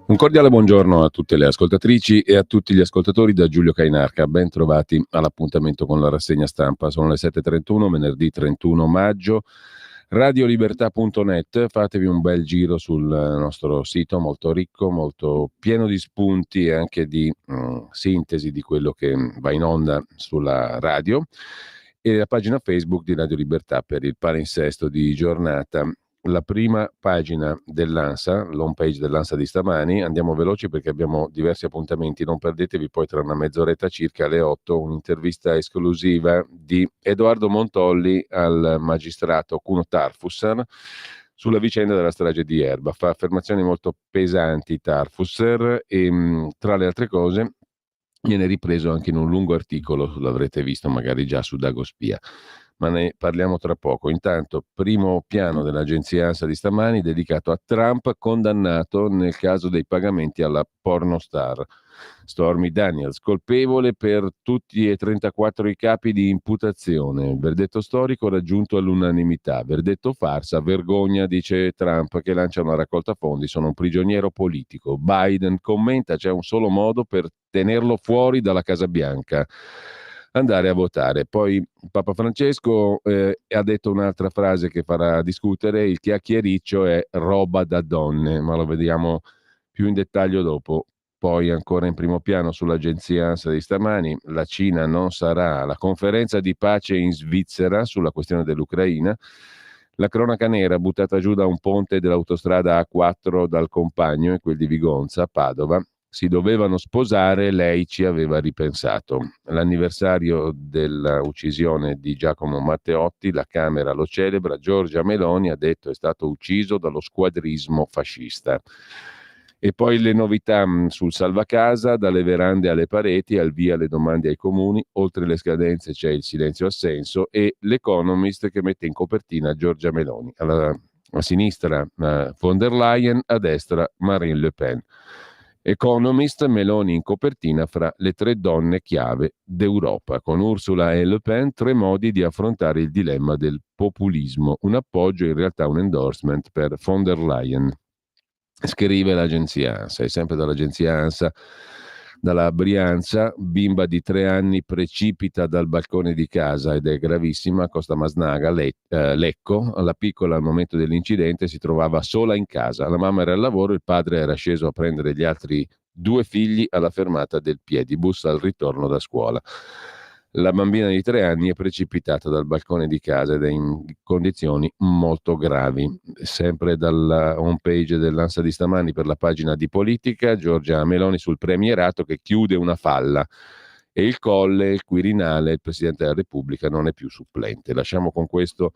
Un cordiale buongiorno a tutte le ascoltatrici e a tutti gli ascoltatori da Giulio Cainarca. Ben trovati all'appuntamento con la rassegna stampa. Sono le 7.31, venerdì 31 maggio. Radiolibertà.net, fatevi un bel giro sul nostro sito, molto ricco, molto pieno di spunti e anche di sintesi di quello che va in onda sulla radio, e la pagina Facebook di Radio Libertà per il palinsesto di giornata. La prima pagina dell'ANSA, l'home page dell'ANSA di stamani. Andiamo veloci perché abbiamo diversi appuntamenti, non perdetevi poi tra una mezz'oretta circa alle 8 un'intervista esclusiva di Edoardo Montolli al magistrato Kuno Tarfusser sulla vicenda della strage di Erba. Fa affermazioni molto pesanti Tarfusser e tra le altre cose viene ripreso anche in un lungo articolo, l'avrete visto magari già su Dagospia, ma ne parliamo tra poco. Intanto, primo piano dell'agenzia ANSA di stamani dedicato a Trump condannato nel caso dei pagamenti alla pornostar. Stormy Daniels, colpevole per tutti e 34 i capi di imputazione. Verdetto storico raggiunto all'unanimità. Verdetto farsa, vergogna, dice Trump che lancia una raccolta fondi, sono un prigioniero politico. Biden commenta, c'è un solo modo per tenerlo fuori dalla Casa Bianca: andare a votare. Poi Papa Francesco ha detto un'altra frase che farà discutere: il chiacchiericcio è roba da donne, ma lo vediamo più in dettaglio dopo. Poi ancora in primo piano sull'agenzia ANSA di stamani, la Cina non sarà alla conferenza di pace in Svizzera sulla questione dell'Ucraina. La cronaca nera, buttata giù da un ponte dell'autostrada A4 dal compagno e quel di Vigonza, Padova. Si dovevano sposare, lei ci aveva ripensato. L'anniversario dell'uccisione di Giacomo Matteotti, la Camera lo celebra, Giorgia Meloni ha detto è stato ucciso dallo squadrismo fascista. E poi le novità sul salvacasa, dalle verande alle pareti, al via le domande ai comuni, oltre le scadenze c'è il silenzio assenso, e l'Economist che mette in copertina Giorgia Meloni. A sinistra von der Leyen, a destra Marine Le Pen. Economist, Meloni in copertina fra le 3 donne chiave d'Europa, con Ursula e Le Pen 3 modi di affrontare il dilemma del populismo, un appoggio in realtà un endorsement per von der Leyen. Scrive l'agenzia ANSA, è sempre dall'agenzia ANSA, dalla Brianza: bimba di 3 anni precipita dal balcone di casa ed è gravissima a Costa Masnaga, Lecco. La piccola al momento dell'incidente si trovava sola in casa, la mamma era al lavoro, il padre era sceso a prendere gli altri 2 figli alla fermata del Piedibus al ritorno da scuola. La bambina di 3 anni è precipitata dal balcone di casa ed è in condizioni molto gravi. Sempre dalla home page dell'ANSA di stamani, per la pagina di politica, Giorgia Meloni sul premierato che chiude una falla e il Colle, il Quirinale, il Presidente della Repubblica non è più supplente. Lasciamo con questo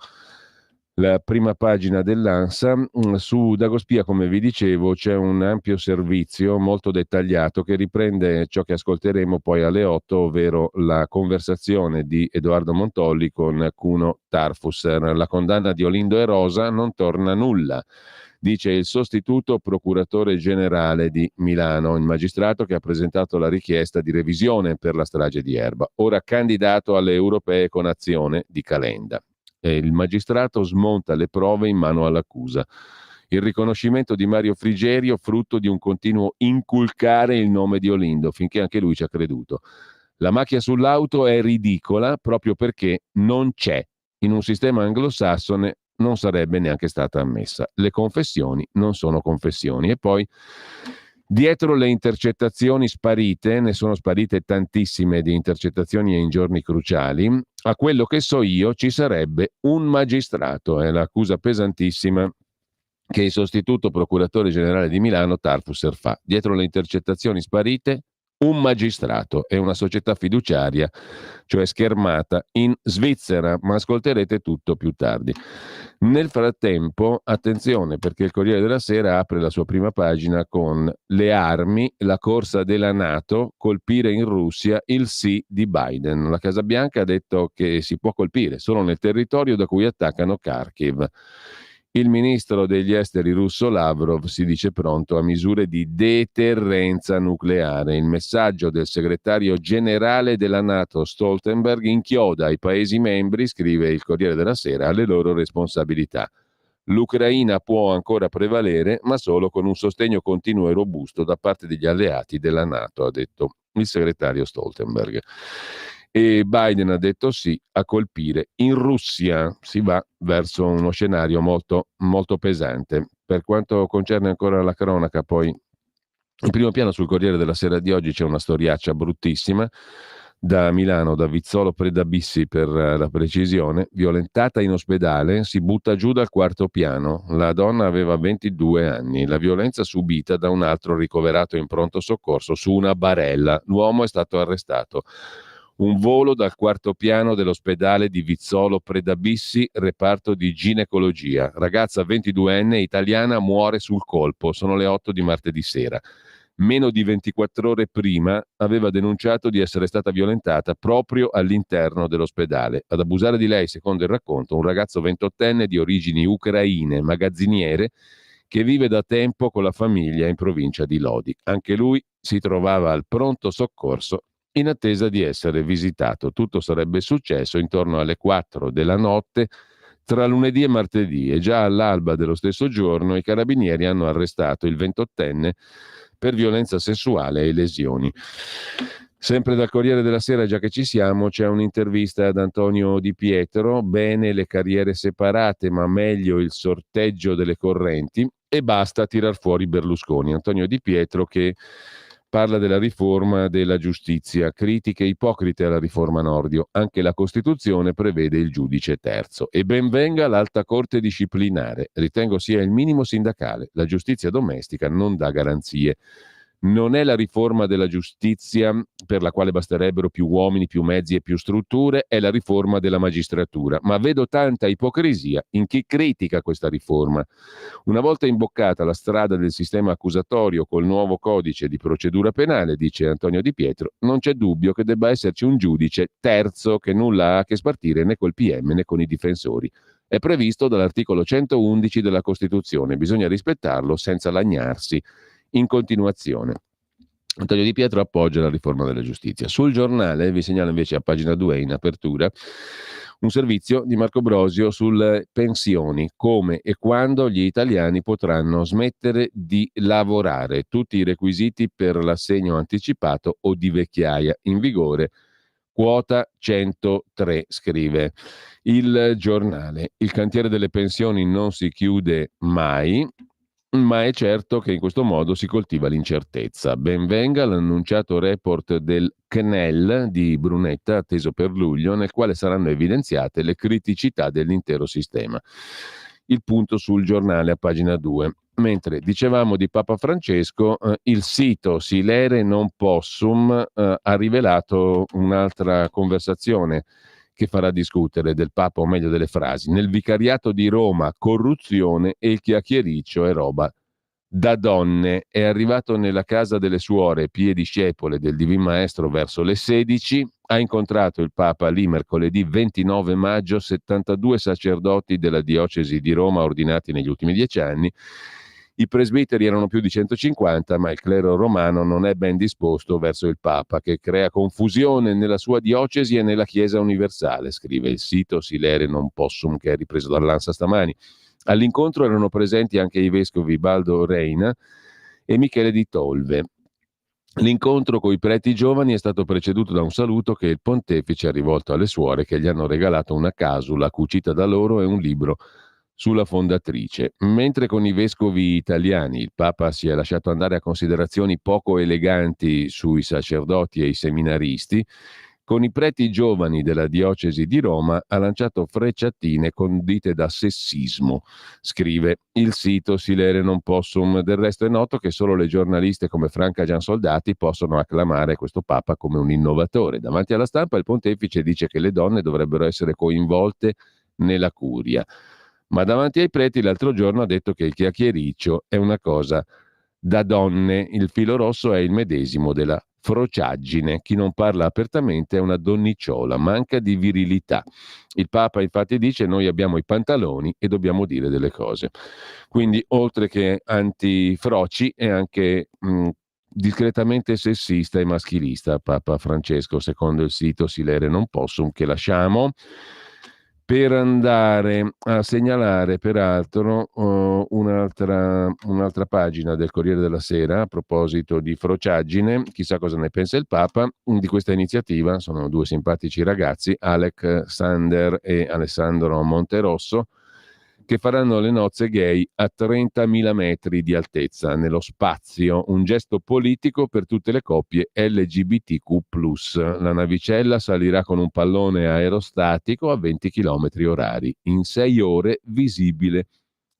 la prima pagina dell'ANSA. Su Dagospia, come vi dicevo, c'è un ampio servizio molto dettagliato che riprende ciò che ascolteremo poi alle 8, ovvero la conversazione di Edoardo Montolli con Kuno Tarfusser. La condanna di Olindo e Rosa non torna nulla, dice il sostituto procuratore generale di Milano, il magistrato che ha presentato la richiesta di revisione per la strage di Erba, ora candidato alle europee con Azione di Calenda. Il magistrato smonta le prove in mano all'accusa. Il riconoscimento di Mario Frigerio frutto di un continuo inculcare il nome di Olindo, finché anche lui ci ha creduto. La macchia sull'auto è ridicola proprio perché non c'è. In un sistema anglosassone non sarebbe neanche stata ammessa. Le confessioni non sono confessioni. E poi, dietro le intercettazioni sparite, ne sono sparite tantissime di intercettazioni in giorni cruciali, a quello che so io ci sarebbe un magistrato, è l'accusa pesantissima che il sostituto procuratore generale di Milano Tarfusser fa. Dietro le intercettazioni sparite, un magistrato e una società fiduciaria, cioè schermata, in Svizzera, ma ascolterete tutto più tardi. Nel frattempo, attenzione, perché il Corriere della Sera apre la sua prima pagina con le armi, la corsa della NATO, colpire in Russia, il sì di Biden. La Casa Bianca ha detto che si può colpire solo nel territorio da cui attaccano Kharkiv. Il ministro degli esteri russo Lavrov si dice pronto a misure di deterrenza nucleare. Il messaggio del segretario generale della NATO Stoltenberg inchioda i Paesi membri, scrive il Corriere della Sera, alle loro responsabilità. L'Ucraina può ancora prevalere, ma solo con un sostegno continuo e robusto da parte degli alleati della NATO, ha detto il segretario Stoltenberg. E Biden ha detto sì a colpire in Russia. Si va verso uno scenario molto, molto pesante. Per quanto concerne ancora la cronaca, poi in primo piano sul Corriere della Sera di oggi c'è una storiaccia bruttissima. Da Milano, da Vizzolo Predabissi per la precisione, violentata in ospedale, si butta giù dal quarto piano. La donna aveva 22 anni. La violenza subita da un altro ricoverato in pronto soccorso su una barella. L'uomo è stato arrestato. Un volo dal quarto piano dell'ospedale di Vizzolo Predabissi, reparto di ginecologia. Ragazza 22enne italiana muore sul colpo. Sono le 8 di martedì sera. Meno di 24 ore prima aveva denunciato di essere stata violentata proprio all'interno dell'ospedale. Ad abusare di lei, secondo il racconto, un ragazzo 28enne di origini ucraine, magazziniere, che vive da tempo con la famiglia in provincia di Lodi. Anche lui si trovava al pronto soccorso in attesa di essere visitato. Tutto sarebbe successo intorno alle 4 della notte tra lunedì e martedì, e già all'alba dello stesso giorno i carabinieri hanno arrestato il 28enne per violenza sessuale e lesioni. Sempre dal Corriere della Sera, già che ci siamo, c'è un'intervista ad Antonio Di Pietro. Bene le carriere separate, ma meglio il sorteggio delle correnti, e basta tirar fuori Berlusconi. Antonio Di Pietro che parla della riforma della giustizia, critiche ipocrite alla riforma Nordio. Anche la Costituzione prevede il giudice terzo. E ben venga l'alta corte disciplinare. Ritengo sia il minimo sindacale. La giustizia domestica non dà garanzie. Non è la riforma della giustizia per la quale basterebbero più uomini, più mezzi e più strutture, è la riforma della magistratura. Ma vedo tanta ipocrisia in chi critica questa riforma. Una volta imboccata la strada del sistema accusatorio col nuovo codice di procedura penale, dice Antonio Di Pietro, non c'è dubbio che debba esserci un giudice terzo che nulla ha a che spartire né col PM né con i difensori. È previsto dall'articolo 111 della Costituzione, bisogna rispettarlo senza lagnarsi in continuazione. Antonio Di Pietro appoggia la riforma della giustizia. Sul Giornale vi segnalo invece a pagina 2 in apertura un servizio di Marco Brosio sulle pensioni, come e quando gli italiani potranno smettere di lavorare, tutti i requisiti per l'assegno anticipato o di vecchiaia in vigore. Quota 103, scrive il Giornale. Il cantiere delle pensioni non si chiude mai, ma è certo che in questo modo si coltiva l'incertezza. Ben venga l'annunciato report del CNEL di Brunetta, atteso per luglio, nel quale saranno evidenziate le criticità dell'intero sistema. Il punto sul Giornale a pagina 2. Mentre dicevamo di Papa Francesco, il sito Silere non possum ha rivelato un'altra conversazione che farà discutere del Papa, o meglio delle frasi. Nel vicariato di Roma, corruzione e il chiacchiericcio è roba da donne. È arrivato nella casa delle suore pie discepole del Divin Maestro verso le 16, ha incontrato il Papa lì mercoledì 29 maggio, 72 sacerdoti della diocesi di Roma ordinati negli ultimi 10 anni. I presbiteri erano più di 150, ma il clero romano non è ben disposto verso il Papa, che crea confusione nella sua diocesi e nella Chiesa universale, scrive il sito Silere non possum, che è ripreso dall'Ansa stamani. All'incontro erano presenti anche i vescovi Baldo Reina e Michele di Tolve. L'incontro coi preti giovani è stato preceduto da un saluto che il pontefice ha rivolto alle suore, che gli hanno regalato una casula cucita da loro e un libro sulla fondatrice. Mentre con i vescovi italiani il Papa si è lasciato andare a considerazioni poco eleganti sui sacerdoti e i seminaristi, con i preti giovani della diocesi di Roma ha lanciato frecciatine condite da sessismo, scrive il sito Silere non possum. Del resto è noto che solo le giornaliste come Franca Giansoldati possono acclamare questo Papa come un innovatore. Davanti alla stampa il pontefice dice che le donne dovrebbero essere coinvolte nella curia, ma davanti ai preti l'altro giorno ha detto che il chiacchiericcio è una cosa da donne, il filo rosso è il medesimo della frociaggine, chi non parla apertamente è una donnicciola, manca di virilità. Il Papa infatti dice noi abbiamo i pantaloni e dobbiamo dire delle cose. Quindi oltre che antifroci è anche discretamente sessista e maschilista Papa Francesco, secondo il sito Silere non possum, che lasciamo per andare a segnalare peraltro un'altra pagina del Corriere della Sera a proposito di frociaggine. Chissà cosa ne pensa il Papa di questa iniziativa. Sono due simpatici ragazzi, Alec Sander e Alessandro Monterosso, che faranno le nozze gay a 30.000 metri di altezza nello spazio, un gesto politico per tutte le coppie LGBTQ+. La navicella salirà con un pallone aerostatico a 20 km orari, in 6 ore visibile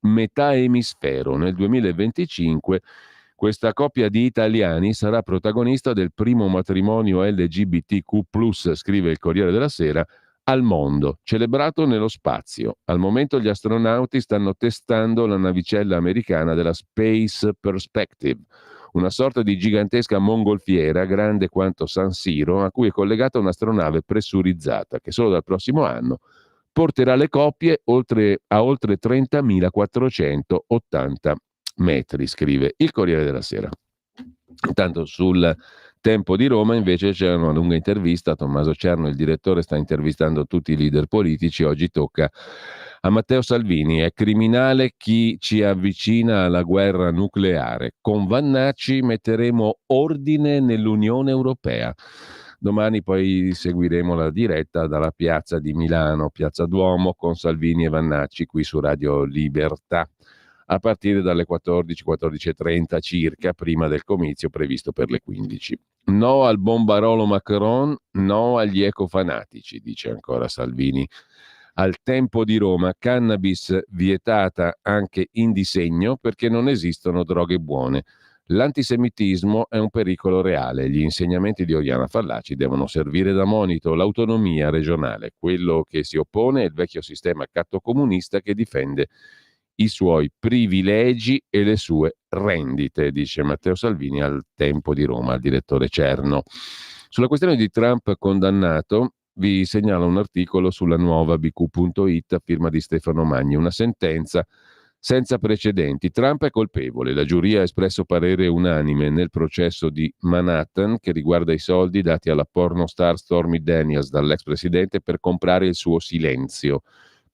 metà emisfero. Nel 2025 questa coppia di italiani sarà protagonista del primo matrimonio LGBTQ+, scrive il Corriere della Sera, al mondo, celebrato nello spazio. Al momento gli astronauti stanno testando la navicella americana della Space Perspective, una sorta di gigantesca mongolfiera grande quanto San Siro, a cui è collegata un'astronave pressurizzata che solo dal prossimo anno porterà le coppie a oltre 30.480 metri, scrive il Corriere della Sera. Intanto sul Tempo di Roma invece c'è una lunga intervista a Tommaso Cerno, il direttore sta intervistando tutti i leader politici, oggi tocca a Matteo Salvini. È criminale chi ci avvicina alla guerra nucleare, con Vannacci metteremo ordine nell'Unione Europea. Domani poi seguiremo la diretta dalla piazza di Milano, Piazza Duomo, con Salvini e Vannacci qui su Radio Libertà, a partire dalle 14, 14.30 circa, prima del comizio previsto per le 15. No al bombarolo Macron, no agli ecofanatici, dice ancora Salvini. Al Tempo di Roma, cannabis vietata anche in disegno perché non esistono droghe buone. L'antisemitismo è un pericolo reale, gli insegnamenti di Oriana Fallaci devono servire da monito, l'autonomia regionale, quello che si oppone è il vecchio sistema cattocomunista che difende i suoi privilegi e le sue rendite, dice Matteo Salvini al Tempo di Roma, al direttore Cerno. Sulla questione di Trump condannato, vi segnalo un articolo sulla nuova bq.it a firma di Stefano Magni, una sentenza senza precedenti. Trump è colpevole, la giuria ha espresso parere unanime nel processo di Manhattan che riguarda i soldi dati alla pornostar Stormy Daniels dall'ex presidente per comprare il suo silenzio.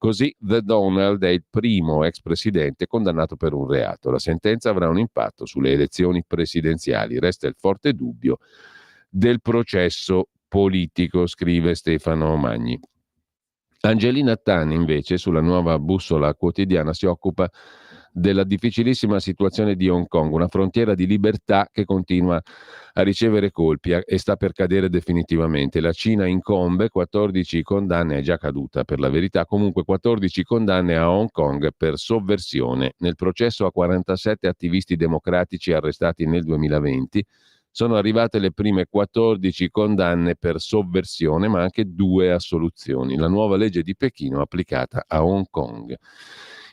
Così The Donald è il primo ex presidente condannato per un reato. La sentenza avrà un impatto sulle elezioni presidenziali. Resta il forte dubbio del processo politico, scrive Stefano Magni. Angelina Tani invece sulla nuova bussola quotidiana si occupa della difficilissima situazione di Hong Kong, una frontiera di libertà che continua a ricevere colpi e sta per cadere definitivamente. La Cina incombe, 14 condanne, è già caduta per la verità, comunque 14 condanne a Hong Kong per sovversione. Nel processo a 47 attivisti democratici arrestati nel 2020 sono arrivate le prime 14 condanne per sovversione, ma anche 2 assoluzioni. La nuova legge di Pechino applicata a Hong Kong.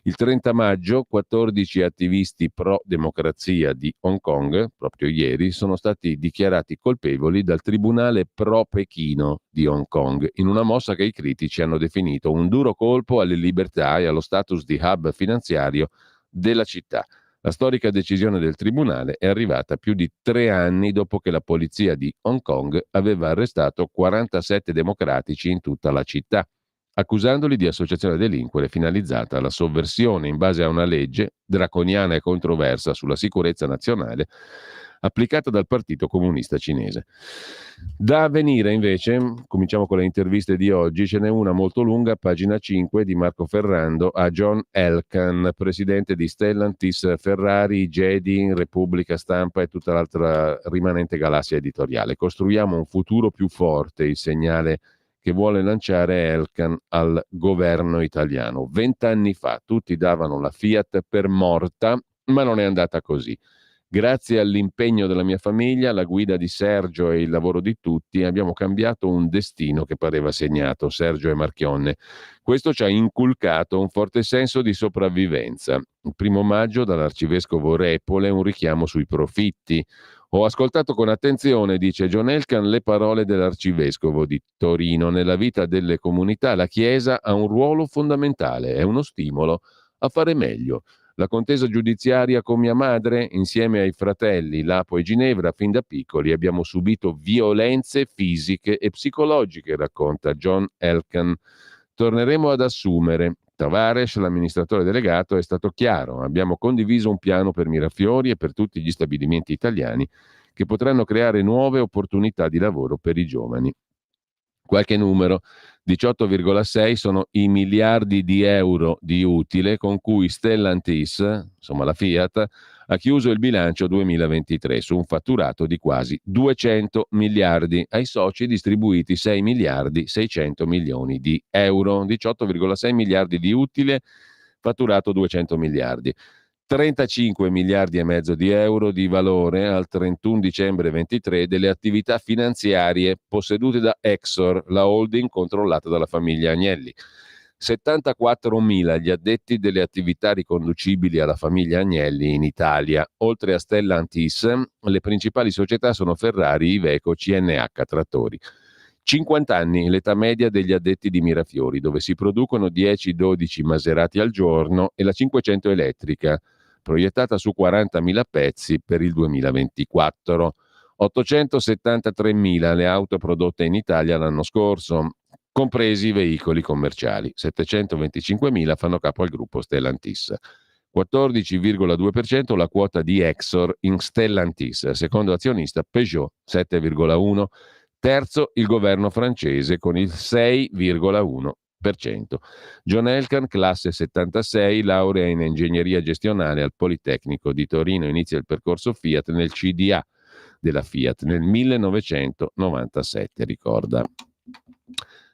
Il 30 maggio 14 attivisti pro-democrazia di Hong Kong, proprio ieri, sono stati dichiarati colpevoli dal Tribunale pro-Pechino di Hong Kong, in una mossa che i critici hanno definito un duro colpo alle libertà e allo status di hub finanziario della città. La storica decisione del tribunale è arrivata più di 3 anni dopo che la polizia di Hong Kong aveva arrestato 47 democratici in tutta la città, accusandoli di associazione a delinquere finalizzata alla sovversione in base a una legge draconiana e controversa sulla sicurezza nazionale, applicata dal Partito Comunista Cinese. Da Avvenire invece, cominciamo con le interviste di oggi, ce n'è una molto lunga, pagina 5 di Marco Ferrando a John Elkann, presidente di Stellantis, Ferrari, Jedi, Repubblica Stampa e tutta l'altra rimanente galassia editoriale. Costruiamo un futuro più forte, il segnale che vuole lanciare Elkann al governo italiano. 20 anni fa tutti davano la Fiat per morta, ma non è andata così. Grazie all'impegno della mia famiglia, la guida di Sergio e il lavoro di tutti, abbiamo cambiato un destino che pareva segnato, Sergio e Marchionne. Questo ci ha inculcato un forte senso di sopravvivenza. Il 1° maggio dall'arcivescovo Repole un richiamo sui profitti. Ho ascoltato con attenzione, dice John Elkann, le parole dell'arcivescovo di Torino. Nella vita delle comunità la Chiesa ha un ruolo fondamentale, è uno stimolo a fare meglio. La contesa giudiziaria con mia madre, insieme ai fratelli Lapo e Ginevra, fin da piccoli abbiamo subito violenze fisiche e psicologiche, racconta John Elkann. Torneremo ad assumere. Tavares, l'amministratore delegato, è stato chiaro. Abbiamo condiviso un piano per Mirafiori e per tutti gli stabilimenti italiani che potranno creare nuove opportunità di lavoro per i giovani. Qualche numero: 18,6 sono i miliardi di euro di utile con cui Stellantis, insomma la Fiat, ha chiuso il bilancio 2023 su un fatturato di quasi 200 miliardi, ai soci distribuiti 6 miliardi 600 milioni di euro, 18,6 miliardi di utile, fatturato 200 miliardi. 35 miliardi e mezzo di euro di valore al 31 dicembre 23 delle attività finanziarie possedute da Exor, la holding controllata dalla famiglia Agnelli. 74.000 gli addetti delle attività riconducibili alla famiglia Agnelli in Italia. Oltre a Stellantis, le principali società sono Ferrari, Iveco, CNH Trattori. 50 anni l'età media degli addetti di Mirafiori, dove si producono 10-12 Maserati al giorno, e la 500 elettrica, proiettata su 40.000 pezzi per il 2024. 873.000 le auto prodotte in Italia l'anno scorso, compresi i veicoli commerciali. 725.000 fanno capo al gruppo Stellantis. 14,2% la quota di Exor in Stellantis, secondo azionista Peugeot 7,1%, terzo il governo francese con il 6,1%. John Elkann, classe 76, laurea in ingegneria gestionale al Politecnico di Torino, inizia il percorso Fiat nel CDA della Fiat nel 1997, ricorda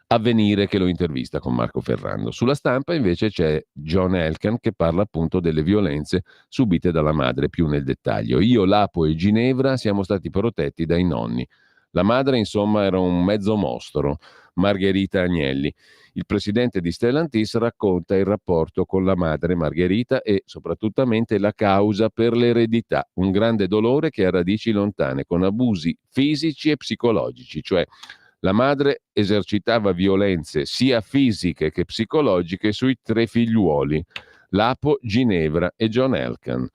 Avvenire che lo intervista con Marco Ferrando. Sulla Stampa invece c'è John Elkann che parla appunto delle violenze subite dalla madre più nel dettaglio. Io, Lapo e Ginevra siamo stati protetti dai nonni. La madre, insomma, era un mezzo mostro, Margherita Agnelli. Il presidente di Stellantis racconta il rapporto con la madre Margherita e soprattutto la causa per l'eredità, un grande dolore che ha radici lontane, con abusi fisici e psicologici, cioè la madre esercitava violenze sia fisiche che psicologiche sui 3 figliuoli, Lapo, Ginevra e John Elkann.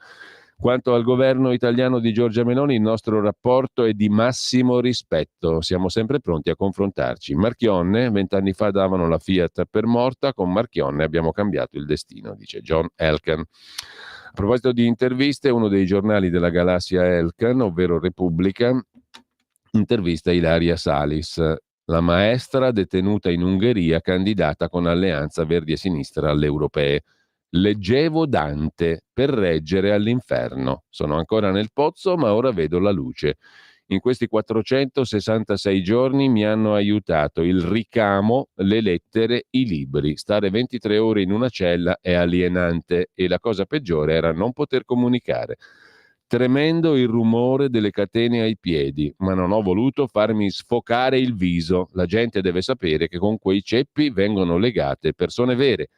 Quanto al governo italiano di Giorgia Meloni, il nostro rapporto è di massimo rispetto. Siamo sempre pronti a confrontarci. Marchionne, 20 anni fa davano la Fiat per morta, con Marchionne abbiamo cambiato il destino, dice John Elkann. A proposito di interviste, uno dei giornali della galassia Elkann, ovvero Repubblica, intervista Ilaria Salis, la maestra detenuta in Ungheria, candidata con Alleanza Verdi e Sinistra alle europee. Leggevo Dante per reggere all'inferno. Sono ancora nel pozzo, ma ora vedo la luce. In questi 466 giorni mi hanno aiutato il ricamo, le lettere, i libri. Stare 23 ore in una cella è alienante e la cosa peggiore era non poter comunicare. Tremendo il rumore delle catene ai piedi, ma non ho voluto farmi sfocare il viso. La gente deve sapere che con quei ceppi vengono legate persone vere.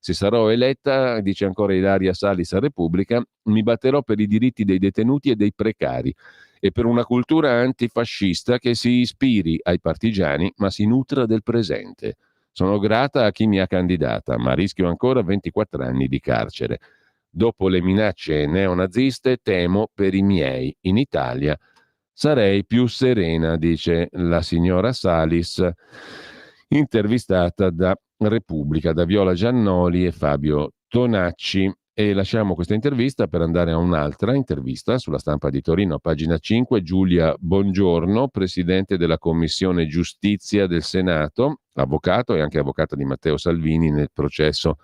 Se sarò eletta, dice ancora Ilaria Salis a Repubblica, mi batterò per i diritti dei detenuti e dei precari e per una cultura antifascista che si ispiri ai partigiani ma si nutra del presente. Sono grata a chi mi ha candidata, ma rischio ancora 24 anni di carcere. Dopo le minacce neonaziste temo per i miei. In Italia sarei più serena, dice la signora Salis, intervistata da Repubblica, da Viola Giannoli e Fabio Tonacci. E lasciamo questa intervista per andare a un'altra intervista sulla Stampa di Torino, a pagina 5, Giulia Bongiorno, presidente della Commissione Giustizia del Senato, avvocato e anche avvocata di Matteo Salvini nel processo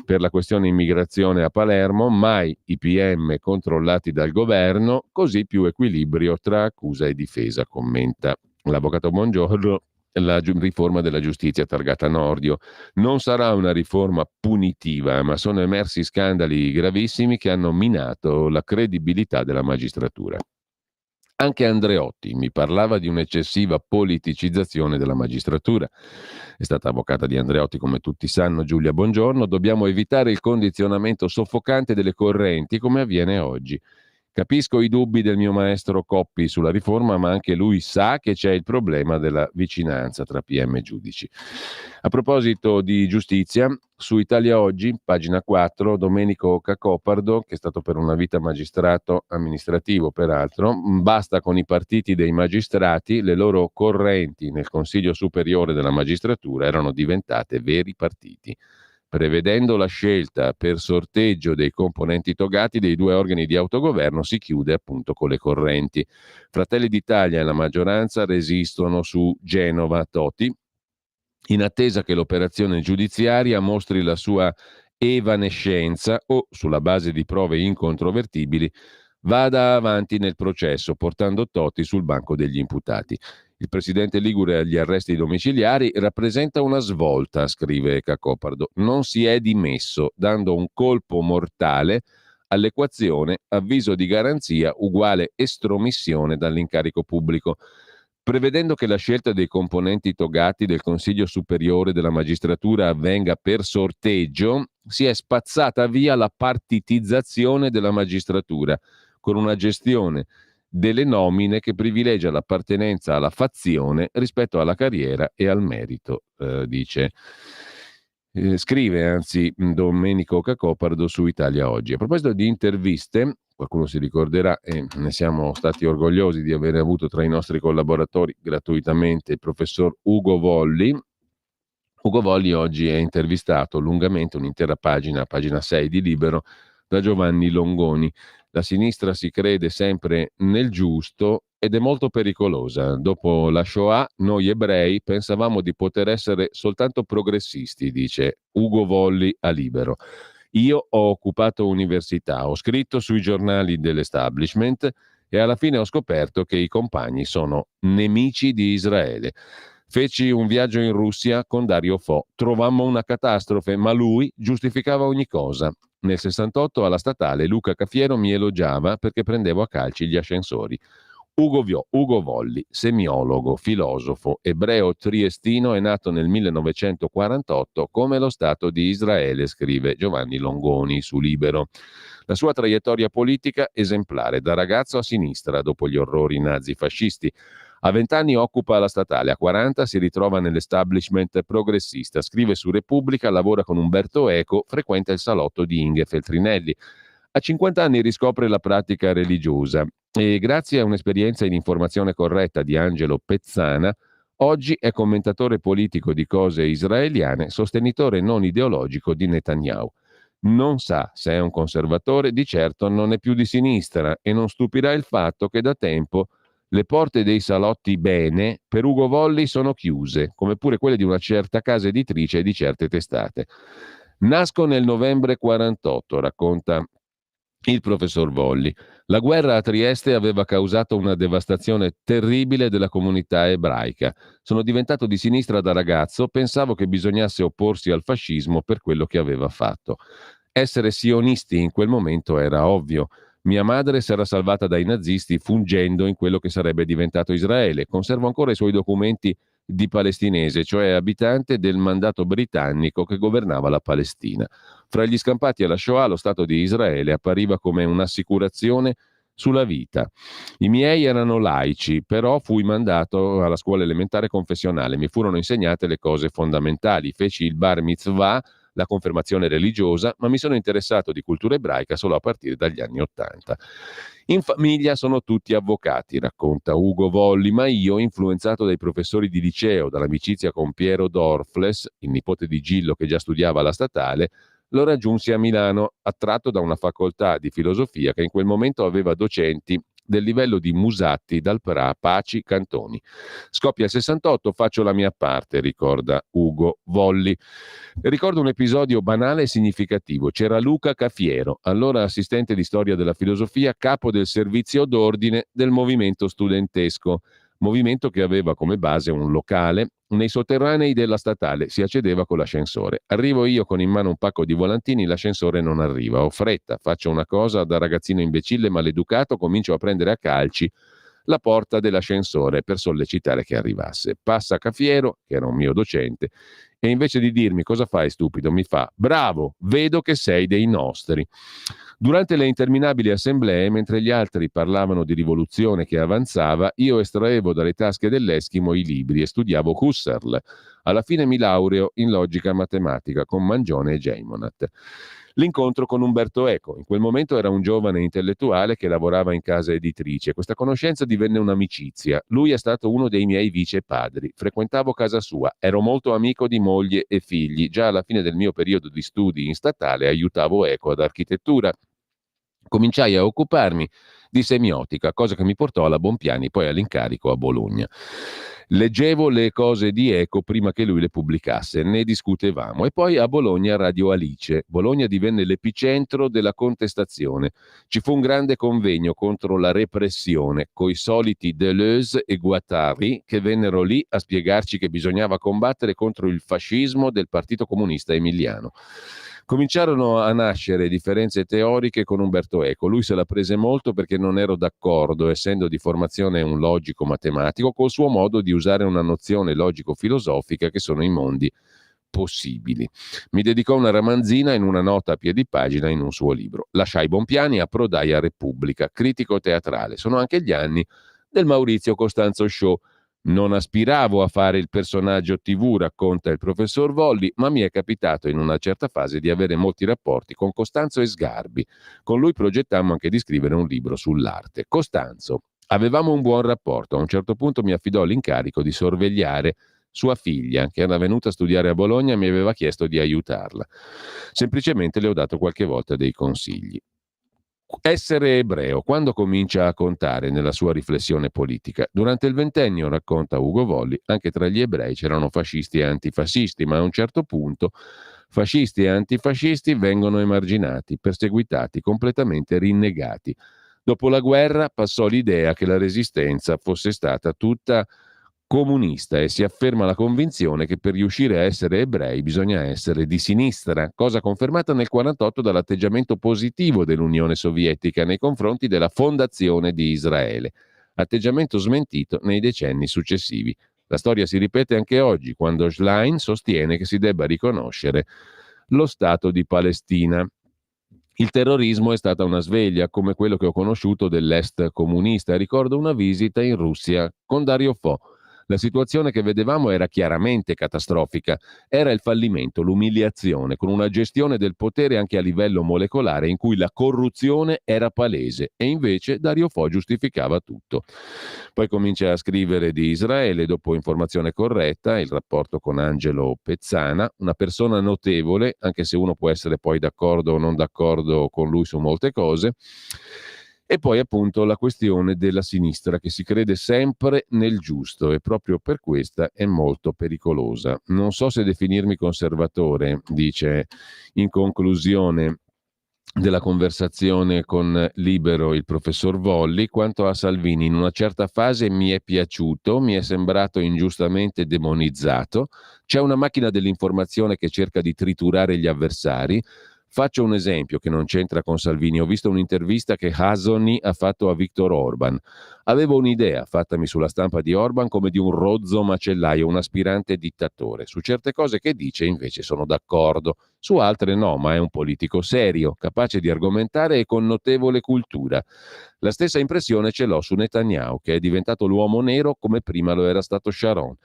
per la questione immigrazione a Palermo. Mai i PM controllati dal governo, così più equilibrio tra accusa e difesa, commenta l'avvocato Bongiorno. La riforma della giustizia targata Nordio non sarà una riforma punitiva, ma sono emersi scandali gravissimi che hanno minato la credibilità della magistratura. Anche Andreotti mi parlava di un'eccessiva politicizzazione della magistratura. È stata avvocata di Andreotti, come tutti sanno, Giulia Bongiorno. Dobbiamo evitare il condizionamento soffocante delle correnti, come avviene oggi. Capisco i dubbi del mio maestro Coppi sulla riforma, ma anche lui sa che c'è il problema della vicinanza tra PM e giudici. A proposito di giustizia, su Italia Oggi, pagina 4, Domenico Cacopardo, che è stato per una vita magistrato amministrativo peraltro, basta con i partiti dei magistrati, le loro correnti nel Consiglio Superiore della Magistratura erano diventate veri partiti, prevedendo la scelta per sorteggio dei componenti togati dei due organi di autogoverno. Si chiude appunto con le correnti. Fratelli d'Italia e la maggioranza resistono su Genova Toti, in attesa che l'operazione giudiziaria mostri la sua evanescenza o, sulla base di prove incontrovertibili, vada avanti nel processo, portando Toti sul banco degli imputati. Il presidente ligure agli arresti domiciliari rappresenta una svolta, scrive Cacopardo. Non si è dimesso, dando un colpo mortale all'equazione avviso di garanzia uguale estromissione dall'incarico pubblico, prevedendo che la scelta dei componenti togati del Consiglio Superiore della Magistratura avvenga per sorteggio. Si è spazzata via la partitizzazione della magistratura, con una gestione delle nomine che privilegia l'appartenenza alla fazione rispetto alla carriera e al merito, dice. Scrive anzi Domenico Cacopardo su Italia Oggi. A proposito di interviste, qualcuno si ricorderà, e ne siamo stati orgogliosi di avere avuto tra i nostri collaboratori gratuitamente il professor Ugo Volli. Ugo Volli oggi è intervistato lungamente, un'intera pagina, pagina 6 di Libero, da Giovanni Longoni. La sinistra si crede sempre nel giusto ed è molto pericolosa. Dopo la Shoah, noi ebrei pensavamo di poter essere soltanto progressisti, dice Ugo Volli a Libero. Io ho occupato università, ho scritto sui giornali dell'establishment e alla fine ho scoperto che i compagni sono nemici di Israele. Feci un viaggio in Russia con Dario Fo, trovammo una catastrofe, ma lui giustificava ogni cosa. Nel 68 alla statale Luca Cafiero mi elogiava perché prendevo a calci gli ascensori. Ugo Volli, semiologo, filosofo, ebreo triestino, è nato nel 1948 come lo Stato di Israele, scrive Giovanni Longoni su Libero. La sua traiettoria politica esemplare, da ragazzo a sinistra dopo gli orrori nazi-fascisti. A 20 anni occupa la statale, a 40 si ritrova nell'establishment progressista, scrive su Repubblica, lavora con Umberto Eco, frequenta il salotto di Inge Feltrinelli. A 50 anni riscopre la pratica religiosa e grazie a un'esperienza in informazione corretta di Angelo Pezzana, oggi è commentatore politico di cose israeliane, sostenitore non ideologico di Netanyahu. Non sa se è un conservatore, di certo non è più di sinistra e non stupirà il fatto che da tempo le porte dei salotti Bene per Ugo Volli sono chiuse, come pure quelle di una certa casa editrice e di certe testate. Nasco nel novembre 48, racconta il professor Volli. La guerra a Trieste aveva causato una devastazione terribile della comunità ebraica. Sono diventato di sinistra da ragazzo, pensavo che bisognasse opporsi al fascismo per quello che aveva fatto. Essere sionisti in quel momento era ovvio. Mia madre si era salvata dai nazisti fungendo in quello che sarebbe diventato Israele. Conservo ancora i suoi documenti di palestinese, cioè abitante del mandato britannico che governava la Palestina. Fra gli scampati alla Shoah, lo Stato di Israele appariva come un'assicurazione sulla vita. I miei erano laici, però fui mandato alla scuola elementare confessionale. Mi furono insegnate le cose fondamentali. Feci il bar mitzvah, la confermazione religiosa, ma mi sono interessato di cultura ebraica solo a partire dagli anni '80. In famiglia sono tutti avvocati, racconta Ugo Volli, ma io, influenzato dai professori di liceo, dall'amicizia con Piero Dorfles, il nipote di Gillo che già studiava alla statale, lo raggiunsi a Milano, attratto da una facoltà di filosofia che in quel momento aveva docenti del livello di Musatti, Dalprà, Paci, Cantoni. Scoppia il 68, faccio la mia parte, ricorda Ugo Volli. Ricordo un episodio banale e significativo. C'era Luca Cafiero, allora assistente di storia della filosofia, capo del servizio d'ordine del movimento studentesco, movimento che aveva come base un locale nei sotterranei della statale, si accedeva con l'ascensore. Arrivo io con in mano un pacco di volantini, l'ascensore non arriva, ho fretta, faccio una cosa da ragazzino imbecille maleducato, comincio a prendere a calci la porta dell'ascensore per sollecitare che arrivasse. Passa Cafiero, che era un mio docente, e invece di dirmi cosa fai stupido, mi fa: bravo, vedo che sei dei nostri. Durante le interminabili assemblee, mentre gli altri parlavano di rivoluzione che avanzava, io estraevo dalle tasche dell'Eschimo i libri e studiavo Husserl. Alla fine mi laureo in logica matematica con Mangione e Geimonat. L'incontro con Umberto Eco. In quel momento era un giovane intellettuale che lavorava in casa editrice. Questa conoscenza divenne un'amicizia. Lui è stato uno dei miei vice padri. Frequentavo casa sua. Ero molto amico di moglie e figli. Già alla fine del mio periodo di studi in statale aiutavo Eco ad architettura. Cominciai a occuparmi di semiotica, cosa che mi portò alla Bompiani, poi all'incarico a Bologna. Leggevo le cose di Eco prima che lui le pubblicasse, ne discutevamo. E poi a Bologna Radio Alice. Bologna divenne l'epicentro della contestazione. Ci fu un grande convegno contro la repressione, coi soliti Deleuze e Guattari che vennero lì a spiegarci che bisognava combattere contro il fascismo del Partito Comunista Emiliano. Cominciarono a nascere differenze teoriche con Umberto Eco. Lui se la prese molto perché non ero d'accordo, essendo di formazione un logico matematico, col suo modo di usare una nozione logico-filosofica che sono i mondi possibili. Mi dedicò una ramanzina in una nota a piedi pagina in un suo libro. Lasciai Bompiani e approdai a Repubblica, critico teatrale. Sono anche gli anni del Maurizio Costanzo Show. Non aspiravo a fare il personaggio TV, racconta il professor Volli, ma mi è capitato in una certa fase di avere molti rapporti con Costanzo e Sgarbi. Con lui progettammo anche di scrivere un libro sull'arte. Costanzo, avevamo un buon rapporto, a un certo punto mi affidò l'incarico di sorvegliare sua figlia, che era venuta a studiare a Bologna e mi aveva chiesto di aiutarla. Semplicemente le ho dato qualche volta dei consigli. Essere ebreo, quando comincia a contare nella sua riflessione politica? Durante il ventennio, racconta Ugo Volli, anche tra gli ebrei c'erano fascisti e antifascisti, ma a un certo punto fascisti e antifascisti vengono emarginati, perseguitati, completamente rinnegati. Dopo la guerra passò l'idea che la resistenza fosse stata tutta comunista e si afferma la convinzione che per riuscire a essere ebrei bisogna essere di sinistra, cosa confermata nel 1948 dall'atteggiamento positivo dell'Unione Sovietica nei confronti della fondazione di Israele, atteggiamento smentito nei decenni successivi. La storia si ripete anche oggi, quando Schlein sostiene che si debba riconoscere lo Stato di Palestina. Il terrorismo è stata una sveglia, come quello che ho conosciuto dell'est comunista. Ricordo una visita in Russia con Dario Fo. La situazione che vedevamo era chiaramente catastrofica. Era il fallimento, l'umiliazione, con una gestione del potere anche a livello molecolare in cui la corruzione era palese e invece Dario Fo giustificava tutto. Poi comincia a scrivere di Israele, dopo Informazione corretta, il rapporto con Angelo Pezzana, una persona notevole, anche se uno può essere poi d'accordo o non d'accordo con lui su molte cose. E poi appunto la questione della sinistra che si crede sempre nel giusto e proprio per questa è molto pericolosa. Non so se definirmi conservatore, dice in conclusione della conversazione con Libero il professor Volli. Quanto a Salvini, in una certa fase mi è piaciuto, mi è sembrato ingiustamente demonizzato. C'è una macchina dell'informazione che cerca di triturare gli avversari. Faccio un esempio che non c'entra con Salvini. Ho visto un'intervista che Hasoni ha fatto a Viktor Orban. Avevo un'idea, fattami sulla stampa di Orban, come di un rozzo macellaio, un aspirante dittatore. Su certe cose che dice invece sono d'accordo, su altre no, ma è un politico serio, capace di argomentare e con notevole cultura. La stessa impressione ce l'ho su Netanyahu, che è diventato l'uomo nero come prima lo era stato Sharon.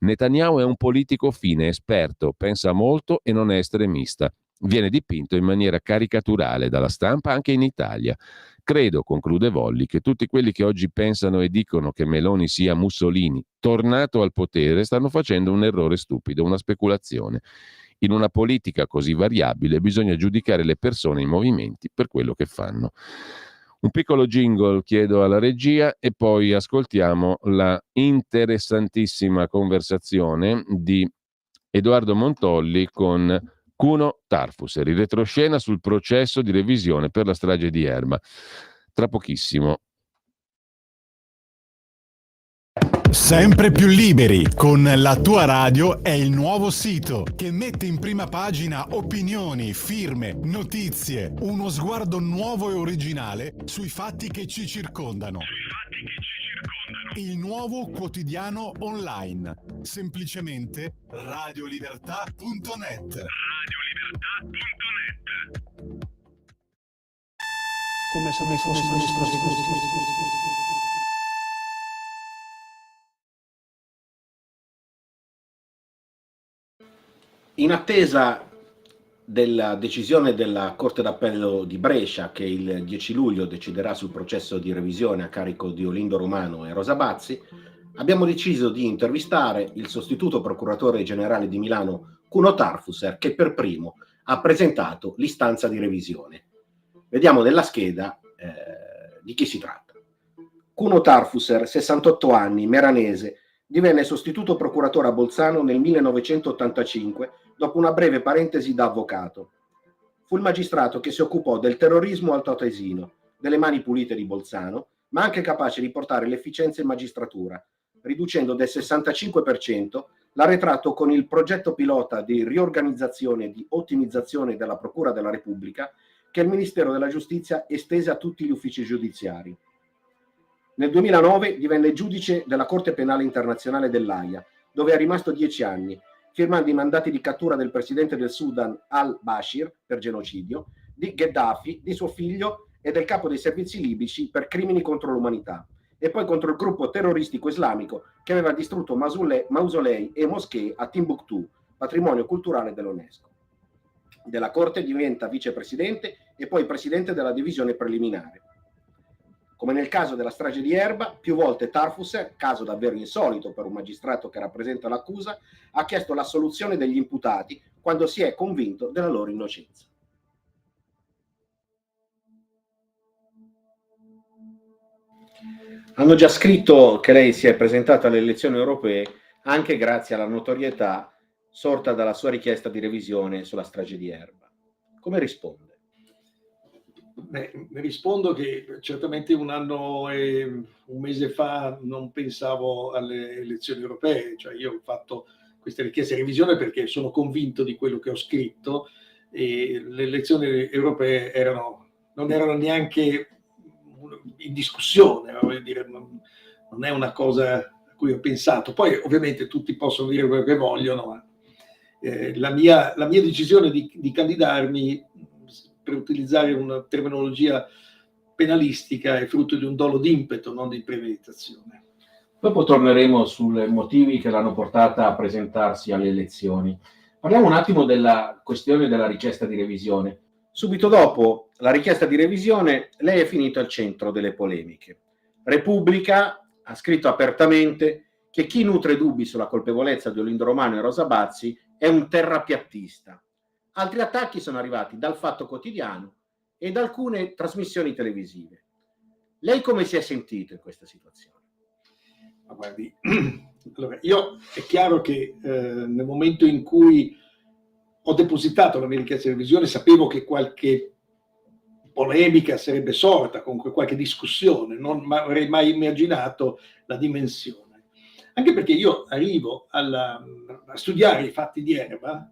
Netanyahu è un politico fine, esperto, pensa molto e non è estremista. Viene dipinto in maniera caricaturale dalla stampa anche in Italia. Credo, conclude Volli, che tutti quelli che oggi pensano e dicono che Meloni sia Mussolini tornato al potere stanno facendo un errore stupido, una speculazione. In una politica così variabile bisogna giudicare le persone e i movimenti per quello che fanno. Un piccolo jingle chiedo alla regia e poi ascoltiamo la interessantissima conversazione di Edoardo Montolli con Cuno Tarfusser, in retroscena sul processo di revisione per la strage di Erba. Tra pochissimo. Sempre più liberi con La Tua Radio è il nuovo sito che mette in prima pagina opinioni, firme, notizie, uno sguardo nuovo e originale sui fatti che ci circondano. Il nuovo quotidiano online, semplicemente radiolibertà.net. Come se fosse in attesa della decisione della Corte d'Appello di Brescia, che il 10 luglio deciderà sul processo di revisione a carico di Olindo Romano e Rosa Bazzi, abbiamo deciso di intervistare il sostituto procuratore generale di Milano, Cuno Tarfusser, che per primo ha presentato l'istanza di revisione. Vediamo nella scheda di chi si tratta. Cuno Tarfusser, 68 anni, meranese, divenne sostituto procuratore a Bolzano nel 1985 dopo una breve parentesi da avvocato. Fu il magistrato che si occupò del terrorismo altoatesino, delle mani pulite di Bolzano, ma anche capace di portare l'efficienza in magistratura, riducendo del 65% l'arretrato con il progetto pilota di riorganizzazione e di ottimizzazione della Procura della Repubblica che il Ministero della Giustizia estese a tutti gli uffici giudiziari. Nel 2009 divenne giudice della Corte Penale Internazionale dell'Aia, dove è rimasto 10 anni, firmando i mandati di cattura del presidente del Sudan al-Bashir per genocidio, di Gheddafi, di suo figlio e del capo dei servizi libici per crimini contro l'umanità, e poi contro il gruppo terroristico islamico che aveva distrutto mausolei e moschee a Timbuktu, patrimonio culturale dell'UNESCO. Della Corte diventa vicepresidente e poi presidente della divisione preliminare. Come nel caso della strage di Erba, più volte Tarfusser, caso davvero insolito per un magistrato che rappresenta l'accusa, ha chiesto l'assoluzione degli imputati quando si è convinto della loro innocenza. Hanno già scritto che lei si è presentata alle elezioni europee anche grazie alla notorietà sorta dalla sua richiesta di revisione sulla strage di Erba. Come risponde? Rispondo che certamente un anno e un mese fa non pensavo alle elezioni europee, cioè io ho fatto questa richiesta di revisione perché sono convinto di quello che ho scritto e le elezioni europee non erano neanche in discussione, voglio dire, non è una cosa a cui ho pensato. Poi ovviamente tutti possono dire quello che vogliono, ma la mia decisione di candidarmi, per utilizzare una terminologia penalistica, è frutto di un dolo d'impeto, non di premeditazione. Dopo torneremo sui motivi che l'hanno portata a presentarsi alle elezioni. Parliamo un attimo della questione della richiesta di revisione. Subito dopo la richiesta di revisione, lei è finito al centro delle polemiche. Repubblica ha scritto apertamente che chi nutre dubbi sulla colpevolezza di Olindo Romano e Rosa Bazzi è un terrapiattista. Altri attacchi sono arrivati dal Fatto Quotidiano e da alcune trasmissioni televisive. Lei come si è sentito in questa situazione? Ma guardi, allora, io è chiaro che nel momento in cui ho depositato la mia richiesta di revisione sapevo che qualche polemica sarebbe sorta, comunque qualche discussione, non avrei mai immaginato la dimensione. Anche perché io arrivo a studiare i fatti di Erba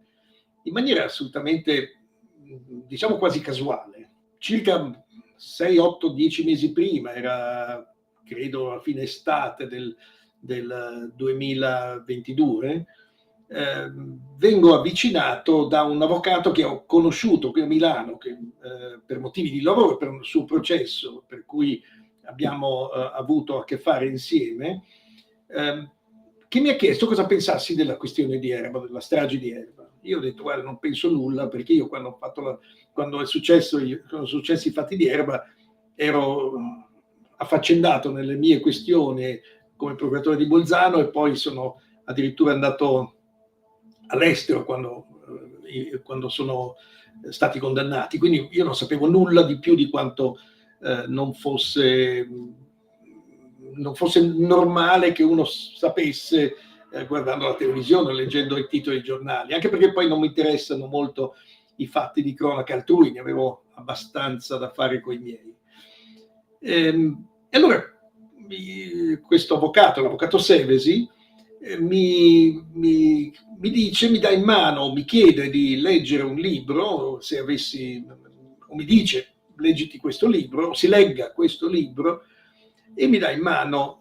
in maniera assolutamente, diciamo, quasi casuale. Circa 6, 8, 10 mesi prima, era credo a fine estate del 2022, vengo avvicinato da un avvocato che ho conosciuto qui a Milano, che per motivi di lavoro, per un suo processo, per cui abbiamo avuto a che fare insieme, che mi ha chiesto cosa pensassi della questione di Erba, della strage di Erba. Io ho detto, guarda, non penso nulla, perché io quando sono successi i fatti di Erba ero affaccendato nelle mie questioni come procuratore di Bolzano e poi sono addirittura andato all'estero quando sono stati condannati, quindi io non sapevo nulla di più di quanto non fosse normale che uno sapesse guardando la televisione o leggendo i titoli dei giornali, anche perché poi non mi interessano molto i fatti di cronaca altrui, ne avevo abbastanza da fare coi miei. E allora questo avvocato, l'avvocato Sevesi, mi dà in mano, mi chiede di leggere un libro, se avessi, o mi dice leggiti questo libro, si legga questo libro, e mi dà in mano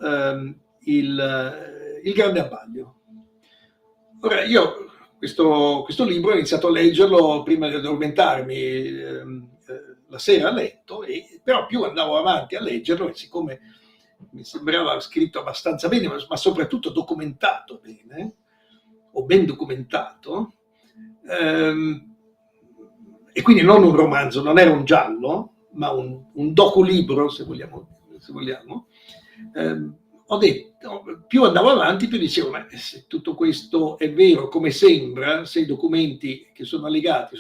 il Grande Abbaglio. Ora io questo libro ho iniziato a leggerlo prima di addormentarmi la sera a letto, però più andavo avanti a leggerlo, e siccome mi sembrava scritto abbastanza bene, ma soprattutto documentato bene, o ben documentato, e quindi non un romanzo, non era un giallo, ma un doculibro, se vogliamo. Ho detto, più andavo avanti, più dicevo, ma se tutto questo è vero come sembra, se i documenti che sono allegati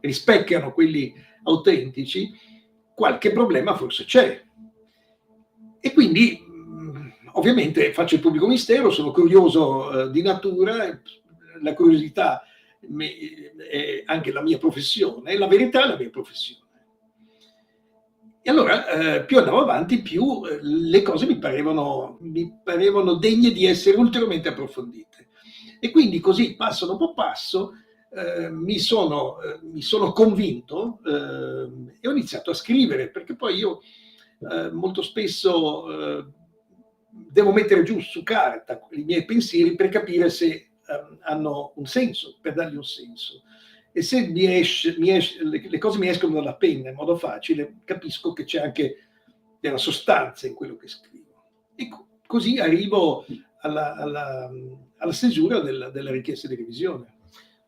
rispecchiano quelli autentici, qualche problema forse c'è. E quindi ovviamente faccio il pubblico ministero, sono curioso di natura, la curiosità è anche la mia professione, e la verità è la mia professione. E allora più andavo avanti, più le cose mi parevano degne di essere ulteriormente approfondite. E quindi così, passo dopo passo, mi sono convinto e ho iniziato a scrivere, perché poi io molto spesso devo mettere giù su carta i miei pensieri per capire se hanno un senso, per dargli un senso. E se le cose mi escono dalla penna in modo facile, capisco che c'è anche della sostanza in quello che scrivo. E così arrivo alla stesura della richiesta di revisione.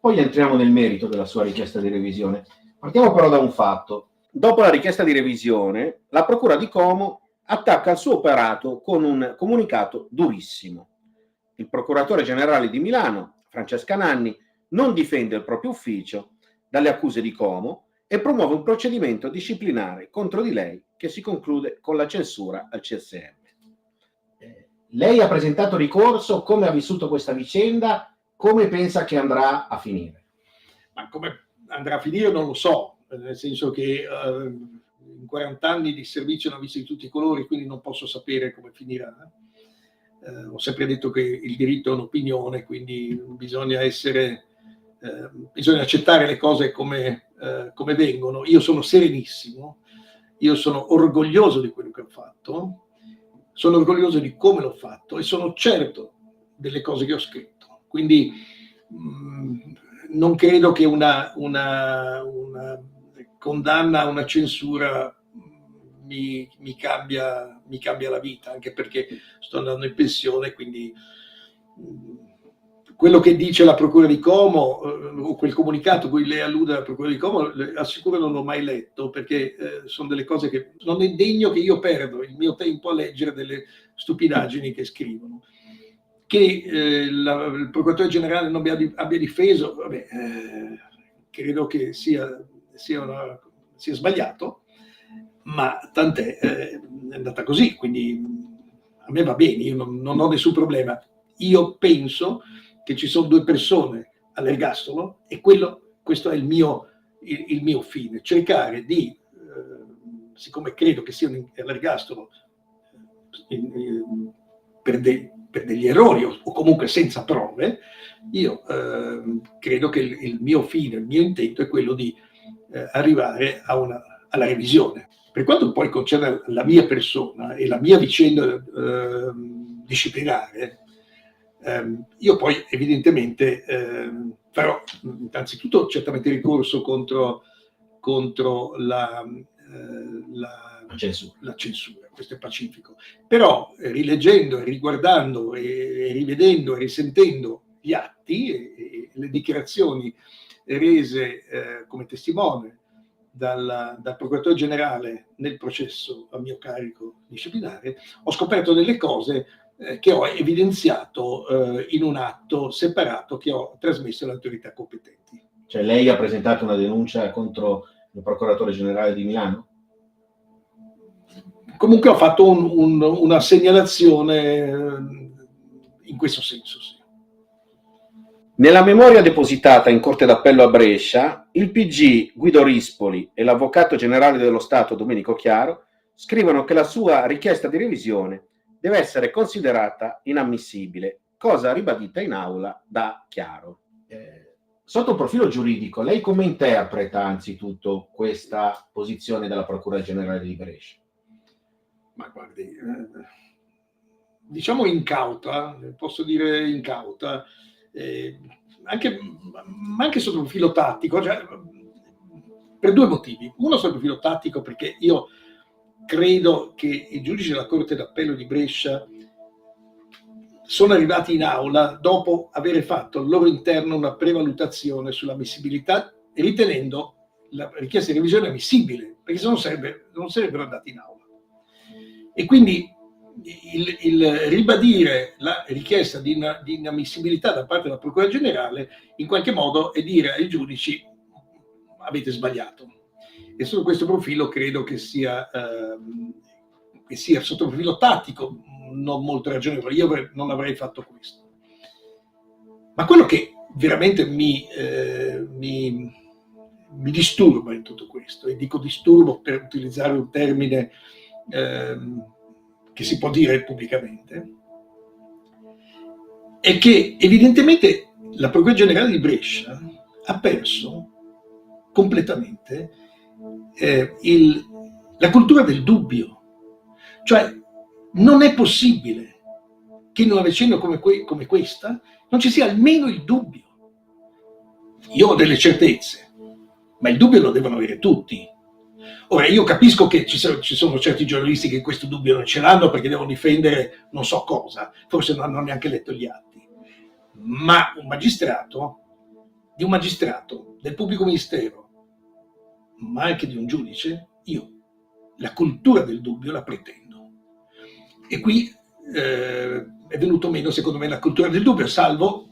Poi entriamo nel merito della sua richiesta di revisione. Partiamo però da un fatto. Dopo la richiesta di revisione, la Procura di Como attacca il suo operato con un comunicato durissimo. Il procuratore generale di Milano, Francesca Nanni, non difende il proprio ufficio dalle accuse di Como e promuove un procedimento disciplinare contro di lei che si conclude con la censura al CSM. Lei ha presentato ricorso, come ha vissuto questa vicenda, come pensa che andrà a finire? Ma come andrà a finire non lo so, nel senso che in 40 anni di servizio ne ho visti di tutti i colori, quindi non posso sapere come finirà. Ho sempre detto che il diritto è un'opinione, quindi bisogna accettare le cose come vengono. Io sono serenissimo, io sono orgoglioso di quello che ho fatto, sono orgoglioso di come l'ho fatto e sono certo delle cose che ho scritto. Quindi non credo che una condanna, una censura mi cambia la vita, anche perché sto andando in pensione, quindi quello che dice la Procura di Como o quel comunicato a cui lei allude alla Procura di Como, assicuro non l'ho mai letto, perché sono delle cose che non è degno che io perdo il mio tempo a leggere delle stupidaggini che scrivono. Che il procuratore generale non abbia difeso, vabbè, credo che sia sbagliato, ma tant'è, è andata così, quindi a me va bene, io non ho nessun problema. Io penso che ci sono due persone all'ergastolo e questo è il mio fine, cercare di, siccome credo che siano all'ergastolo per degli errori o comunque senza prove, io credo che il mio fine, il mio intento è quello di arrivare alla revisione. Per quanto poi concerne la mia persona e la mia vicenda disciplinare, io poi evidentemente farò innanzitutto certamente ricorso contro la censura, questo è pacifico, però rileggendo e riguardando e rivedendo e risentendo gli atti e le dichiarazioni rese come testimone dal procuratore generale nel processo a mio carico disciplinare, ho scoperto delle cose che ho evidenziato in un atto separato che ho trasmesso alle autorità competenti. Cioè lei ha presentato una denuncia contro il procuratore generale di Milano? Comunque ho fatto una segnalazione in questo senso, sì. Nella memoria depositata in Corte d'Appello a Brescia, il PG Guido Rispoli e l'Avvocato Generale dello Stato Domenico Chiaro scrivono che la sua richiesta di revisione deve essere considerata inammissibile, cosa ribadita in aula da Chiaro. Sotto il profilo giuridico, lei come interpreta anzitutto questa posizione della Procura Generale di Brescia? Ma guardi, diciamo incauta, posso dire incauta, ma anche sotto il profilo tattico, cioè, per due motivi. Uno sotto il profilo tattico, perché io credo che i giudici della Corte d'Appello di Brescia sono arrivati in aula dopo aver fatto al loro interno una prevalutazione sull'ammissibilità, ritenendo la richiesta di revisione ammissibile, perché se non sarebbero andati in aula. E quindi il ribadire la richiesta di inammissibilità da parte della Procura Generale in qualche modo è dire ai giudici avete sbagliato. E sotto questo profilo credo che sia sotto profilo tattico non molto ragionevole. Io non avrei fatto questo. Ma quello che veramente mi disturba in tutto questo, e dico disturbo per utilizzare un termine che si può dire pubblicamente, è che evidentemente la Procura Generale di Brescia ha perso completamente la cultura del dubbio. Cioè non è possibile che in una vicenda come questa non ci sia almeno il dubbio. Io ho delle certezze, ma il dubbio lo devono avere tutti. Ora, io capisco che ci sono certi giornalisti che questo dubbio non ce l'hanno perché devono difendere non so cosa, forse non hanno neanche letto gli atti. Ma un magistrato, del pubblico ministero, ma anche di un giudice, io la cultura del dubbio la pretendo. E qui è venuto meno, secondo me, la cultura del dubbio, salvo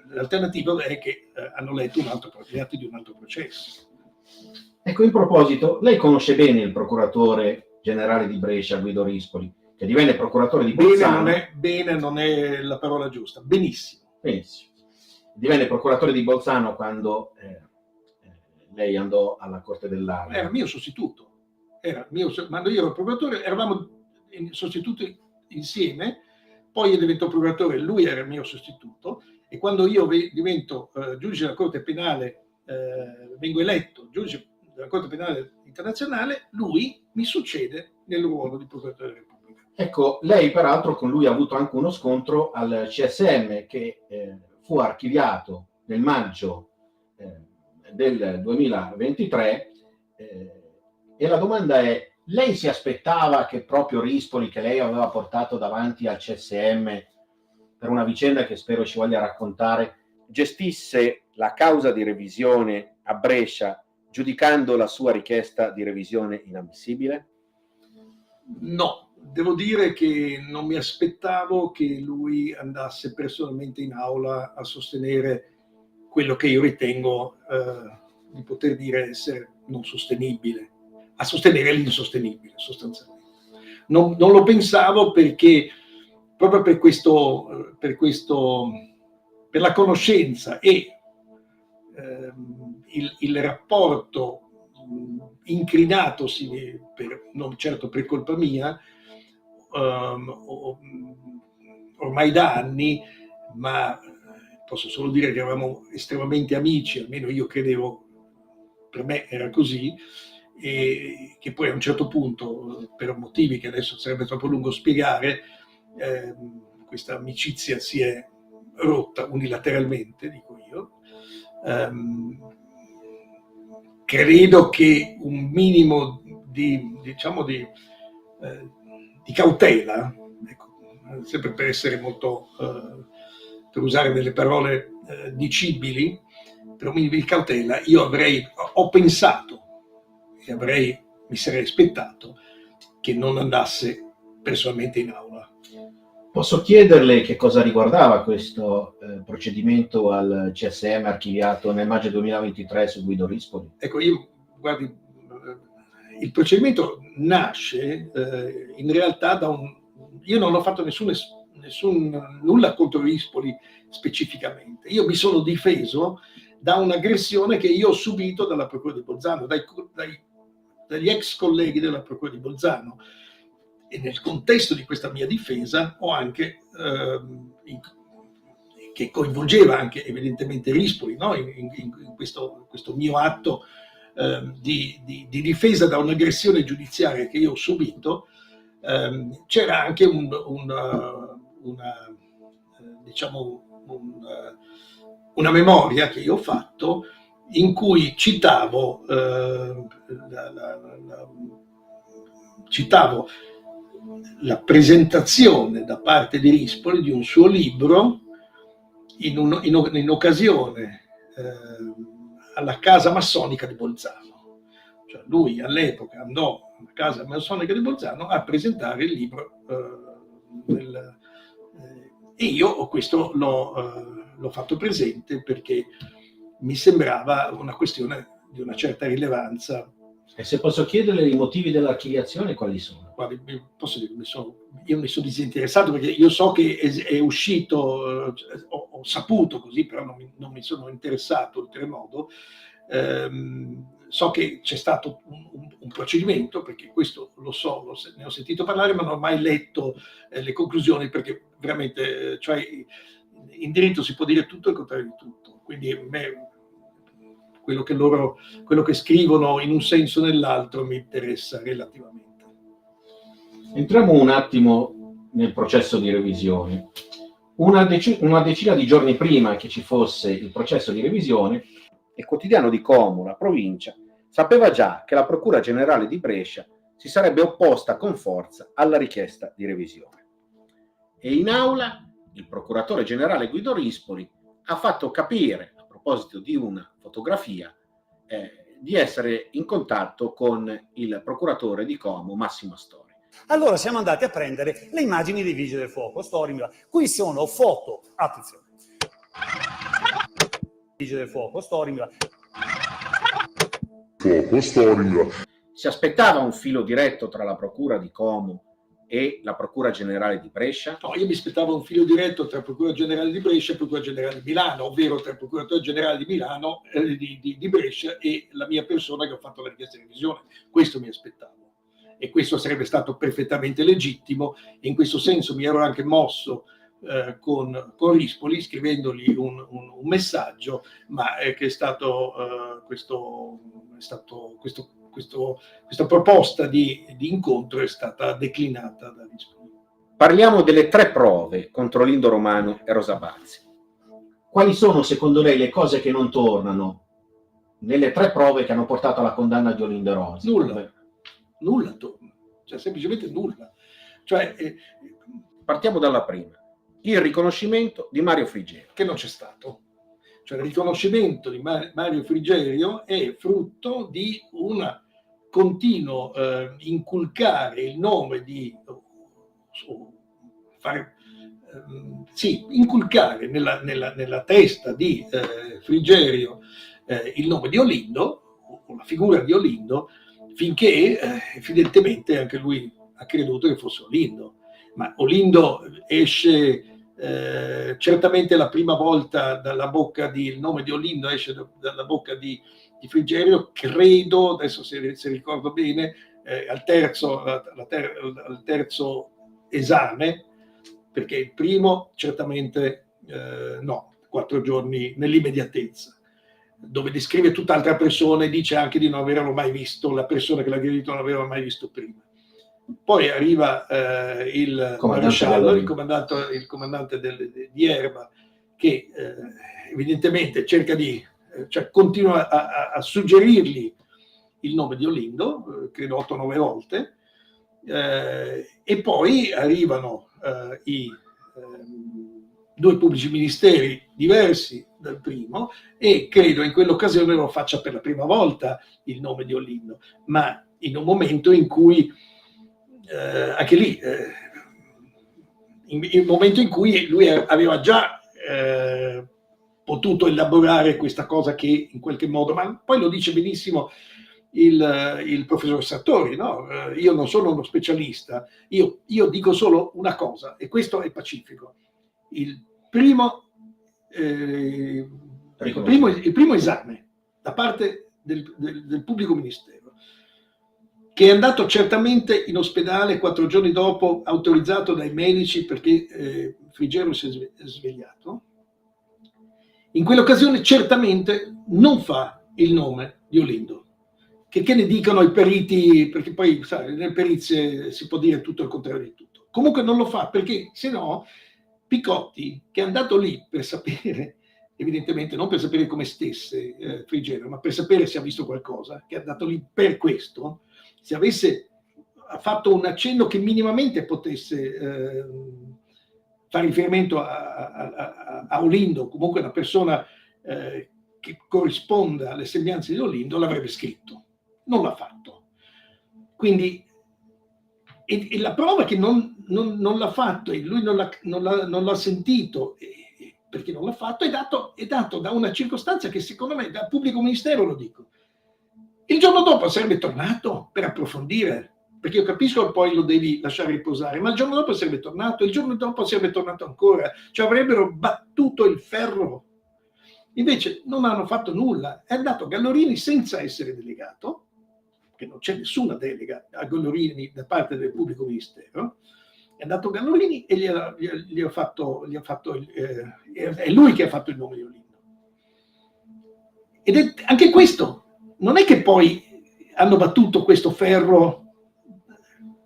l'alternativa è che hanno letto gli atti di un altro processo. Ecco, in proposito, lei conosce bene il procuratore generale di Brescia, Guido Rispoli, che divenne procuratore di Bolzano. Bene non è la parola giusta, benissimo. Divenne procuratore di Bolzano quando lei andò alla Corte dell'Aria. Era mio sostituto. Quando io ero procuratore, eravamo sostituti insieme, poi diventò procuratore, lui era il mio sostituto, e quando io divento giudice della Corte Penale, vengo eletto giudice della Corte Penale Internazionale, lui mi succede nel ruolo di procuratore della Repubblica. Ecco, lei peraltro con lui ha avuto anche uno scontro al CSM che fu archiviato nel maggio del 2023 e la domanda è: lei si aspettava che proprio Rispoli, che lei aveva portato davanti al CSM per una vicenda che spero ci voglia raccontare, gestisse la causa di revisione a Brescia giudicando la sua richiesta di revisione inammissibile? No, devo dire che non mi aspettavo che lui andasse personalmente in aula a sostenere quello che io ritengo di poter dire essere non sostenibile, a sostenere l'insostenibile sostanzialmente. Non lo pensavo perché proprio per la conoscenza e il rapporto incrinatosi, non certo per colpa mia, ormai da anni, ma posso solo dire che eravamo estremamente amici, almeno io credevo, per me era così, e che poi a un certo punto, per motivi che adesso sarebbe troppo lungo spiegare, questa amicizia si è rotta unilateralmente, dico io. Credo che un minimo di cautela, ecco, sempre per essere molto, per usare delle parole dicibili, per un minimo di cautela, io ho pensato e mi sarei aspettato che non andasse personalmente in aula. Posso chiederle che cosa riguardava questo procedimento al CSM archiviato nel maggio 2023 su Guido Rispoli? Ecco, guardi, il procedimento nasce in realtà da io non ho fatto nulla contro Rispoli specificamente. Io mi sono difeso da un'aggressione che io ho subito dalla Procura di Bolzano, dagli ex colleghi della Procura di Bolzano. E nel contesto di questa mia difesa ho anche, che coinvolgeva anche evidentemente Rispoli, no? in questo mio atto di difesa da un'aggressione giudiziaria che io ho subito, c'era anche una memoria che io ho fatto in cui citavo la presentazione da parte di Rispoli di un suo libro in occasione alla casa massonica di Bolzano. Cioè lui all'epoca andò alla casa massonica di Bolzano a presentare il libro e io questo l'ho fatto presente perché mi sembrava una questione di una certa rilevanza. E se posso chiederle i motivi dell'archiviazione, quali sono? Guardi, posso dire, io mi sono disinteressato perché io so che è uscito, ho saputo così, però non mi sono interessato oltremodo. So che c'è stato un procedimento, perché questo lo so, ne ho sentito parlare, ma non ho mai letto le conclusioni, perché veramente, cioè, in diritto si può dire tutto e il contrario di tutto. Quindi a me quello che scrivono in un senso o nell'altro mi interessa relativamente. Entriamo un attimo nel processo di revisione. Una decina di giorni prima che ci fosse il processo di revisione, il quotidiano di Como, la provincia, sapeva già che la Procura Generale di Brescia si sarebbe opposta con forza alla richiesta di revisione. E in aula il procuratore generale Guido Rispoli ha fatto capire, a proposito di una fotografia, di essere in contatto con il procuratore di Como, Massimo Astori. Allora siamo andati a prendere le immagini dei vigili del fuoco. Qui sono foto, attenzione. Vigili del fuoco, Si aspettava un filo diretto tra la Procura di Como e la Procura Generale di Brescia? No, io mi aspettavo un filo diretto tra Procura Generale di Brescia e Procura Generale di Milano, ovvero tra il Procuratore Generale di Milano, di Brescia, e la mia persona che ha fatto la richiesta di revisione. Questo mi aspettavo. E questo sarebbe stato perfettamente legittimo, e in questo senso mi ero anche mosso con Rispoli, scrivendogli un messaggio, ma che è stato questa proposta di incontro è stata declinata da Rispoli. Parliamo delle 3 prove contro Lindo Romano e Rosa Bazzi. Quali sono secondo lei le cose che non tornano nelle 3 prove che hanno portato alla condanna di Olindo Rosa? Nulla torna, cioè semplicemente nulla. Cioè, partiamo dalla prima, il riconoscimento di Mario Frigerio. Che non c'è stato. Cioè il riconoscimento di Mario Frigerio è frutto di un continuo inculcare il nome di inculcare nella testa di Frigerio il nome di Olindo, o la figura di Olindo, finché evidentemente anche lui ha creduto che fosse Olindo. Ma Olindo esce certamente la prima volta il nome di Olindo esce dalla bocca di Frigerio, credo, adesso se ricordo bene, al terzo esame, perché il primo certamente no, 4 giorni nell'immediatezza, dove descrive tutt'altra persona e dice anche di non averlo mai visto, la persona che l'ha aggredito non l'aveva mai visto prima. Poi arriva il maresciallo, il comandante di Erba, che evidentemente cerca continua a suggerirgli il nome di Olindo, credo 8 o 9 volte, e poi arrivano i 2 pubblici ministeri diversi dal primo, e credo in quell'occasione lo faccia per la prima volta il nome di Olindo, ma in un momento in cui anche lì il momento in cui lui aveva già potuto elaborare questa cosa che in qualche modo, ma poi lo dice benissimo il professor Sartori, no? Io non sono uno specialista, io dico solo una cosa, e questo è pacifico. Il primo esame da parte del pubblico ministero, che è andato certamente in ospedale 4 giorni dopo, autorizzato dai medici perché Frigerio si è svegliato, in quell'occasione certamente non fa il nome di Olindo. Che ne dicano i periti, perché poi sai, nelle perizie si può dire tutto il contrario di tutto. Comunque non lo fa, perché se no Picotti, che è andato lì per sapere, evidentemente non per sapere come stesse Frigerio, ma per sapere se ha visto qualcosa, che è andato lì per questo, se avesse fatto un accenno che minimamente potesse fare riferimento a Olindo, comunque una persona che corrisponda alle sembianze di Olindo, l'avrebbe scritto. Non l'ha fatto. Quindi, e la prova che non l'ha fatto e lui non l'ha sentito, perché non l'ha fatto, è dato da una circostanza che secondo me, da pubblico ministero lo dico. Il giorno dopo sarebbe tornato per approfondire, perché io capisco che poi lo devi lasciare riposare, ma il giorno dopo sarebbe tornato, il giorno dopo sarebbe tornato ancora, cioè avrebbero battuto il ferro. Invece non hanno fatto nulla, è andato Gallorini senza essere delegato, che non c'è nessuna delega a Gallorini da parte del pubblico ministero, è andato Gallorini e gli ha fatto è lui che ha fatto il nome di Olindo. Ed è anche questo, non è che poi hanno battuto questo ferro,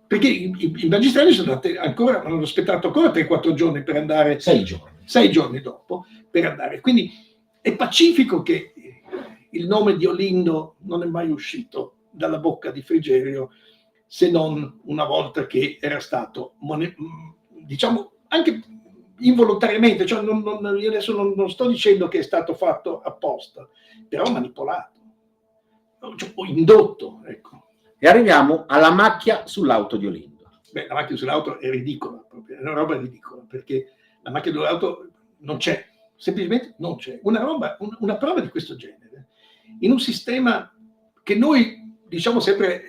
perché i magistrati sono andati ancora, hanno aspettato ancora 3-4 giorni per andare, 6 giorni dopo per andare. Quindi è pacifico che il nome di Olindo non è mai uscito dalla bocca di Frigerio, se non una volta che era stato, diciamo, anche involontariamente, cioè io adesso non sto dicendo che è stato fatto apposta, però manipolato, cioè, o indotto, ecco. E arriviamo alla macchia sull'auto di Olindo. Beh, la macchia sull'auto è ridicola, proprio, è una roba ridicola, perché la macchia sull'auto non c'è, semplicemente non c'è. Una prova di questo genere, in un sistema che noi diciamo sempre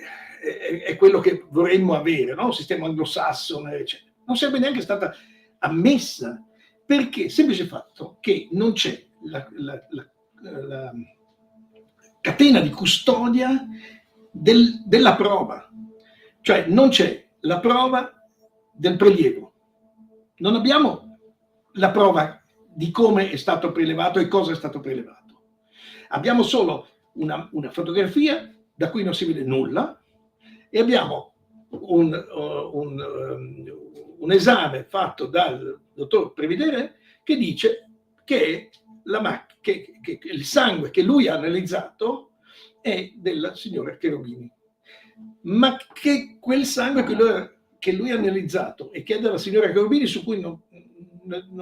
è quello che vorremmo avere, no? Un sistema anglosassone, eccetera. Non sarebbe neanche stata ammessa, perché semplice fatto che non c'è la catena di custodia della prova, cioè non c'è la prova del prelievo, non abbiamo la prova di come è stato prelevato e cosa è stato prelevato, abbiamo solo una fotografia da cui non si vede nulla e abbiamo un esame fatto dal dottor Previdere che dice che il sangue che lui ha analizzato è della signora Cherubini, ma che quel sangue che lui ha analizzato e che è della signora Cherubini, su cui non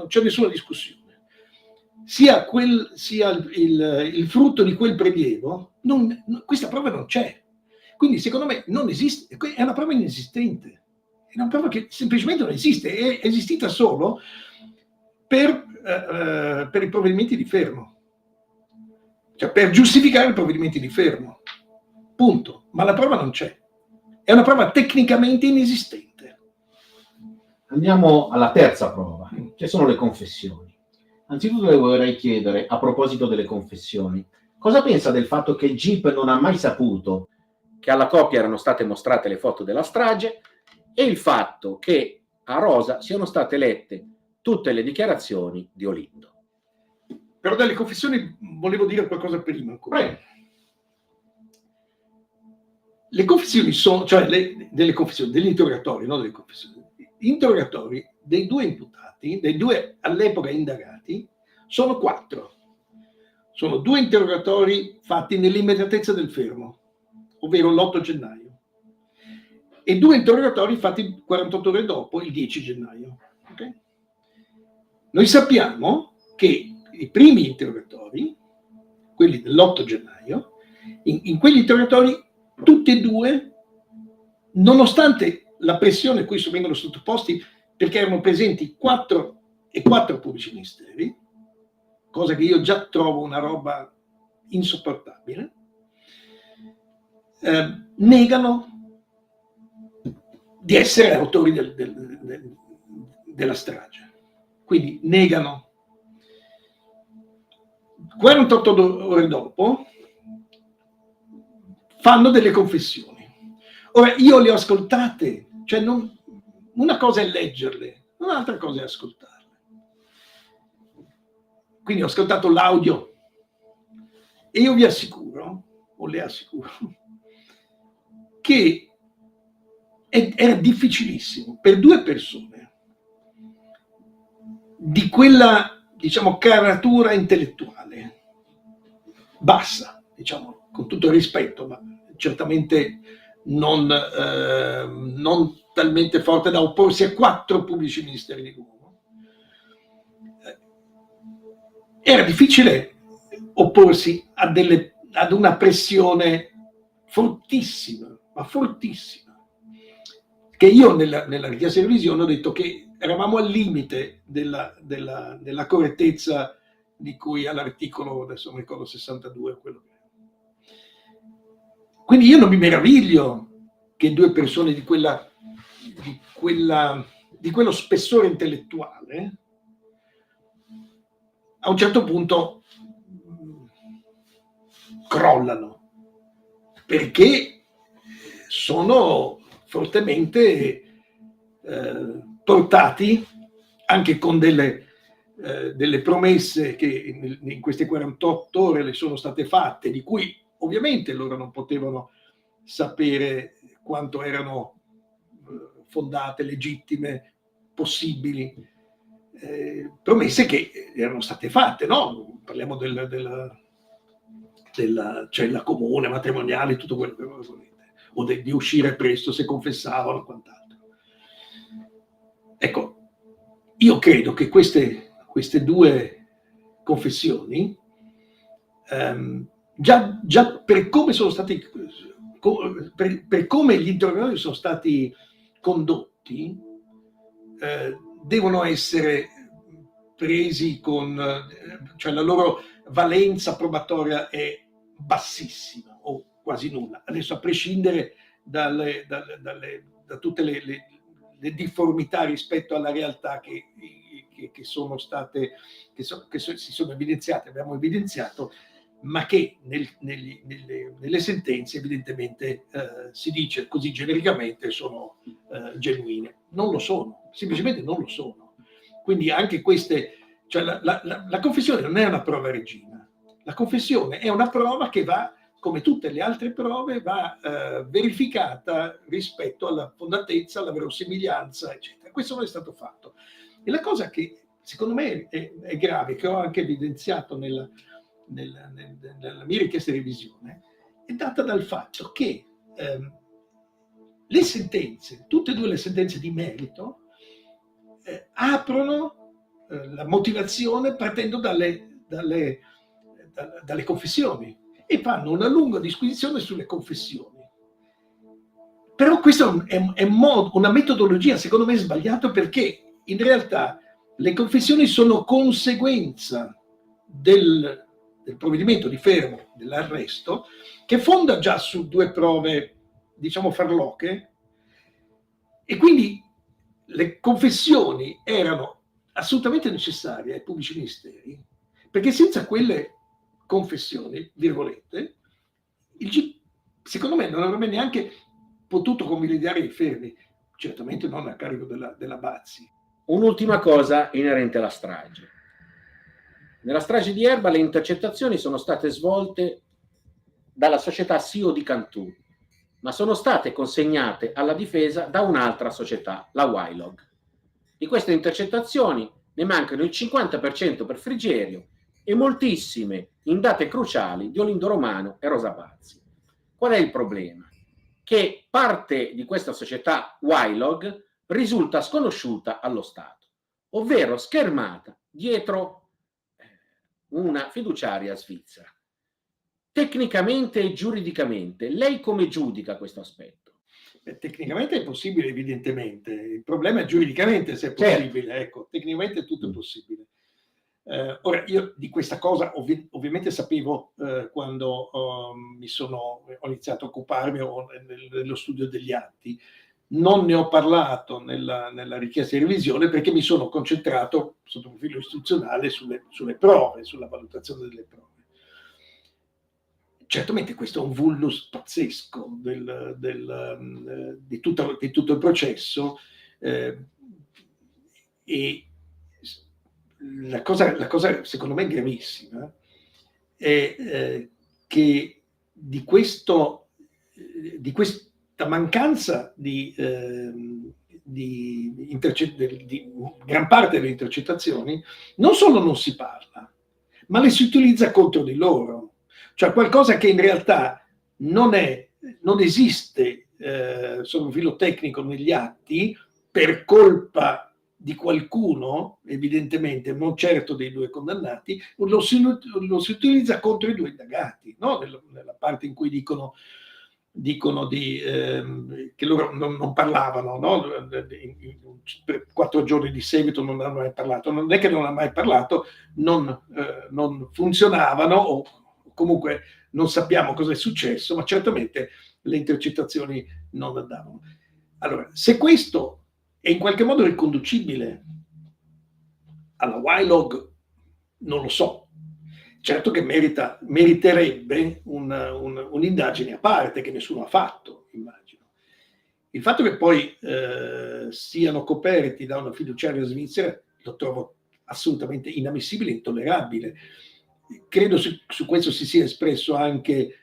c'è nessuna discussione, sia il frutto di quel prelievo, questa prova non c'è. Quindi secondo me non esiste, è una prova inesistente, è una prova che semplicemente non esiste, è esistita solo per i provvedimenti di fermo, cioè per giustificare i provvedimenti di fermo, punto. Ma la prova non c'è, è una prova tecnicamente inesistente. Andiamo alla terza prova, che sono le confessioni. Anzitutto le vorrei chiedere, a proposito delle confessioni, cosa pensa del fatto che il GIP non ha mai saputo che alla coppia erano state mostrate le foto della strage e il fatto che a Rosa siano state lette tutte le dichiarazioni di Olindo? Però delle confessioni volevo dire qualcosa prima ancora. Prego. Le confessioni sono, cioè delle confessioni, degli interrogatori, non delle confessioni. Gli interrogatori dei 2 imputati, dei 2 all'epoca indagati, sono 4. Sono 2 interrogatori fatti nell'immediatezza del fermo, ovvero l'8 gennaio, e 2 interrogatori fatti 48 ore dopo, il 10 gennaio. Okay? Noi sappiamo che i primi interrogatori, quelli dell'8 gennaio, in quegli interrogatori tutti e 2, nonostante la pressione a cui vengono sottoposti perché erano presenti 4 pubblici ministeri, cosa che io già trovo una roba insopportabile, negano di essere autori della strage. Quindi negano. 48 ore dopo fanno delle confessioni. Ora, io le ho ascoltate, cioè una cosa è leggerle, un'altra cosa è ascoltarle. Quindi ho ascoltato l'audio e io vi assicuro, o le assicuro, che era difficilissimo per due persone di quella, diciamo, caratura intellettuale bassa, diciamo, con tutto il rispetto, ma certamente non talmente forte da opporsi a 4 pubblici ministeri di governo. Era difficile opporsi ad una pressione fortissima, ma fortissima, che io nella richiesta di revisione ho detto che eravamo al limite della correttezza di cui all'articolo, adesso non ricordo, 62 quello che è. Quindi io non mi meraviglio che due persone di quello spessore intellettuale a un certo punto crollano, perché sono fortemente portati anche con delle promesse che in queste 48 ore le sono state fatte, di cui ovviamente loro non potevano sapere quanto erano fondate, legittime, possibili, promesse che erano state fatte, no? Parliamo della cella comune, matrimoniale, tutto quello che volete, o di uscire presto se confessavano, quant'altro. Ecco, io credo che queste due confessioni, già per come sono stati, per come gli interrogatori sono stati condotti, devono essere presi cioè la loro valenza probatoria è bassissima o quasi nulla. Adesso, a prescindere da tutte le difformità rispetto alla realtà che sono state, che si sono evidenziate, abbiamo evidenziato, ma che nelle sentenze evidentemente si dice così genericamente sono genuine. Non lo sono, semplicemente non lo sono. Quindi anche queste, cioè la confessione non è una prova regina, la confessione è una prova che va, come tutte le altre prove, va verificata rispetto alla fondatezza, alla verosimiglianza, eccetera. Questo non è stato fatto. E la cosa che secondo me è grave, che ho anche evidenziato nella mia richiesta di revisione, è data dal fatto che le sentenze, tutte e due le sentenze di merito, aprono la motivazione partendo dalle confessioni e fanno una lunga disquisizione sulle confessioni. Però questa è una metodologia secondo me sbagliata, perché in realtà le confessioni sono conseguenza del provvedimento di fermo, dell'arresto, che fonda già su due prove, diciamo, farlocche, e quindi le confessioni erano assolutamente necessarie ai pubblici ministeri, perché senza quelle confessioni, virgolette, secondo me non avrebbe neanche potuto convalidare i fermi, certamente non a carico della Bazzi. Un'ultima cosa inerente alla strage. Nella strage di Erba le intercettazioni sono state svolte dalla società SIO di Cantù, ma sono state consegnate alla difesa da un'altra società, la Wilog. Di queste intercettazioni ne mancano il 50% per Frigerio e moltissime in date cruciali di Olindo Romano e Rosa Pazzi. Qual è il problema? Che parte di questa società Wilog risulta sconosciuta allo Stato, ovvero schermata dietro una fiduciaria svizzera. Tecnicamente e giuridicamente, lei come giudica questo aspetto? Tecnicamente è possibile, evidentemente. problema è giuridicamente se è possibile, ecco, tecnicamente tutto è possibile. Ora, io di questa cosa ovviamente sapevo quando ho iniziato a occuparmi nello studio degli atti. Non ne ho parlato nella richiesta di revisione perché mi sono concentrato sotto il profilo istituzionale sulle prove, sulla valutazione delle prove. Certamente questo è un vulnus pazzesco di tutto il processo, e la cosa secondo me gravissima è che di questa mancanza di gran parte delle intercettazioni non solo non si parla, ma le si utilizza contro di loro. Cioè qualcosa che in realtà non esiste sotto un filo tecnico negli atti per colpa di qualcuno, evidentemente non certo dei due condannati, lo si utilizza contro i due indagati, no? Nella parte in cui dicono che loro non parlavano, no? Per 4 giorni di seguito non hanno mai parlato. Non è che non ha mai parlato, non funzionavano o comunque non sappiamo cosa è successo, ma certamente le intercettazioni non andavano. Allora, se questo è in qualche modo riconducibile alla Wilog, non lo so. Certo che meriterebbe un'indagine a parte che nessuno ha fatto, immagino. Il fatto che poi siano coperti da una fiduciaria svizzera lo trovo assolutamente inammissibile e intollerabile. Credo su questo si sia espresso anche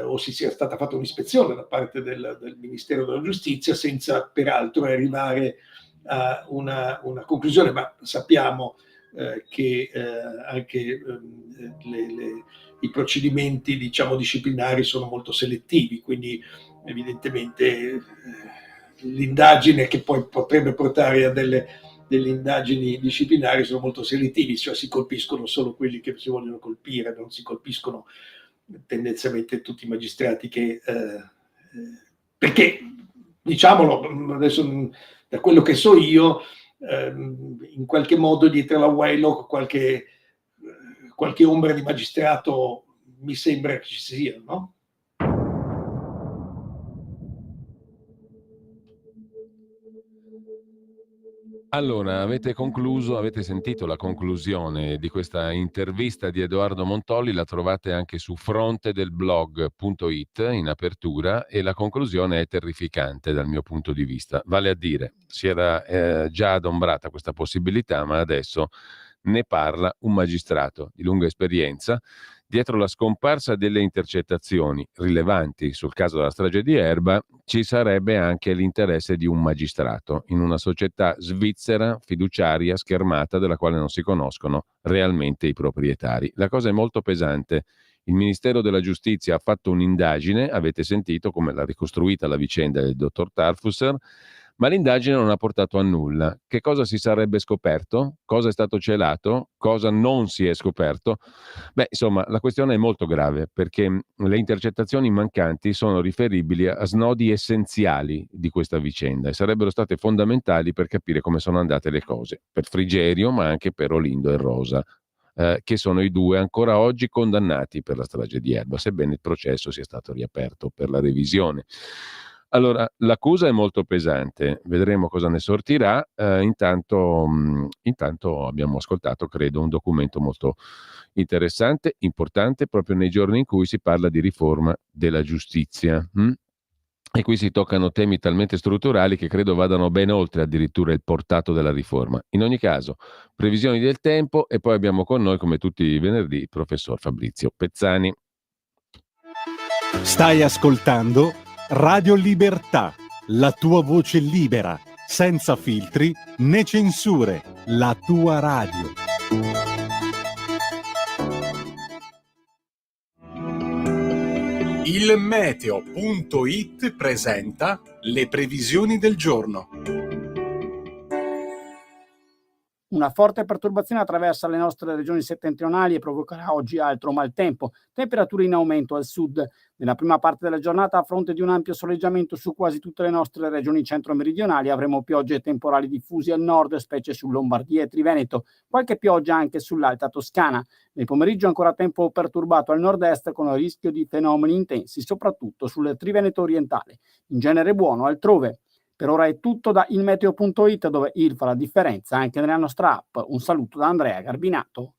o si sia stata fatta un'ispezione da parte del Ministero della Giustizia senza peraltro arrivare a una conclusione, ma sappiamo che anche i procedimenti, diciamo, disciplinari sono molto selettivi, quindi evidentemente l'indagine che poi potrebbe portare a delle indagini disciplinari sono molto selettivi, cioè si colpiscono solo quelli che si vogliono colpire, non si colpiscono tendenzialmente tutti i magistrati che perché, diciamolo adesso, da quello che so io, in qualche modo dietro la Wilog qualche ombra di magistrato mi sembra che ci sia, no? Allora, avete sentito la conclusione di questa intervista di Edoardo Montolli, la trovate anche su frontedelblog.it in apertura e la conclusione è terrificante dal mio punto di vista. Vale a dire, si era già adombrata questa possibilità, ma adesso ne parla un magistrato di lunga esperienza. Dietro la scomparsa delle intercettazioni rilevanti sul caso della strage di Erba ci sarebbe anche l'interesse di un magistrato in una società svizzera fiduciaria schermata della quale non si conoscono realmente i proprietari. La cosa è molto pesante. Il Ministero della Giustizia ha fatto un'indagine, avete sentito come l'ha ricostruita la vicenda del dottor Tarfusser, ma l'indagine non ha portato a nulla. Che cosa si sarebbe scoperto? Cosa è stato celato? Cosa non si è scoperto? Beh, insomma, la questione è molto grave perché le intercettazioni mancanti sono riferibili a snodi essenziali di questa vicenda e sarebbero state fondamentali per capire come sono andate le cose, per Frigerio ma anche per Olindo e Rosa, che sono i due ancora oggi condannati per la strage di Erba, sebbene il processo sia stato riaperto per la revisione. Allora, l'accusa è molto pesante, vedremo cosa ne sortirà. Intanto abbiamo ascoltato, credo, un documento molto interessante, importante, proprio nei giorni in cui si parla di riforma della giustizia. E qui si toccano temi talmente strutturali che credo vadano ben oltre addirittura il portato della riforma. In ogni caso, previsioni del tempo e poi abbiamo con noi, come tutti i venerdì, il professor Fabrizio Pezzani. Stai ascoltando Radio Libertà, la tua voce libera, senza filtri né censure, la tua radio. Il meteo.it presenta le previsioni del giorno. Una forte perturbazione attraversa le nostre regioni settentrionali e provocherà oggi altro maltempo. Temperature in aumento al sud. Nella prima parte della giornata, a fronte di un ampio soleggiamento su quasi tutte le nostre regioni centro-meridionali, avremo piogge temporali diffusi al nord, specie su Lombardia e Triveneto. Qualche pioggia anche sull'Alta Toscana. Nel pomeriggio ancora tempo perturbato al nord-est con il rischio di fenomeni intensi, soprattutto sul Triveneto orientale. In genere buono altrove. Per ora è tutto da ilmeteo.it, dove il fa la differenza anche nella nostra app. Un saluto da Andrea Garbinato.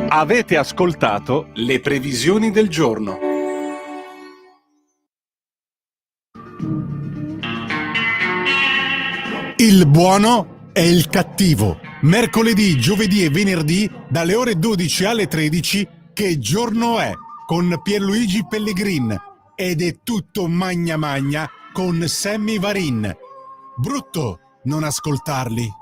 Avete ascoltato le previsioni del giorno. Il buono e il cattivo. Mercoledì, giovedì e venerdì dalle ore 12 alle 13. Che giorno è? Con Pierluigi Pellegrin. Ed è tutto magna magna con Sammy Varin. Brutto non ascoltarli.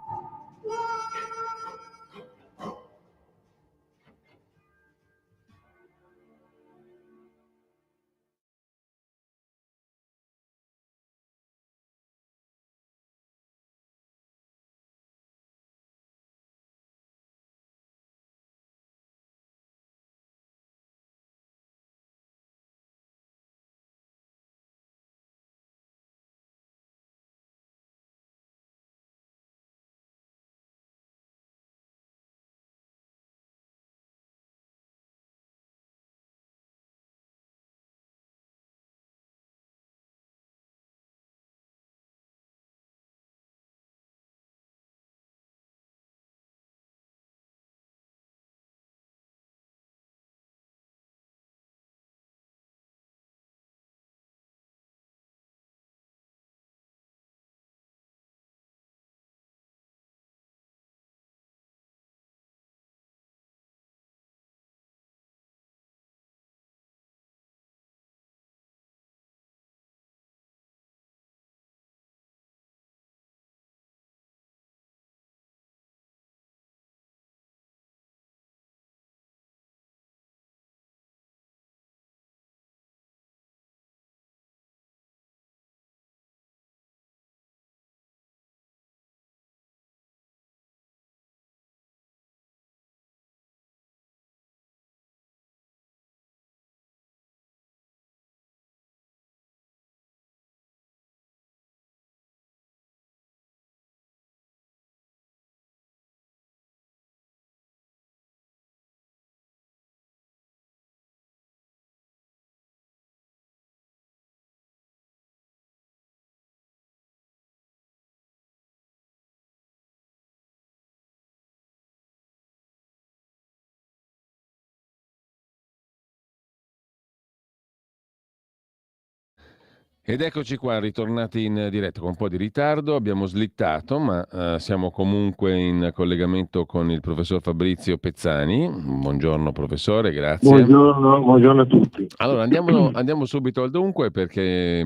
Ed eccoci qua, ritornati in diretta con un po' di ritardo, abbiamo slittato, ma siamo comunque in collegamento con il professor Fabrizio Pezzani. Buongiorno professore, grazie. Buongiorno a tutti. Allora andiamo subito al dunque, perché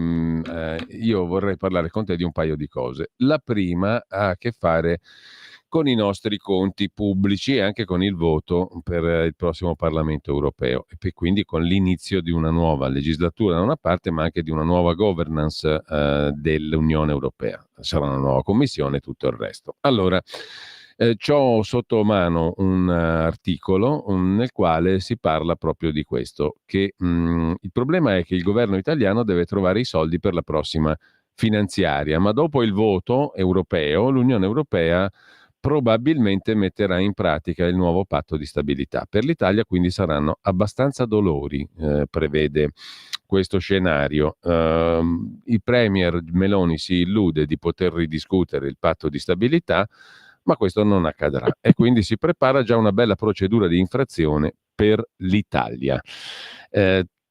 io vorrei parlare con te di un paio di cose. La prima ha a che fare con i nostri conti pubblici e anche con il voto per il prossimo Parlamento europeo e quindi con l'inizio di una nuova legislatura da una parte, ma anche di una nuova governance dell'Unione Europea. Sarà una nuova commissione e tutto il resto. Allora, c'ho sotto mano un articolo nel quale si parla proprio di questo, che il problema è che il governo italiano deve trovare i soldi per la prossima finanziaria, ma dopo il voto europeo l'Unione Europea probabilmente metterà in pratica il nuovo patto di stabilità. Per l'Italia quindi saranno abbastanza dolori, prevede questo scenario. Il premier Meloni si illude di poter ridiscutere il patto di stabilità, ma questo non accadrà e quindi si prepara già una bella procedura di infrazione per l'Italia.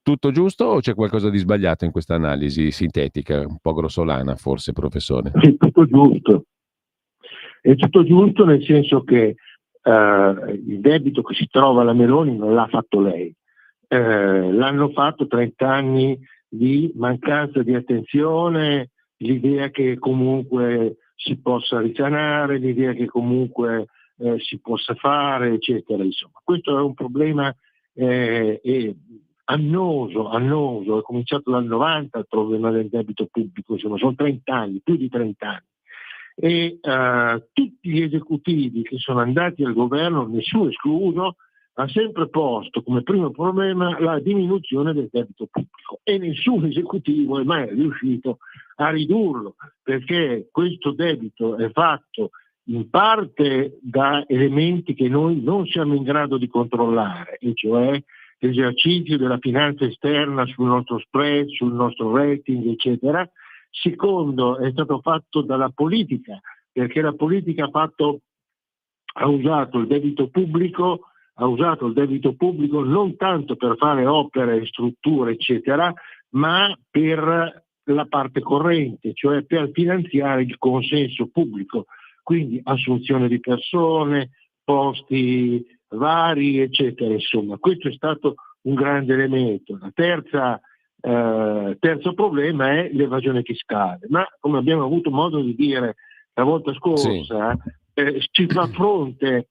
Tutto giusto o c'è qualcosa di sbagliato in questa analisi sintetica, un po' grossolana forse, professore? È tutto giusto. È tutto giusto, nel senso che il debito che si trova la Meloni non l'ha fatto lei. L'hanno fatto 30 anni di mancanza di attenzione, l'idea che comunque si possa risanare, l'idea che comunque si possa fare, eccetera. Insomma, questo è un problema annoso, è cominciato dal 90 il problema del debito pubblico, insomma, sono 30 anni, più di 30 anni. e tutti gli esecutivi che sono andati al governo, nessuno escluso, ha sempre posto come primo problema la diminuzione del debito pubblico e nessun esecutivo è mai riuscito a ridurlo, perché questo debito è fatto in parte da elementi che noi non siamo in grado di controllare, e cioè l'esercizio della finanza esterna sul nostro spread, sul nostro rating, eccetera. Secondo, è stato fatto dalla politica, perché la politica ha usato il debito pubblico non tanto per fare opere, strutture, eccetera, ma per la parte corrente, cioè per finanziare il consenso pubblico, quindi assunzione di persone, posti vari, eccetera. Insomma, questo è stato un grande elemento. La terzo problema è l'evasione fiscale, ma come abbiamo avuto modo di dire la volta scorsa, si fa fronte,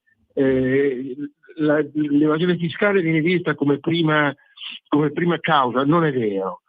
l'evasione fiscale viene vista come prima causa. Non è vero,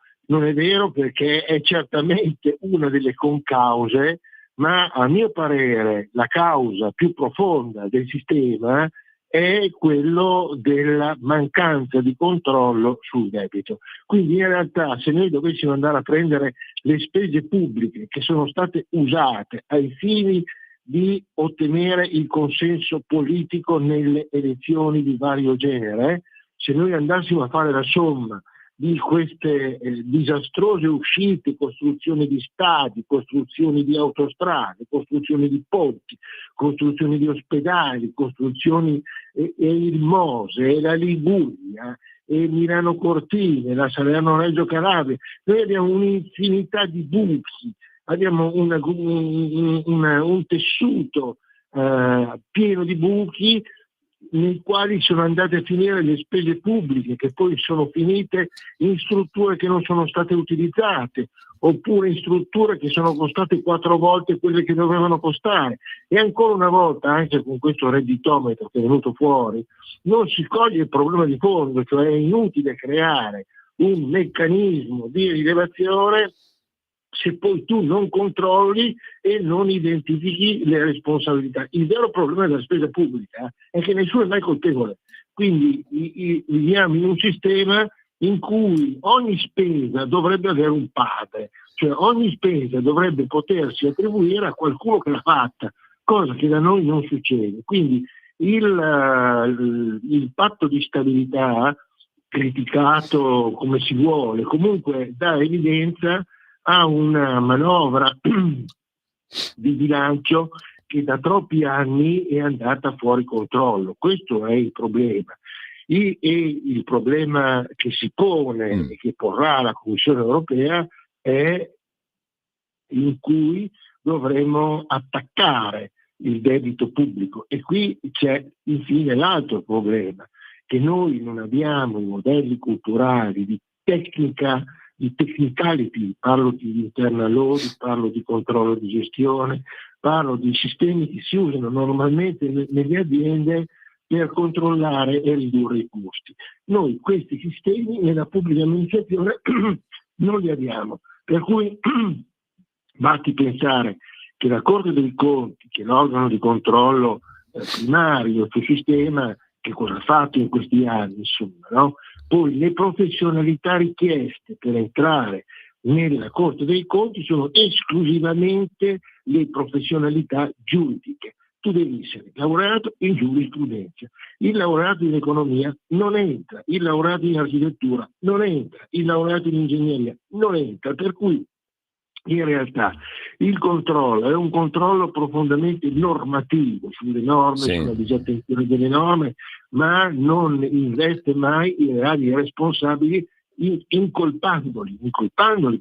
perché è certamente una delle concause, ma a mio parere la causa più profonda del sistema è quello della mancanza di controllo sul debito. Quindi in realtà, se noi dovessimo andare a prendere le spese pubbliche che sono state usate ai fini di ottenere il consenso politico nelle elezioni di vario genere, se noi andassimo a fare la somma di queste disastrose uscite, costruzioni di stadi, costruzioni di autostrade, costruzioni di ponti, costruzioni di ospedali, costruzioni e il Mose, e la Liguria, e Milano Cortina, la Salerno-Reggio Calabria, noi abbiamo un'infinità di buchi, abbiamo un tessuto pieno di buchi nei quali sono andate a finire le spese pubbliche, che poi sono finite in strutture che non sono state utilizzate, oppure in strutture che sono costate 4 volte quelle che dovevano costare. E ancora una volta, anche con questo redditometro che è venuto fuori, non si coglie il problema di fondo, cioè è inutile creare un meccanismo di rilevazione se poi tu non controlli e non identifichi le responsabilità. Il vero problema della spesa pubblica è che nessuno è mai colpevole. Quindi viviamo in un sistema in cui ogni spesa dovrebbe avere un padre, cioè ogni spesa dovrebbe potersi attribuire a qualcuno che l'ha fatta, cosa che da noi non succede. Quindi il patto di stabilità, criticato come si vuole, comunque dà evidenza a una manovra di bilancio che da troppi anni è andata fuori controllo. Questo è il problema. E il problema che si pone e che porrà la Commissione europea è in cui dovremo attaccare il debito pubblico. E qui c'è infine l'altro problema, che noi non abbiamo i modelli culturali di tecnica, di technicality, parlo di internal audit, parlo di controllo di gestione, parlo di sistemi che si usano normalmente nelle aziende per controllare e ridurre i costi. Noi questi sistemi nella pubblica amministrazione non li abbiamo, per cui basti pensare che la Corte dei Conti, che è l'organo di controllo primario sul sistema, che cosa ha fatto in questi anni, insomma, no? Poi le professionalità richieste per entrare nella Corte dei Conti sono esclusivamente le professionalità giuridiche. Tu devi essere laureato in giurisprudenza, il laureato in economia non entra, il laureato in architettura non entra, il laureato in ingegneria non entra, per cui in realtà il controllo è un controllo profondamente normativo sulle norme, sulla disattenzione delle norme, ma non investe mai i reali responsabili incolpandoli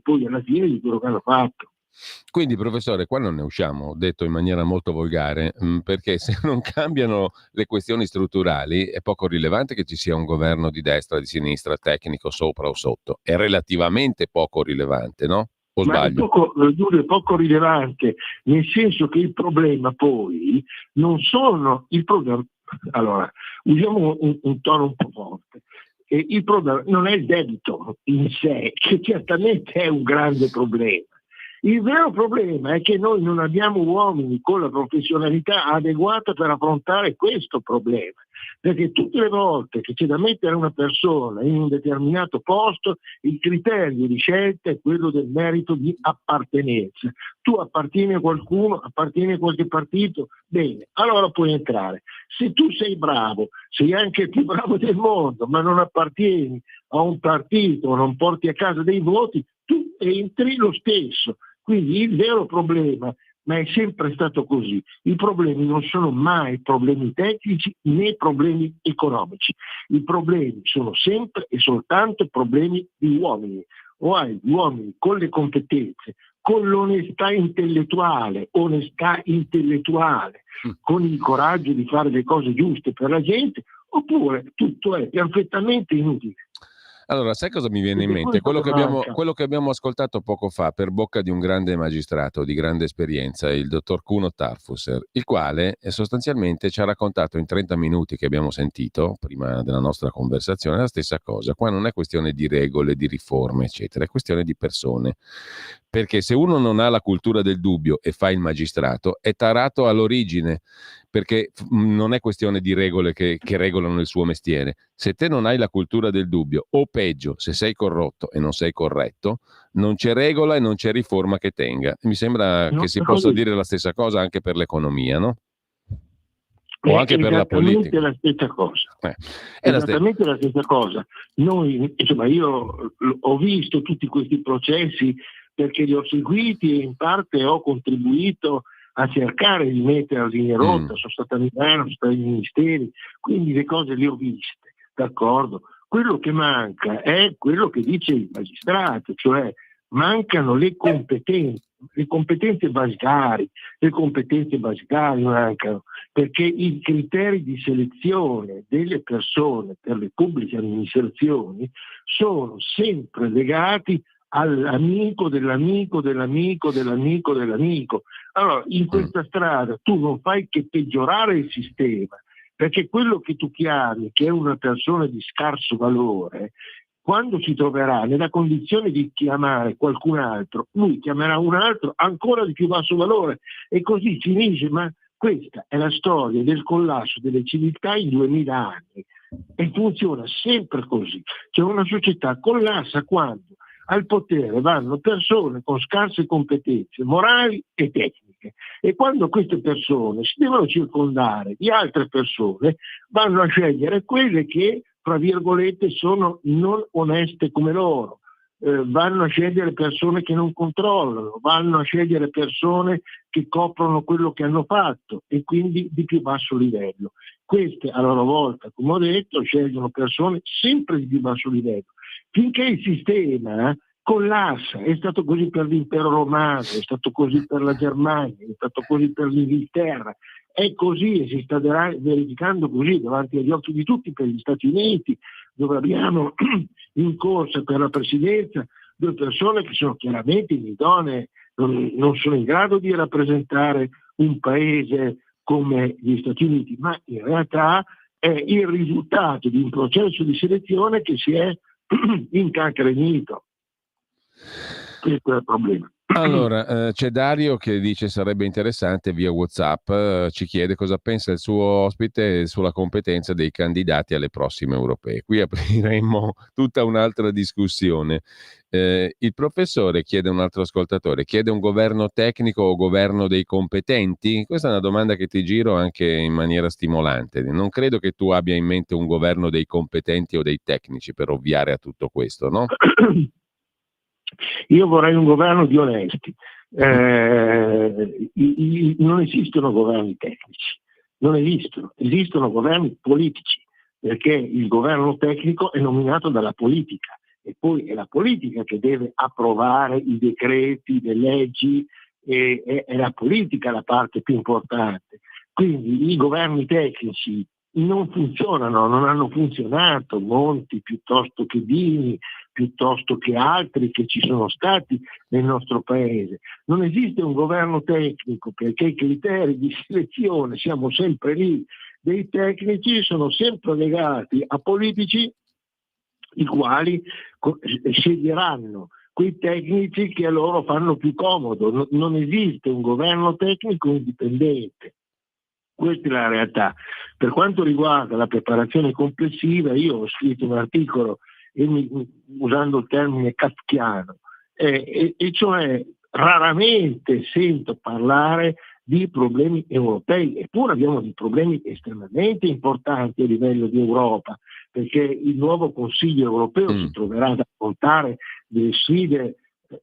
poi alla fine di quello che hanno fatto. Quindi, professore, qua non ne usciamo, detto in maniera molto volgare, perché se non cambiano le questioni strutturali è poco rilevante che ci sia un governo di destra, di sinistra, tecnico, sopra o sotto. È relativamente poco rilevante, no? O sbaglio? È poco rilevante, nel senso che il problema poi non sono il problema. Allora, usiamo un tono un po' forte. Il problema non è il debito in sé, che certamente è un grande problema. Il vero problema è che noi non abbiamo uomini con la professionalità adeguata per affrontare questo problema, perché tutte le volte che c'è da mettere una persona in un determinato posto, il criterio di scelta è quello del merito di appartenenza. Tu appartieni a qualcuno, appartieni a qualche partito, bene, allora puoi entrare. Se tu sei bravo, sei anche il più bravo del mondo, ma non appartieni a un partito, non porti a casa dei voti, tu entri lo stesso. Quindi il vero problema, ma è sempre stato così, i problemi non sono mai problemi tecnici né problemi economici, i problemi sono sempre e soltanto problemi di uomini. O hai uomini con le competenze, con l'onestà intellettuale, con il coraggio di fare le cose giuste per la gente, oppure tutto è perfettamente inutile. Allora, sai cosa mi viene in mente? Quello che abbiamo ascoltato poco fa per bocca di un grande magistrato di grande esperienza, il dottor Kuno Tarfusser, il quale sostanzialmente ci ha raccontato in 30 minuti che abbiamo sentito prima della nostra conversazione la stessa cosa. Qua non è questione di regole, di riforme, eccetera, è questione di persone. Perché se uno non ha la cultura del dubbio e fa il magistrato, è tarato all'origine, perché non è questione di regole che regolano il suo mestiere. Se te non hai la cultura del dubbio, o peggio, se sei corrotto e non sei corretto, non c'è regola e non c'è riforma che tenga. Mi sembra che si possa dire la stessa cosa anche per l'economia, no? O anche per la politica. La stessa cosa. Esattamente la stessa cosa. Noi, insomma, io ho visto tutti questi processi perché li ho seguiti e in parte ho contribuito a cercare di metterli in rotta, sono stato a Milano, sono stato ai ministeri, quindi le cose le ho viste, d'accordo? Quello che manca è quello che dice il magistrato, cioè mancano le competenze basilari, mancano, perché i criteri di selezione delle persone per le pubbliche amministrazioni sono sempre legati all'amico dell'amico dell'amico dell'amico dell'amico. Allora, in questa strada tu non fai che peggiorare il sistema, perché quello che tu chiami, che è una persona di scarso valore, quando si troverà nella condizione di chiamare qualcun altro, lui chiamerà un altro ancora di più basso valore e così finisce. Ma questa è la storia del collasso delle civiltà in 2000 anni e funziona sempre così. Cioè una società collassa quando al potere vanno persone con scarse competenze morali e tecniche e quando queste persone si devono circondare di altre persone vanno a scegliere quelle che, fra virgolette, sono non oneste come loro, vanno a scegliere persone che non controllano, vanno a scegliere persone che coprono quello che hanno fatto e quindi di più basso livello. Queste a loro volta, come ho detto, scelgono persone sempre di più basso livello. Finché il sistema collassa, è stato così per l'impero romano, è stato così per la Germania, è stato così per l'Inghilterra, è così e si sta verificando così davanti agli occhi di tutti per gli Stati Uniti, dove abbiamo in corsa per la presidenza due persone che sono chiaramente inidonee, non sono in grado di rappresentare un paese come gli Stati Uniti, ma in realtà è il risultato di un processo di selezione che si è incancrenito. Questo è il problema. Allora, c'è Dario che dice sarebbe interessante via WhatsApp, ci chiede cosa pensa il suo ospite sulla competenza dei candidati alle prossime europee. Qui apriremo tutta un'altra discussione. Il professore, chiede un altro ascoltatore, chiede un governo tecnico o governo dei competenti? Questa è una domanda che ti giro anche in maniera stimolante. Non credo che tu abbia in mente un governo dei competenti o dei tecnici per ovviare a tutto questo, no? Io vorrei un governo di onesti. Non esistono governi tecnici, non esistono governi politici, perché il governo tecnico è nominato dalla politica e poi è la politica che deve approvare i decreti, le leggi, e è la politica la parte più importante. Quindi i governi tecnici non funzionano, non hanno funzionato, Monti piuttosto che Dini, piuttosto che altri che ci sono stati nel nostro paese. Non esiste un governo tecnico perché i criteri di selezione, siamo sempre lì, dei tecnici sono sempre legati a politici i quali sceglieranno quei tecnici che a loro fanno più comodo. Non esiste un governo tecnico indipendente. Questa è la realtà. Per quanto riguarda la preparazione complessiva, io ho scritto un articolo usando il termine kafkiano, e cioè raramente sento parlare di problemi europei, eppure abbiamo dei problemi estremamente importanti a livello di Europa, perché il nuovo Consiglio europeo si troverà ad affrontare delle sfide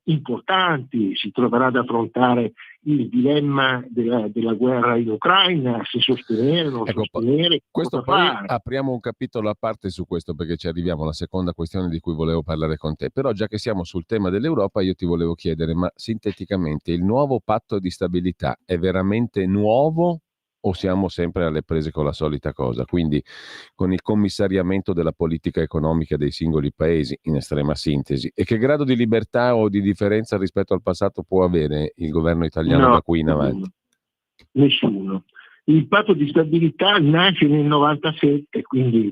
importanti, si troverà ad affrontare il dilemma della guerra in Ucraina, se sostenere o non sostenere, questo cosa poi fare. apriamo un capitolo a parte su questo, perché ci arriviamo alla seconda questione di cui volevo parlare con te. Però già che siamo sul tema dell'Europa, io ti volevo chiedere, ma sinteticamente il nuovo patto di stabilità è veramente nuovo o siamo sempre alle prese con la solita cosa? Quindi con il commissariamento della politica economica dei singoli paesi, in estrema sintesi, e che grado di libertà o di differenza rispetto al passato può avere il governo italiano da qui in avanti? Nessuno. Il patto di stabilità nasce nel 97, quindi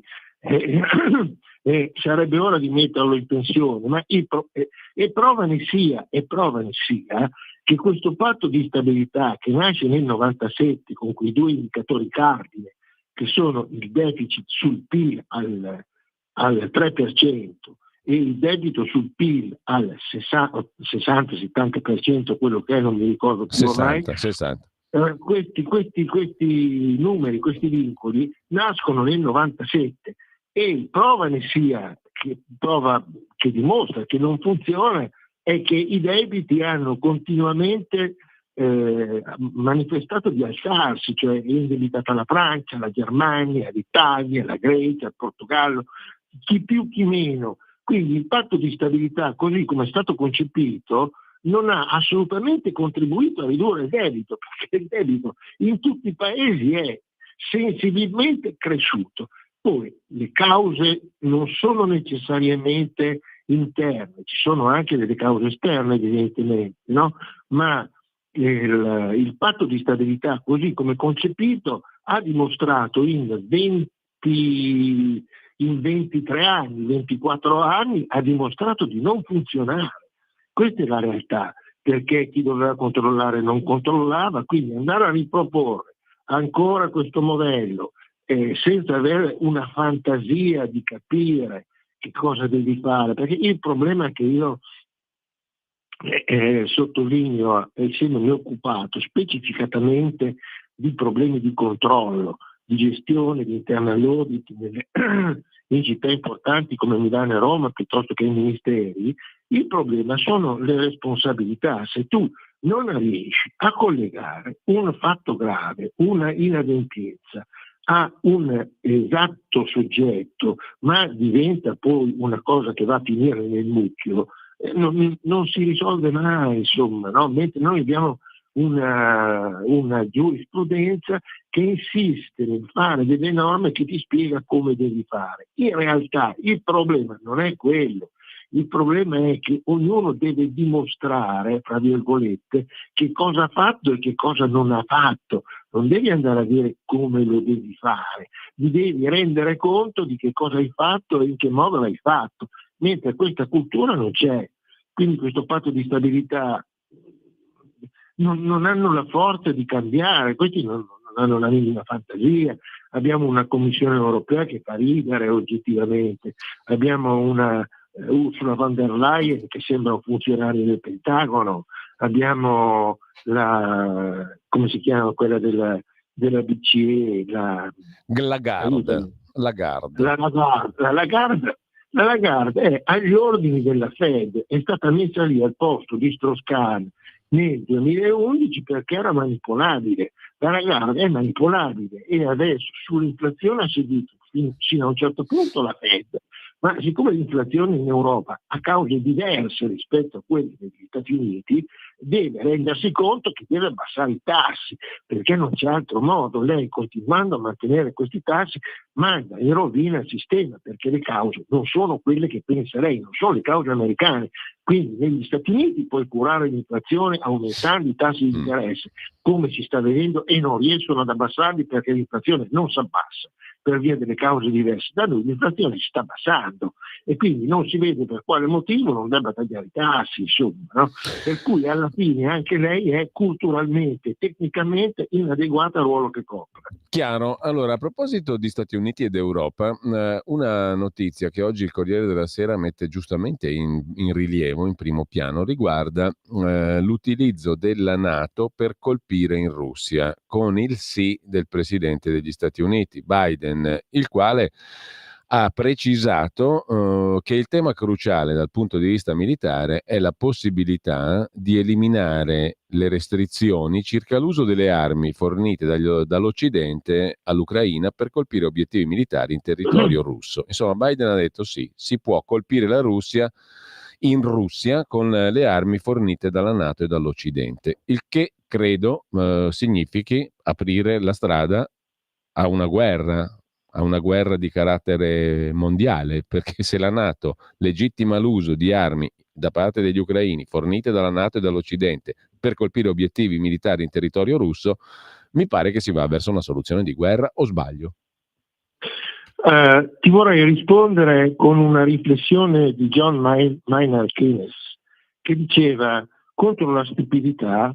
sarebbe ora di metterlo in pensione, ma prova ne sia che questo patto di stabilità che nasce nel 97 con quei due indicatori cardine, che sono il deficit sul PIL al 3% e il debito sul PIL al 60-70%, quello che è, non mi ricordo più ormai. 60. Questi numeri, questi vincoli nascono nel 97 e prova ne sia che dimostra che non funziona è che i debiti hanno continuamente manifestato di alzarsi, cioè è indebitata la Francia, la Germania, l'Italia, la Grecia, il Portogallo, chi più chi meno. Quindi il patto di stabilità, così come è stato concepito, non ha assolutamente contribuito a ridurre il debito, perché il debito in tutti i paesi è sensibilmente cresciuto. Poi le cause non sono necessariamente interne, ci sono anche delle cause esterne evidentemente, no? Ma il patto di stabilità così come concepito ha dimostrato in 23 anni, 24 anni, ha dimostrato di non funzionare. Questa è la realtà, perché chi doveva controllare non controllava, quindi andare a riproporre ancora questo modello senza avere una fantasia di capire che cosa devi fare, perché il problema che io sottolineo, essendomi occupato specificatamente di problemi di controllo, di gestione, di internal audit in città importanti come Milano e Roma piuttosto che ai ministeri, il problema sono le responsabilità. Se tu non riesci a collegare un fatto grave, una inadempienza, a un esatto soggetto, ma diventa poi una cosa che va a finire nel mucchio, non si risolve mai, insomma, no? Mentre noi abbiamo una giurisprudenza che insiste nel fare delle norme che ti spiega come devi fare. In realtà il problema non è quello. Il problema è che ognuno deve dimostrare, tra virgolette, che cosa ha fatto e che cosa non ha fatto. Non devi andare a dire come lo devi fare, ti devi rendere conto di che cosa hai fatto e in che modo l'hai fatto, mentre questa cultura non c'è. Quindi questo patto di stabilità non hanno la forza di cambiare, questi non hanno la minima fantasia. Abbiamo una Commissione europea che fa ridere oggettivamente, abbiamo una Ursula von der Leyen che sembra un funzionario del Pentagono, abbiamo come si chiama quella della BCE, la Lagarde è agli ordini della Fed, è stata messa lì al posto di Strauss-Kahn nel 2011 perché era manipolabile. La Lagarde è manipolabile e adesso sull'inflazione ha seguito fino a un certo punto la Fed, ma siccome l'inflazione in Europa ha cause diverse rispetto a quelle degli Stati Uniti, deve rendersi conto che deve abbassare i tassi, perché non c'è altro modo. Lei, continuando a mantenere questi tassi, manda in rovina il sistema, perché le cause non sono quelle che pensa lei, non sono le cause americane. Quindi negli Stati Uniti puoi curare l'inflazione aumentando i tassi di interesse, come si sta vedendo, e non riescono ad abbassarli perché l'inflazione non si abbassa. per via delle cause diverse. Da noi l'inflazione si sta abbassando e quindi non si vede per quale motivo non debba tagliare i tassi, insomma, no? Per cui alla fine anche lei è culturalmente, tecnicamente inadeguata al ruolo che copre. Chiaro. Allora, a proposito di Stati Uniti ed Europa, una notizia che oggi il Corriere della Sera mette giustamente in rilievo, in primo piano, riguarda l'utilizzo della NATO per colpire in Russia, con il sì del presidente degli Stati Uniti, Biden, il quale ha precisato che il tema cruciale dal punto di vista militare è la possibilità di eliminare le restrizioni circa l'uso delle armi fornite dall'Occidente all'Ucraina per colpire obiettivi militari in territorio russo. Insomma, Biden ha detto sì, si può colpire la Russia in Russia con le armi fornite dalla NATO e dall'Occidente, il che credo significhi aprire la strada a una guerra di carattere mondiale, perché se la NATO legittima l'uso di armi da parte degli ucraini fornite dalla NATO e dall'Occidente per colpire obiettivi militari in territorio russo, mi pare che si va verso una soluzione di guerra, o sbaglio? Ti vorrei rispondere con una riflessione di John Maynard Keynes, che diceva: contro la stupidità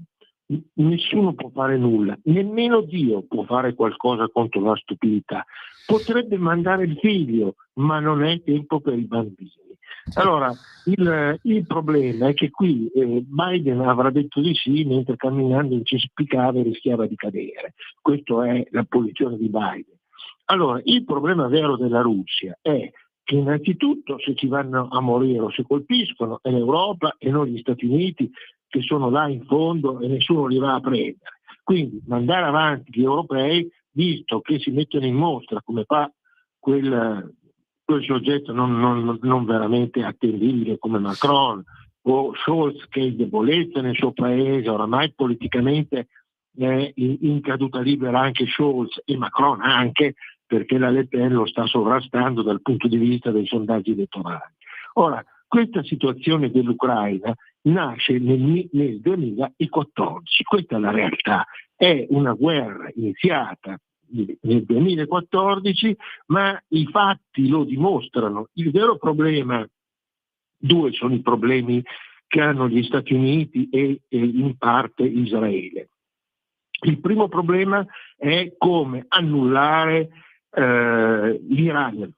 nessuno può fare nulla, nemmeno Dio può fare qualcosa contro la stupidità. Potrebbe mandare il figlio, ma non è tempo per i bambini. Allora, il problema è che qui Biden avrà detto di sì, mentre camminando incespicava e rischiava di cadere. Questa è la posizione di Biden. Allora, il problema vero della Russia è che innanzitutto se ci vanno a morire o se colpiscono è l'Europa e non gli Stati Uniti, che sono là in fondo e nessuno li va a prendere. Quindi mandare avanti gli europei, visto che si mettono in mostra come fa quel soggetto non veramente attendibile come Macron, o Scholz, che è debolezza nel suo paese, oramai politicamente è in caduta libera anche Scholz e Macron anche, perché la Le Pen lo sta sovrastando dal punto di vista dei sondaggi elettorali. Ora, questa situazione dell'Ucraina nasce nel 2014, questa è la realtà, è una guerra iniziata nel 2014, ma i fatti lo dimostrano. Il vero problema, due sono i problemi che hanno gli Stati Uniti e in parte Israele. Il primo problema è come annullare l'Iran,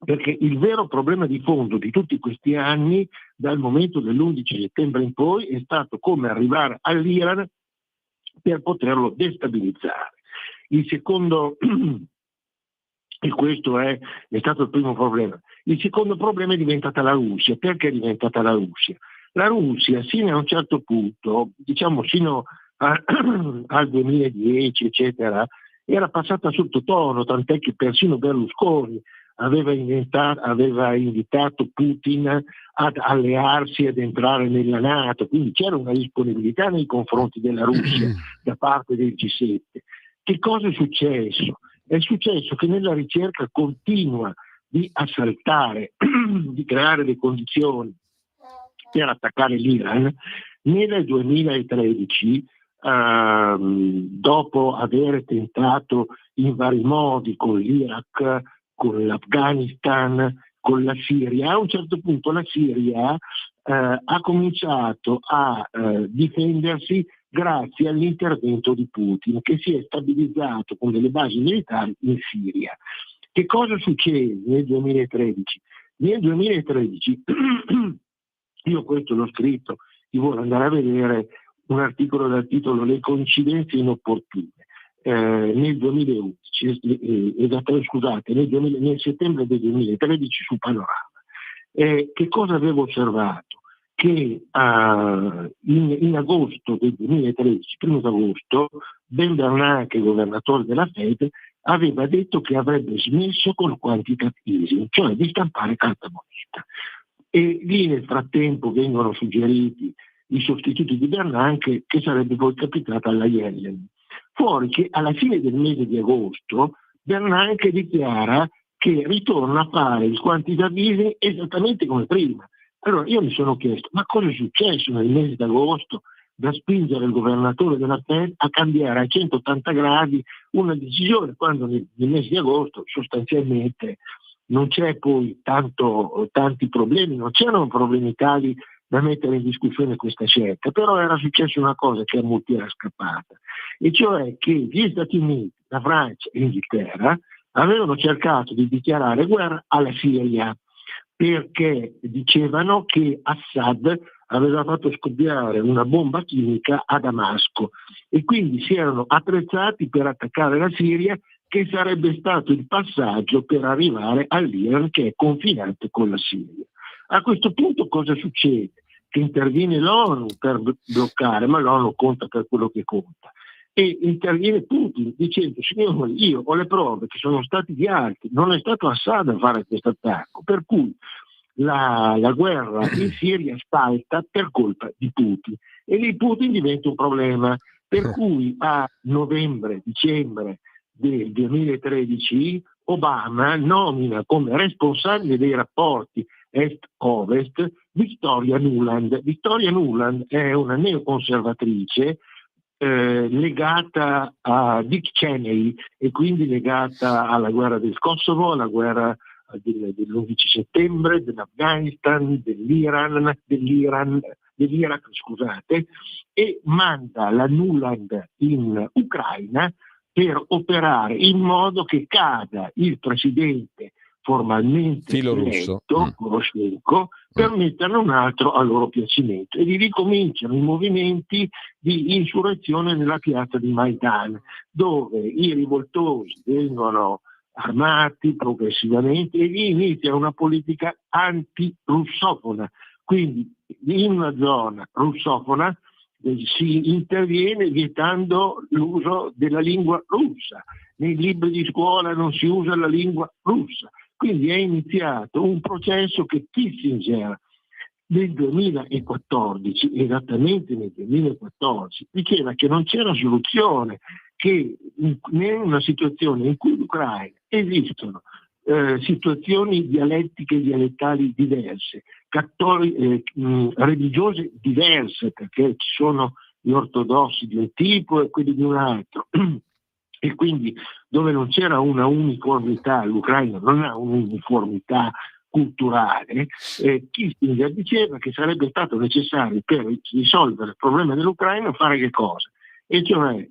perché il vero problema di fondo di tutti questi anni, dal momento dell'11 settembre in poi, è stato come arrivare all'Iran per poterlo destabilizzare. Il secondo, e questo è stato il primo problema, il secondo problema è diventata la Russia. Perché è diventata la Russia? La Russia, sino a un certo punto, diciamo sino al 2010, eccetera, era passata sottotono, tant'è che persino Berlusconi aveva invitato Putin ad allearsi, ad entrare nella NATO, quindi c'era una disponibilità nei confronti della Russia da parte del G7. Che cosa è successo? È successo che nella ricerca continua di assaltare, di creare le condizioni per attaccare l'Iran, nel 2013, dopo aver tentato in vari modi con l'Iraq, con l'Afghanistan, con la Siria, a un certo punto la Siria ha cominciato a difendersi grazie all'intervento di Putin, che si è stabilizzato con delle basi militari in Siria. Che cosa succede nel 2013? Nel 2013, io questo l'ho scritto, chi vuole andare a vedere un articolo dal titolo Le coincidenze inopportune, nel 2011, nel settembre del 2013 su Panorama. Che cosa avevo osservato? Che in agosto del 2013, primo d'agosto, Ben Bernanke, governatore della Fed, aveva detto che avrebbe smesso col quantitative easing, cioè di stampare carta moneta. E lì nel frattempo vengono suggeriti i sostituti di Bernanke, che sarebbe poi capitata alla Yellen. Fuori che alla fine del mese di agosto Bernanke dichiara che ritorna a fare il quantitative easing esattamente come prima. Allora io mi sono chiesto, ma cosa è successo nel mese d'agosto da spingere il governatore della Fed a cambiare a 180 gradi una decisione, quando nel mese di agosto sostanzialmente non c'è poi tanti problemi, non c'erano problemi tali da mettere in discussione questa scelta, però era successa una cosa che a molti era scappata, e cioè che gli Stati Uniti, la Francia e l'Inghilterra avevano cercato di dichiarare guerra alla Siria, perché dicevano che Assad aveva fatto scoppiare una bomba chimica a Damasco, e quindi si erano attrezzati per attaccare la Siria, che sarebbe stato il passaggio per arrivare all'Iran, che è confinante con la Siria. A questo punto cosa succede? Che interviene l'ONU per bloccare, ma l'ONU conta per quello che conta. E interviene Putin dicendo: signori, io ho le prove che sono stati gli altri, non è stato Assad a fare questo attacco, per cui la guerra in Siria salta per colpa di Putin, e lì Putin diventa un problema, per cui a novembre-dicembre del 2013 Obama nomina come responsabile dei rapporti est-ovest Victoria Nuland. Victoria Nuland è una neoconservatrice legata a Dick Cheney, e quindi legata alla guerra del Kosovo, alla guerra dell'11 settembre, dell'Afghanistan, dell'Iraq, scusate, e manda la Nuland in Ucraina per operare in modo che cada il presidente formalmente eletto, Poroshenko, per metterne un altro a loro piacimento, e ricominciano i movimenti di insurrezione nella piazza di Maidan, dove i rivoltosi vengono armati progressivamente e lì inizia una politica anti-russofona. Quindi in una zona russofona si interviene vietando l'uso della lingua russa, nei libri di scuola non si usa la lingua russa. Quindi è iniziato un processo che Kissinger nel 2014, esattamente nel 2014, diceva che non c'era soluzione, che in una situazione in cui l'Ucraina esistono situazioni dialettiche e dialettali diverse, religiose diverse, perché ci sono gli ortodossi di un tipo e quelli di un altro, e quindi dove non c'era una uniformità, l'Ucraina non ha un'uniformità culturale, Kissinger diceva che sarebbe stato necessario per risolvere il problema dell'Ucraina fare che cosa? E cioè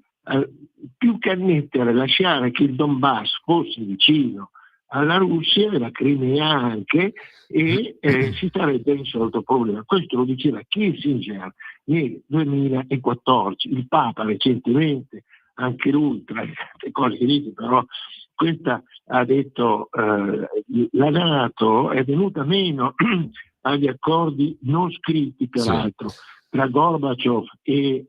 più che annettere, lasciare che il Donbass fosse vicino alla Russia e la Crimea anche, e si sarebbe risolto il problema. Questo lo diceva Kissinger nel 2014. Il Papa recentemente, anche lui, tra le tante cose che dice, però questa ha detto la NATO è venuta meno agli accordi non scritti, peraltro, tra Gorbaciov e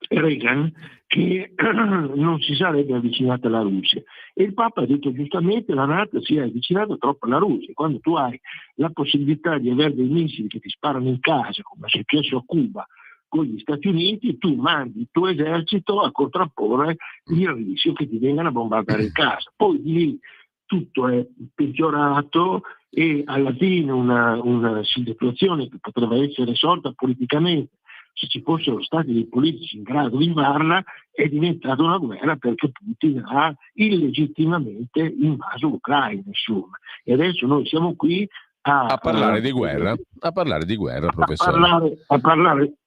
Reagan, che non si sarebbe avvicinata alla Russia, e il Papa ha detto giustamente la NATO si è avvicinata troppo alla Russia. Quando tu hai la possibilità di avere dei missili che ti sparano in casa, come è successo a Cuba con gli Stati Uniti, tu mandi il tuo esercito a contrapporre il rischio che ti vengano a bombardare in casa. Poi di lì tutto è peggiorato, e alla fine una situazione che poteva essere risolta politicamente, se ci fossero stati dei politici in grado di farla, è diventata una guerra, perché Putin ha illegittimamente invaso l'Ucraina, insomma. E adesso noi siamo qui a parlare di guerra, professore. A parlare.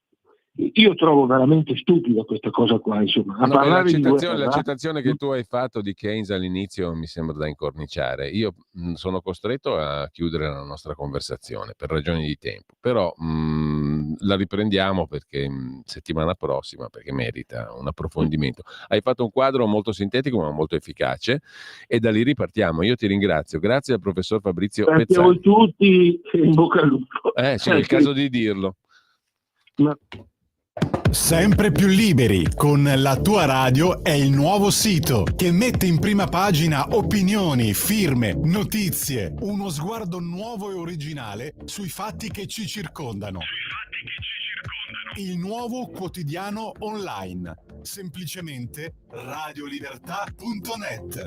Io trovo veramente stupida questa cosa qua, insomma. L'accettazione che tu hai fatto di Keynes all'inizio mi sembra da incorniciare. Io sono costretto a chiudere la nostra conversazione per ragioni di tempo, però la riprendiamo perché settimana prossima, perché merita un approfondimento. Hai fatto un quadro molto sintetico ma molto efficace, e da lì ripartiamo. Io ti ringrazio. Grazie al professor Fabrizio Pezzali. Grazie a voi tutti, in bocca al lupo. Sì, è il caso di dirlo. Sempre più liberi con La tua radio è il nuovo sito che mette in prima pagina opinioni, firme, notizie, uno sguardo nuovo e originale sui fatti che ci circondano. Il nuovo quotidiano online, semplicemente radiolibertà.net.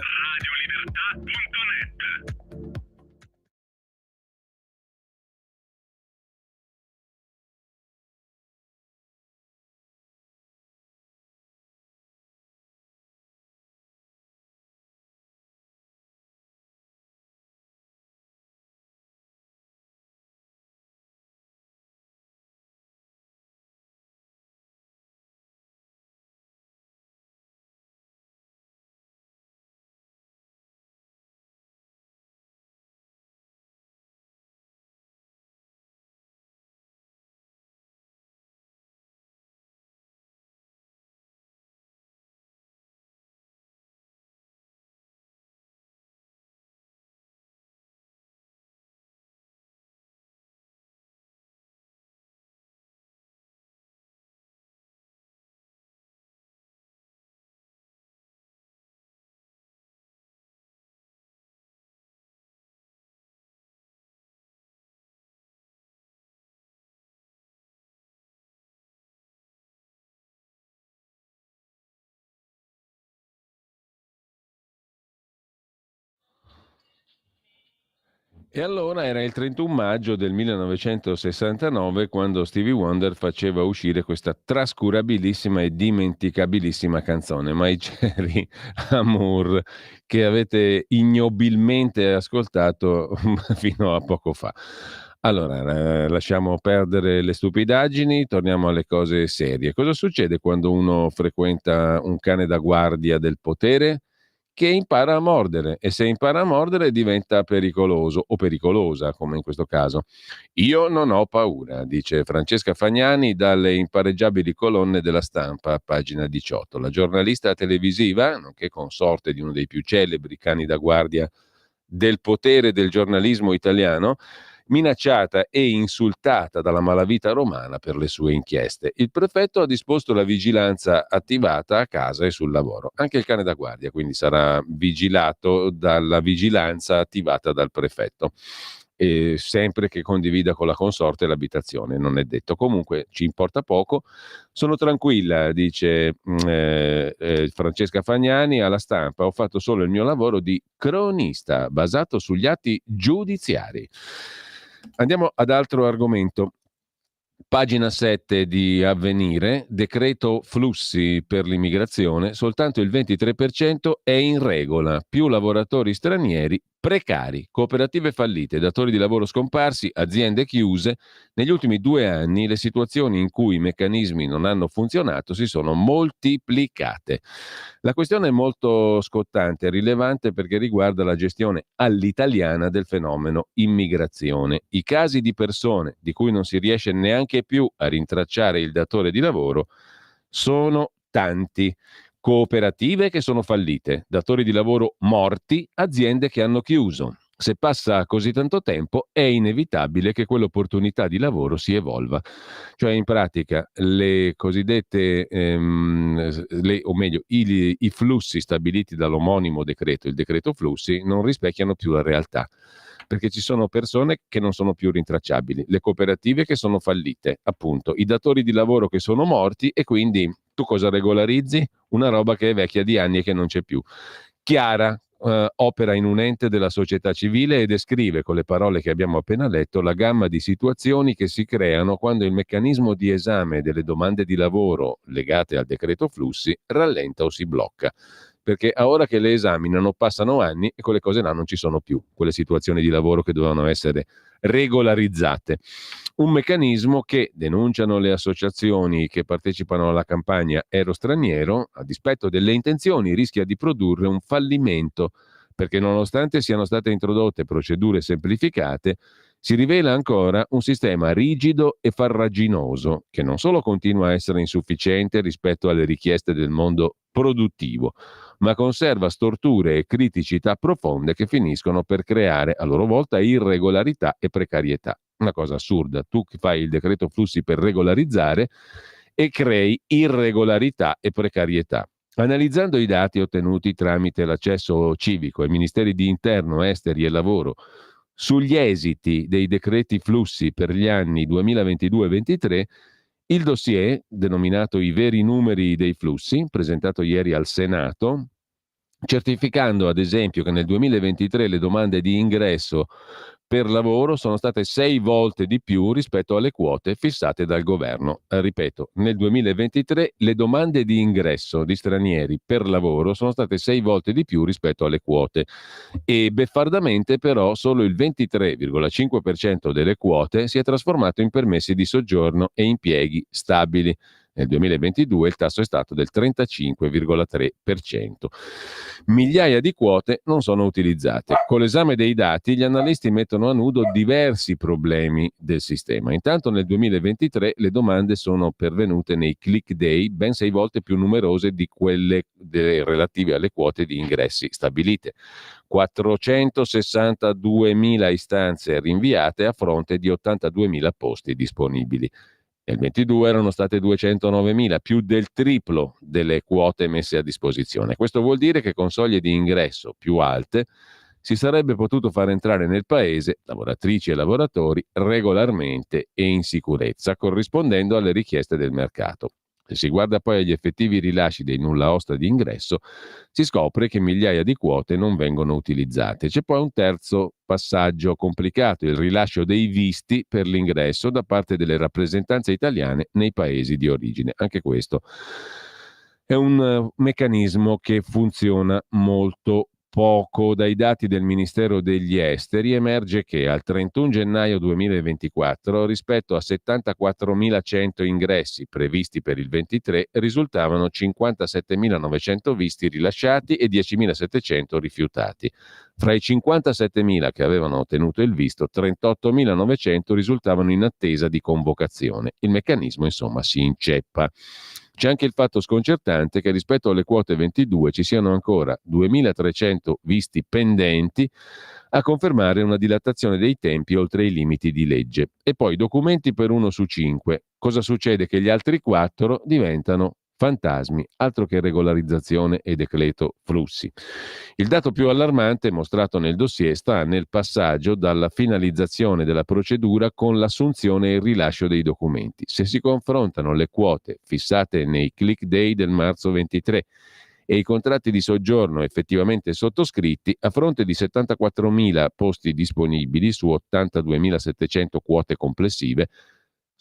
E allora era il 31 maggio del 1969 quando Stevie Wonder faceva uscire questa trascurabilissima e dimenticabilissima canzone, My Cherry Amour, che avete ignobilmente ascoltato fino a poco fa. Allora, lasciamo perdere le stupidaggini, torniamo alle cose serie. Cosa succede quando uno frequenta un cane da guardia del potere? Che impara a mordere, e se impara a mordere diventa pericoloso o pericolosa, come in questo caso. Io non ho paura, dice Francesca Fagnani dalle impareggiabili colonne della Stampa, pagina 18. La giornalista televisiva, nonché consorte di uno dei più celebri cani da guardia del potere del giornalismo italiano, minacciata e insultata dalla malavita romana per le sue inchieste. Il prefetto ha disposto la vigilanza attivata a casa e sul lavoro. Anche il cane da guardia, quindi sarà vigilato dalla vigilanza attivata dal prefetto. E sempre che condivida con la consorte l'abitazione, non è detto. Comunque ci importa poco. Sono tranquilla, dice Francesca Fagnani alla Stampa, ho fatto solo il mio lavoro di cronista basato sugli atti giudiziari. Andiamo ad altro argomento. Pagina 7 di Avvenire, decreto flussi per l'immigrazione, soltanto il 23% è in regola, più lavoratori stranieri precari, cooperative fallite, datori di lavoro scomparsi, aziende chiuse. Negli ultimi 2 anni le situazioni in cui i meccanismi non hanno funzionato si sono moltiplicate. La questione è molto scottante e rilevante perché riguarda la gestione all'italiana del fenomeno immigrazione. I casi di persone di cui non si riesce neanche più a rintracciare il datore di lavoro sono tanti. Cooperative che sono fallite, datori di lavoro morti, aziende che hanno chiuso. Se passa così tanto tempo è inevitabile che quell'opportunità di lavoro si evolva. Cioè in pratica le cosiddette, o meglio, i flussi stabiliti dall'omonimo decreto, il decreto flussi, non rispecchiano più la realtà. Perché ci sono persone che non sono più rintracciabili, le cooperative che sono fallite, appunto, i datori di lavoro che sono morti e quindi tu cosa regolarizzi? Una roba che è vecchia di anni e che non c'è più. Chiara opera in un ente della società civile e descrive con le parole che abbiamo appena letto la gamma di situazioni che si creano quando il meccanismo di esame delle domande di lavoro legate al decreto flussi rallenta o si blocca. Perché a ora che le esaminano passano anni e quelle cose là non ci sono più, quelle situazioni di lavoro che dovevano essere regolarizzate. Un meccanismo che, denunciano le associazioni che partecipano alla campagna Ero Straniero, a dispetto delle intenzioni rischia di produrre un fallimento, perché nonostante siano state introdotte procedure semplificate, si rivela ancora un sistema rigido e farraginoso, che non solo continua a essere insufficiente rispetto alle richieste del mondo produttivo, ma conserva storture e criticità profonde che finiscono per creare a loro volta irregolarità e precarietà. Una cosa assurda, tu fai il decreto flussi per regolarizzare e crei irregolarità e precarietà. Analizzando i dati ottenuti tramite l'accesso civico ai Ministeri di Interno, Esteri e Lavoro sugli esiti dei decreti flussi per gli anni 2022-23, il dossier, denominato I veri numeri dei flussi, presentato ieri al Senato, certificando ad esempio che nel 2023 le domande di ingresso per lavoro sono state 6 volte di più rispetto alle quote fissate dal governo. Ripeto, nel 2023 le domande di ingresso di stranieri per lavoro sono state 6 volte di più rispetto alle quote e beffardamente però solo il 23,5% delle quote si è trasformato in permessi di soggiorno e impieghi stabili. Nel 2022 il tasso è stato del 35,3%. Migliaia di quote non sono utilizzate. Con l'esame dei dati gli analisti mettono a nudo diversi problemi del sistema. Intanto nel 2023 le domande sono pervenute nei click day ben 6 volte più numerose di quelle relative alle quote di ingressi stabilite. 462.000 istanze rinviate a fronte di 82.000 posti disponibili. Nel 22 erano state 209.000, più del triplo delle quote messe a disposizione. Questo vuol dire che con soglie di ingresso più alte si sarebbe potuto far entrare nel paese lavoratrici e lavoratori regolarmente e in sicurezza, corrispondendo alle richieste del mercato. Se si guarda poi agli effettivi rilasci dei nulla osta di ingresso, si scopre che migliaia di quote non vengono utilizzate. C'è poi un terzo passaggio complicato, il rilascio dei visti per l'ingresso da parte delle rappresentanze italiane nei paesi di origine. Anche questo è un meccanismo che funziona molto poco. Dai dati del Ministero degli Esteri emerge che al 31 gennaio 2024, rispetto a 74.100 ingressi previsti per il 23, risultavano 57.900 visti rilasciati e 10.700 rifiutati. Fra i 57.000 che avevano ottenuto il visto, 38.900 risultavano in attesa di convocazione. Il meccanismo, insomma, si inceppa. C'è anche il fatto sconcertante che rispetto alle quote 22 ci siano ancora 2.300 visti pendenti, a confermare una dilatazione dei tempi oltre i limiti di legge. E poi documenti per 1 su 5. Cosa succede? Che gli altri 4 diventano fantasmi, altro che regolarizzazione e decreto flussi. Il dato più allarmante mostrato nel dossier sta nel passaggio dalla finalizzazione della procedura con l'assunzione e il rilascio dei documenti. Se si confrontano le quote fissate nei click day del marzo 23 e i contratti di soggiorno effettivamente sottoscritti, a fronte di 74.000 posti disponibili su 82.700 quote complessive,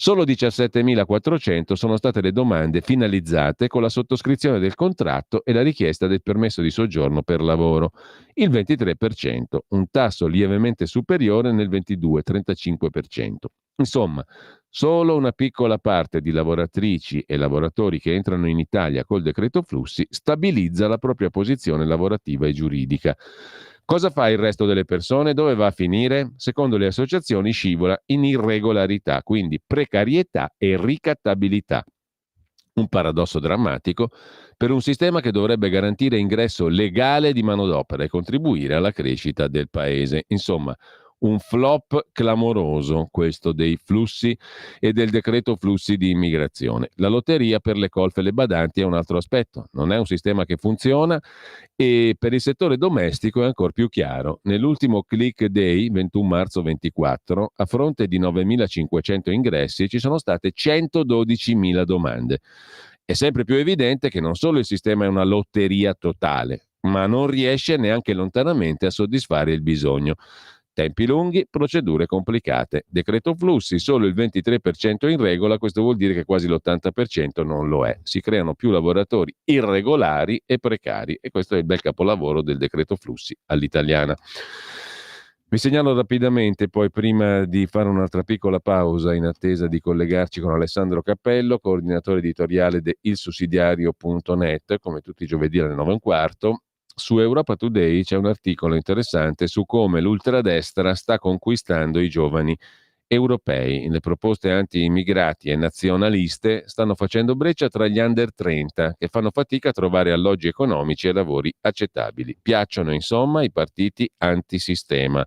solo 17.400 sono state le domande finalizzate con la sottoscrizione del contratto e la richiesta del permesso di soggiorno per lavoro, il 23%, un tasso lievemente superiore nel 22-35%. Insomma, solo una piccola parte di lavoratrici e lavoratori che entrano in Italia col decreto flussi stabilizza la propria posizione lavorativa e giuridica. Cosa fa il resto delle persone? Dove va a finire? Secondo le associazioni scivola in irregolarità, quindi precarietà e ricattabilità. Un paradosso drammatico per un sistema che dovrebbe garantire ingresso legale di manodopera e contribuire alla crescita del paese. Insomma, un flop clamoroso questo dei flussi e del decreto flussi di immigrazione. La lotteria per le colfe e le badanti è un altro aspetto. Non è un sistema che funziona e per il settore domestico è ancora più chiaro. Nell'ultimo click day, 21 marzo 24, a fronte di 9.500 ingressi ci sono state 112.000 domande. È sempre più evidente che non solo il sistema è una lotteria totale, ma non riesce neanche lontanamente a soddisfare il bisogno. Tempi lunghi, procedure complicate. Decreto flussi, solo il 23% in regola, questo vuol dire che quasi l'80% non lo è. Si creano più lavoratori irregolari e precari e questo è il bel capolavoro del decreto flussi all'italiana. Vi segnalo rapidamente, poi prima di fare un'altra piccola pausa in attesa di collegarci con Alessandro Cappello, coordinatore editoriale di ilsussidiario.net, come tutti i giovedì alle 9:15, su Europa Today c'è un articolo interessante su come l'ultradestra sta conquistando i giovani europei. Le proposte anti-immigrati e nazionaliste stanno facendo breccia tra gli under 30 che fanno fatica a trovare alloggi economici e lavori accettabili. Piacciono insomma i partiti antisistema,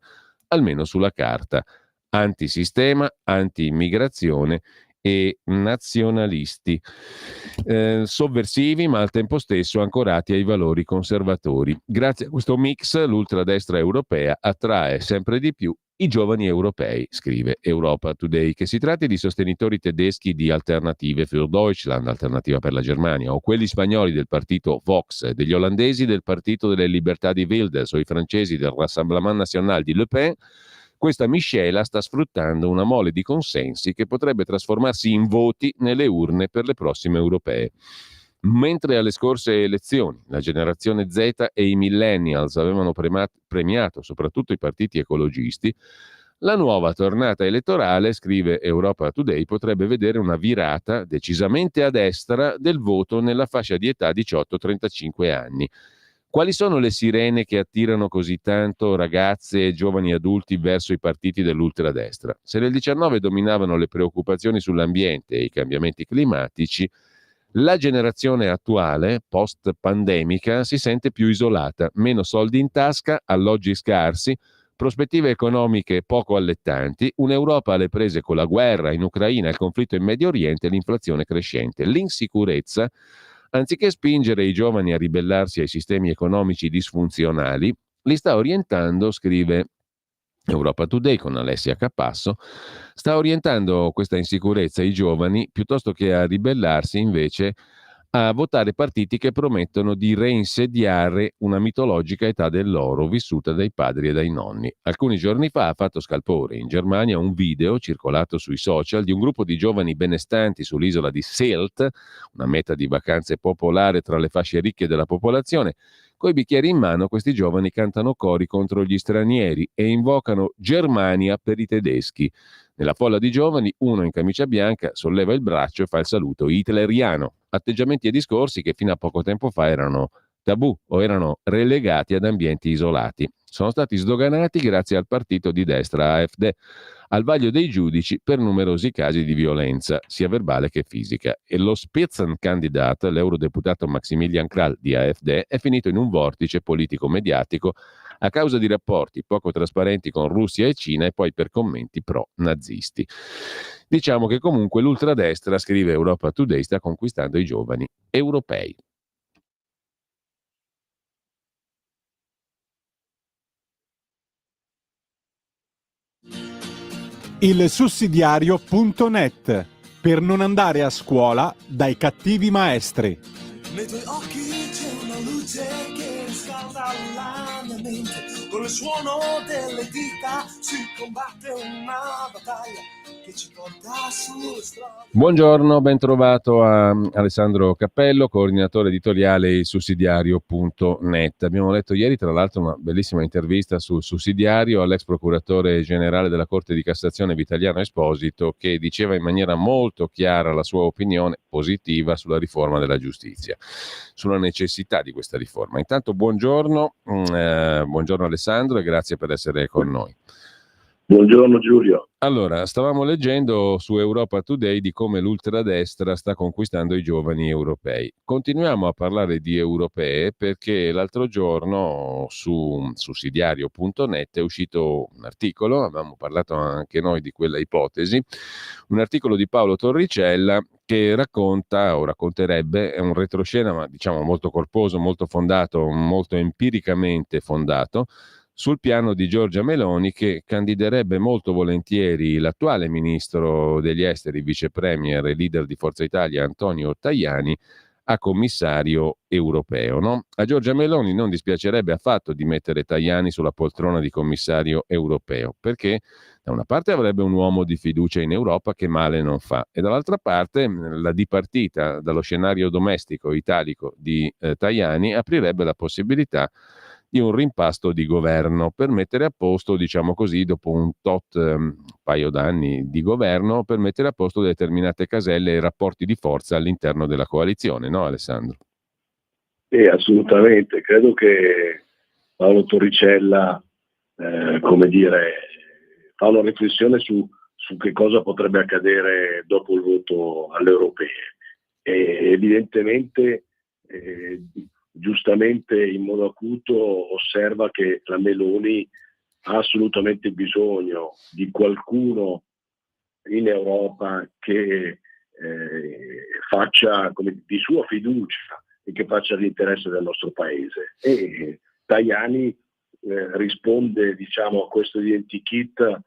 almeno sulla carta. Antisistema, anti-immigrazione e nazionalisti, sovversivi ma al tempo stesso ancorati ai valori conservatori. Grazie a questo mix l'ultradestra europea attrae sempre di più i giovani europei, scrive Europa Today. Che si tratti di sostenitori tedeschi di Alternative für Deutschland, Alternativa per la Germania, o quelli spagnoli del partito Vox, degli olandesi del partito delle Libertà di Wilders o i francesi del Rassemblement National di Le Pen, questa miscela sta sfruttando una mole di consensi che potrebbe trasformarsi in voti nelle urne per le prossime europee. Mentre alle scorse elezioni la generazione Z e i millennials avevano premiato soprattutto i partiti ecologisti, la nuova tornata elettorale, scrive Europa Today, potrebbe vedere una virata decisamente a destra del voto nella fascia di età 18-35 anni. Quali sono le sirene che attirano così tanto ragazze e giovani adulti verso i partiti dell'ultradestra? Se nel 19 dominavano le preoccupazioni sull'ambiente e i cambiamenti climatici, la generazione attuale, post-pandemica, si sente più isolata, meno soldi in tasca, alloggi scarsi, prospettive economiche poco allettanti, un'Europa alle prese con la guerra in Ucraina, il conflitto in Medio Oriente e l'inflazione crescente. L'insicurezza, anziché spingere i giovani a ribellarsi ai sistemi economici disfunzionali, li sta orientando, scrive Europa Today con Alessia Capasso, sta orientando questa insicurezza ai giovani piuttosto che a ribellarsi invece a votare partiti che promettono di reinsediare una mitologica età dell'oro vissuta dai padri e dai nonni. Alcuni giorni fa ha fatto scalpore in Germania un video circolato sui social di un gruppo di giovani benestanti sull'isola di Sylt, una meta di vacanze popolare tra le fasce ricche della popolazione. Coi bicchieri in mano questi giovani cantano cori contro gli stranieri e invocano Germania per i tedeschi. Nella folla di giovani, uno in camicia bianca solleva il braccio e fa il saluto hitleriano. Atteggiamenti e discorsi che fino a poco tempo fa erano tabù o erano relegati ad ambienti isolati. Sono stati sdoganati grazie al partito di destra AfD, al vaglio dei giudici per numerosi casi di violenza, sia verbale che fisica. E lo Spitzenkandidat, l'eurodeputato Maximilian Krall di AfD, è finito in un vortice politico-mediatico a causa di rapporti poco trasparenti con Russia e Cina e poi per commenti pro-nazisti. Diciamo che comunque l'ultradestra, scrive Europa Today, sta conquistando i giovani europei. Il sussidiario.net, per non andare a scuola dai cattivi maestri. Nei tuoi occhi c'è una luce che riscalda la mia mente. Con il suono delle dita si combatte una battaglia che ci porta sulle strade. Buongiorno, ben trovato a Alessandro Cappello, coordinatore editoriale il sussidiario.net. Abbiamo letto ieri tra l'altro una bellissima intervista sul sussidiario all'ex procuratore generale della Corte di Cassazione Vitaliano Esposito, che diceva in maniera molto chiara la sua opinione positiva sulla riforma della giustizia, sulla necessità di questa riforma. Intanto buongiorno Alessandro e grazie per essere con noi. Buongiorno Giulio. Allora, stavamo leggendo su Europa Today di come l'ultradestra sta conquistando i giovani europei. Continuiamo a parlare di europee perché l'altro giorno su sussidiario.net è uscito un articolo, avevamo parlato anche noi di quella ipotesi, un articolo di Paolo Torricella che racconta o racconterebbe, è un retroscena ma diciamo molto corposo, molto fondato, molto empiricamente fondato, sul piano di Giorgia Meloni, che candiderebbe molto volentieri l'attuale ministro degli esteri, vice premier e leader di Forza Italia Antonio Tajani a commissario europeo. No? A Giorgia Meloni non dispiacerebbe affatto di mettere Tajani sulla poltrona di commissario europeo, perché da una parte avrebbe un uomo di fiducia in Europa che male non fa, e dall'altra parte la dipartita dallo scenario domestico italico di Tajani aprirebbe la possibilità di un rimpasto di governo per mettere a posto, diciamo così, dopo un paio d'anni di governo, per mettere a posto determinate caselle e rapporti di forza all'interno della coalizione, no Alessandro? Assolutamente, credo che Paolo Torricella, fa una riflessione su che cosa potrebbe accadere dopo il voto alle europee. Evidentemente, giustamente in modo acuto osserva che la Meloni ha assolutamente bisogno di qualcuno in Europa che faccia di sua fiducia e che faccia l'interesse del nostro paese. E Tajani risponde, diciamo, a questo identikit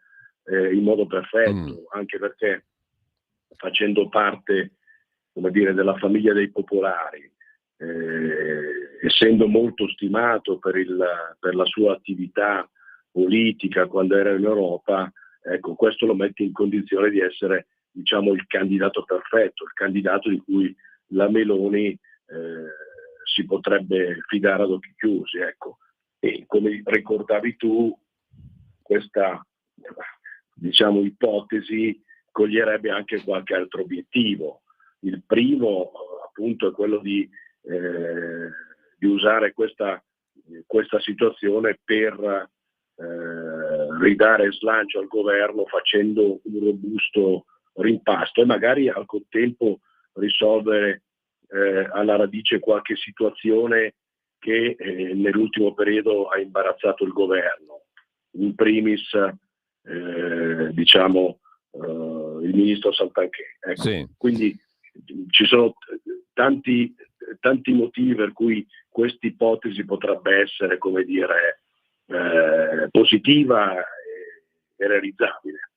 in modo perfetto, anche perché facendo parte, come dire, della famiglia dei popolari, essendo molto stimato per la sua attività politica quando era in Europa, ecco, questo lo mette in condizione di essere, diciamo, il candidato perfetto, il candidato di cui la Meloni si potrebbe fidare ad occhi chiusi, ecco. E come ricordavi tu, questa, diciamo, ipotesi coglierebbe anche qualche altro obiettivo. Il primo, appunto, è quello di usare questa situazione per ridare slancio al governo facendo un robusto rimpasto e magari al contempo risolvere alla radice qualche situazione che nell'ultimo periodo ha imbarazzato il governo, in primis diciamo il ministro Santanchè. Ecco. Sì. Quindi ci sono tanti motivi per cui questa ipotesi potrebbe essere, come dire, positiva è realizzabile.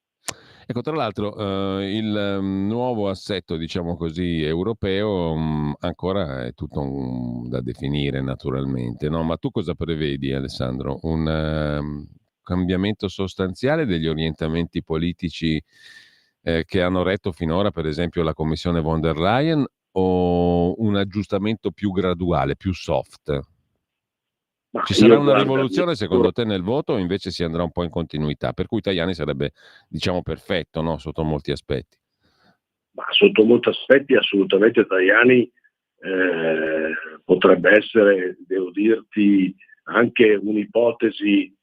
Ecco, tra l'altro il nuovo assetto, diciamo così, europeo ancora è tutto da definire naturalmente, no? Ma tu cosa prevedi, Alessandro? Un cambiamento sostanziale degli orientamenti politici che hanno retto finora, per esempio, la Commissione von der Leyen, o un aggiustamento più graduale, più soft? Ma Ci sarà io, una guarda, rivoluzione secondo te nel voto o invece si andrà un po' in continuità? Per cui Tajani sarebbe, diciamo, perfetto, no? Sotto molti aspetti. ma sotto molti aspetti assolutamente Tajani potrebbe essere, devo dirti, anche un'ipotesi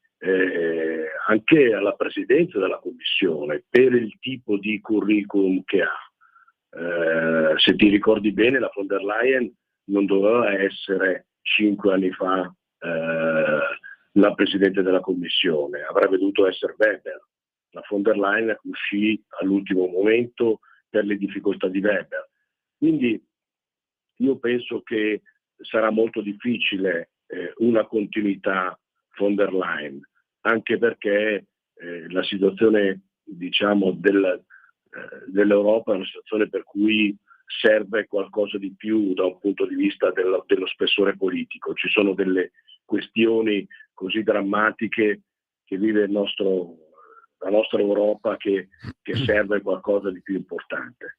anche alla presidenza della Commissione per il tipo di curriculum che ha. Se ti ricordi bene, la von der Leyen non doveva essere 5 anni fa la Presidente della Commissione, avrebbe dovuto essere Weber. La von der Leyen uscì all'ultimo momento per le difficoltà di Weber. Quindi io penso che sarà molto difficile una continuità von der Leyen, anche perché la situazione, diciamo, dell'Europa è una situazione per cui serve qualcosa di più da un punto di vista dello spessore politico. Ci sono delle questioni così drammatiche che vive la nostra Europa che serve qualcosa di più importante.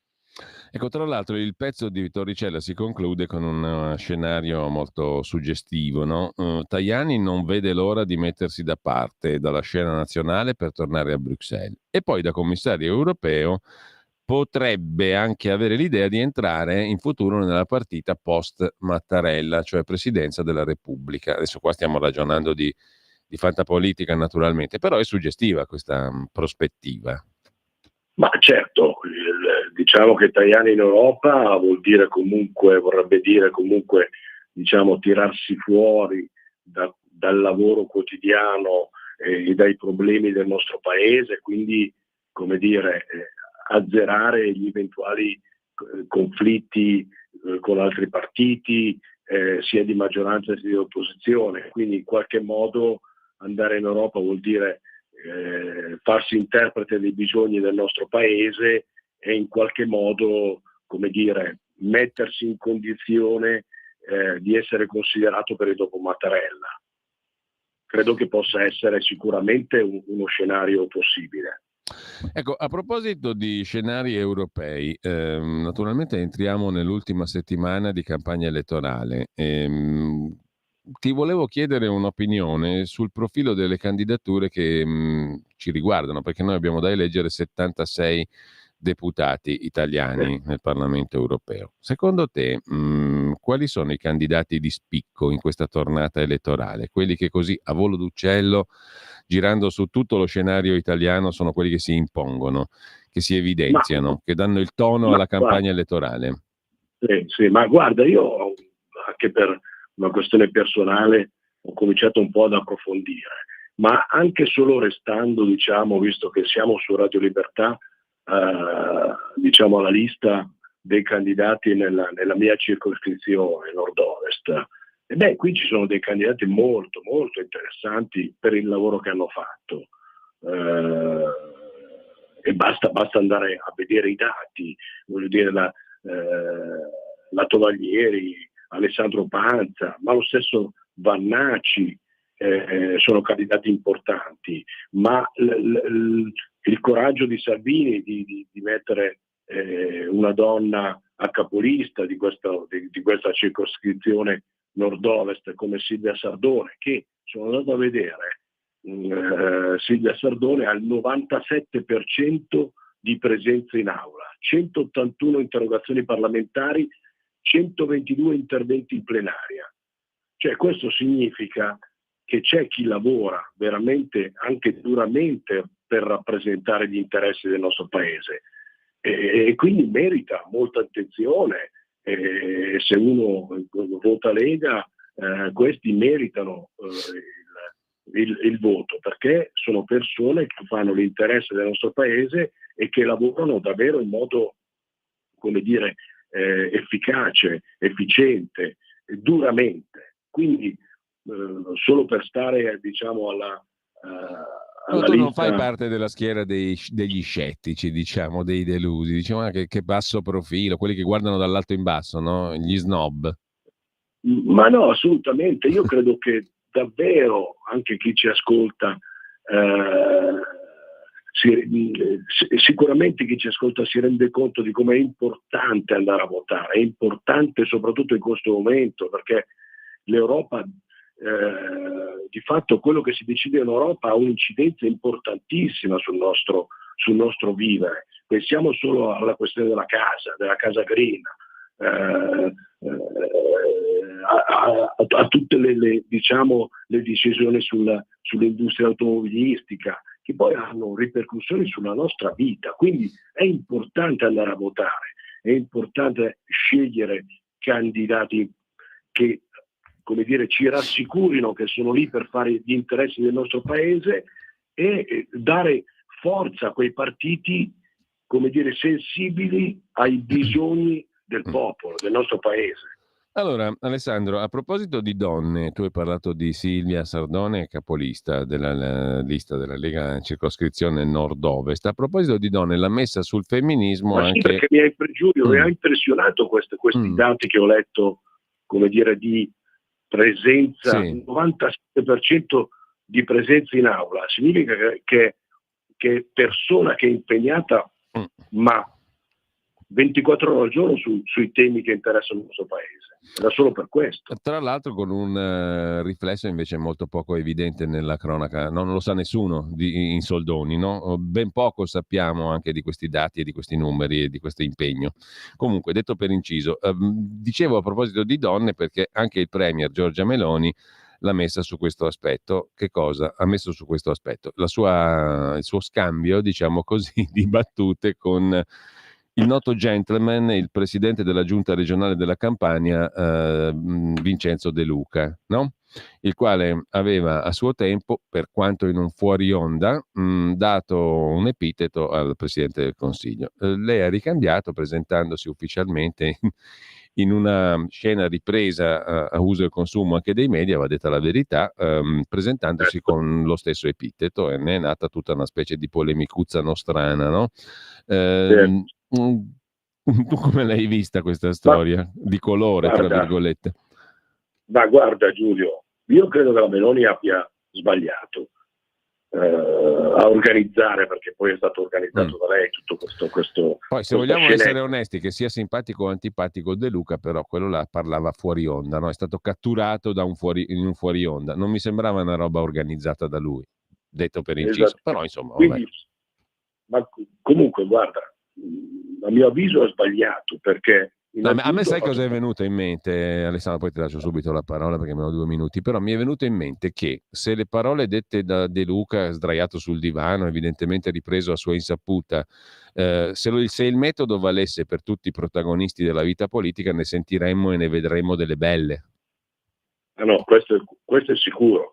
Ecco, tra l'altro il pezzo di Torricella si conclude con un scenario molto suggestivo, no? Tajani non vede l'ora di mettersi da parte dalla scena nazionale per tornare a Bruxelles e poi da commissario europeo potrebbe anche avere l'idea di entrare in futuro nella partita post Mattarella, cioè presidenza della Repubblica. Adesso qua stiamo ragionando di fantapolitica naturalmente, però è suggestiva questa prospettiva. Ma certo, diciamo che Tajani in Europa vorrebbe dire comunque, diciamo, tirarsi fuori dal lavoro quotidiano e dai problemi del nostro paese, quindi, come dire, azzerare gli eventuali conflitti con altri partiti, sia di maggioranza sia di opposizione. Quindi in qualche modo andare in Europa vuol dire farsi interprete dei bisogni del nostro paese e in qualche modo, come dire, mettersi in condizione di essere considerato per il dopo Mattarella. Credo che possa essere sicuramente uno scenario possibile. Ecco, a proposito di scenari europei, naturalmente entriamo nell'ultima settimana di campagna elettorale. Ti volevo chiedere un'opinione sul profilo delle candidature che ci riguardano, perché noi abbiamo da eleggere 76 deputati italiani nel Parlamento europeo. Secondo te, quali sono i candidati di spicco in questa tornata elettorale? Quelli che così a volo d'uccello, girando su tutto lo scenario italiano, sono quelli che si impongono, che si evidenziano, che danno il tono alla campagna elettorale? Sì, ma guarda, io anche per una questione personale ho cominciato un po' ad approfondire, ma anche solo restando, diciamo, visto che siamo su Radio Libertà, diciamo alla lista dei candidati nella mia circoscrizione nord-ovest, qui ci sono dei candidati molto molto interessanti per il lavoro che hanno fatto, e basta andare a vedere i dati, voglio dire la Tovaglieri, Alessandro Panza, ma lo stesso Vannacci, sono candidati importanti, ma il coraggio di Salvini di mettere una donna a capolista di questa circoscrizione nord-ovest come Silvia Sardone, che sono andato a vedere, Silvia Sardone ha il 97% di presenza in aula, 181 interrogazioni parlamentari, 122 interventi in plenaria. Cioè, questo significa che c'è chi lavora veramente anche duramente per rappresentare gli interessi del nostro paese e quindi merita molta attenzione. Se uno vota Lega, questi meritano il voto, perché sono persone che fanno l'interesse del nostro paese e che lavorano davvero in modo, come dire, efficace, efficiente, duramente. Quindi solo per stare, diciamo, No, tu non fai parte della schiera degli scettici, diciamo, dei delusi, diciamo che basso profilo, quelli che guardano dall'alto in basso, no? Gli snob. Ma no, assolutamente. Io credo che davvero anche chi ci ascolta, sicuramente chi ci ascolta si rende conto di come è importante andare a votare, è importante soprattutto in questo momento, perché l'Europa, di fatto quello che si decide in Europa ha un'incidenza importantissima sul nostro vivere. Pensiamo solo alla questione della casa green, a tutte le decisioni sull'industria automobilistica, che poi hanno ripercussioni sulla nostra vita. Quindi è importante andare a votare, è importante scegliere candidati che, come dire, ci rassicurino che sono lì per fare gli interessi del nostro paese e dare forza a quei partiti, come dire, sensibili ai bisogni del popolo, del nostro paese. Allora, Alessandro, a proposito di donne, tu hai parlato di Silvia Sardone, capolista della lista della Lega Circoscrizione Nord-Ovest. A proposito di donne, l'ha messa sul femminismo Ma anche... sì, perché mi ha impressionato questi dati che ho letto, come dire, di presenza, Sì. 97% di presenza in aula. Significa che persona che è impegnata, ma 24 ore al giorno sui temi che interessano il nostro paese. Era solo per questo. Tra l'altro con un riflesso invece molto poco evidente nella cronaca, non lo sa nessuno in soldoni, no? Ben poco sappiamo anche di questi dati e di questi numeri e di questo impegno. Comunque, detto per inciso, dicevo a proposito di donne perché anche il premier Giorgia Meloni l'ha messa su questo aspetto. Che cosa? Ha messo su questo aspetto? Il suo scambio, diciamo così, di battute con il noto gentleman, il presidente della giunta regionale della Campania, Vincenzo De Luca, no? Il quale aveva a suo tempo, per quanto in un fuori onda, dato un epiteto al Presidente del Consiglio. Lei ha ricambiato presentandosi ufficialmente in una scena ripresa a uso e consumo anche dei media, va detta la verità, presentandosi con lo stesso epiteto, e ne è nata tutta una specie di polemicuzza nostrana, no? Tu come l'hai vista questa storia? Di colore, tra virgolette. Ma guarda Giulio, io credo che la Meloni abbia sbagliato a organizzare, perché poi è stato organizzato da lei tutto questo poi se vogliamo essere onesti, che sia simpatico o antipatico De Luca, però quello là parlava fuori onda, no? È stato catturato in un fuori onda, non mi sembrava una roba organizzata da lui, detto per inciso. Esatto. Però insomma, quindi, ma comunque guarda, a mio avviso è sbagliato, perché no, a me sai cosa è venuto in mente, Alessandro, poi ti lascio subito la parola perché mi ho 2 minuti, però mi è venuto in mente che se le parole dette da De Luca, sdraiato sul divano, evidentemente ripreso a sua insaputa, se il metodo valesse per tutti i protagonisti della vita politica, ne sentiremmo e ne vedremmo delle belle. No, questo è sicuro,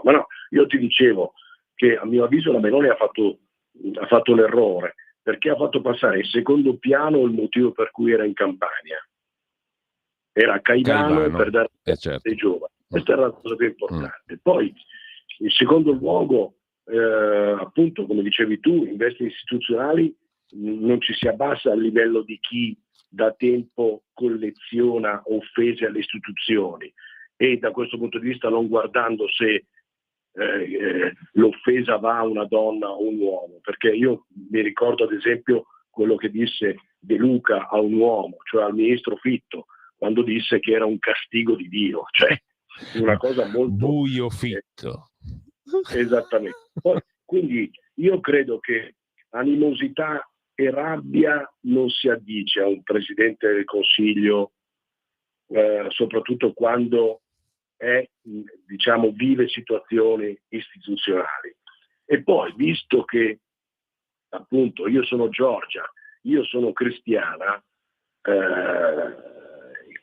ma no, io ti dicevo che a mio avviso la Meloni ha fatto l'errore, perché ha fatto passare in secondo piano il motivo per cui era in Campania. Era Caivano per dare certo. ai giovani. Questa era la cosa più importante. Poi, in secondo luogo, appunto, come dicevi tu, in vesti istituzionali non ci si abbassa al livello di chi da tempo colleziona offese alle istituzioni, e da questo punto di vista non guardando se l'offesa va a una donna o un uomo, perché io mi ricordo ad esempio quello che disse De Luca a un uomo, cioè al ministro Fitto, quando disse che era un castigo di Dio, cioè una cosa molto buio Fitto. Esattamente. Poi, quindi io credo che animosità e rabbia non si addice a un presidente del Consiglio, soprattutto quando vive situazioni istituzionali. E poi, visto che appunto io sono Giorgia, io sono cristiana,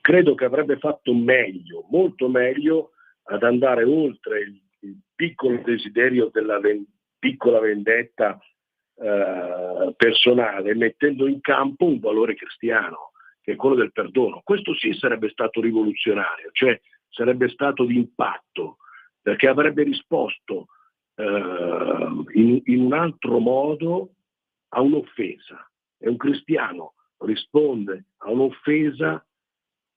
credo che avrebbe fatto meglio, molto meglio, ad andare oltre il piccolo desiderio della piccola vendetta personale, mettendo in campo un valore cristiano, che è quello del perdono. Questo sì sarebbe stato rivoluzionario, cioè sarebbe stato di impatto, perché avrebbe risposto in un altro modo a un'offesa, e un cristiano risponde a un'offesa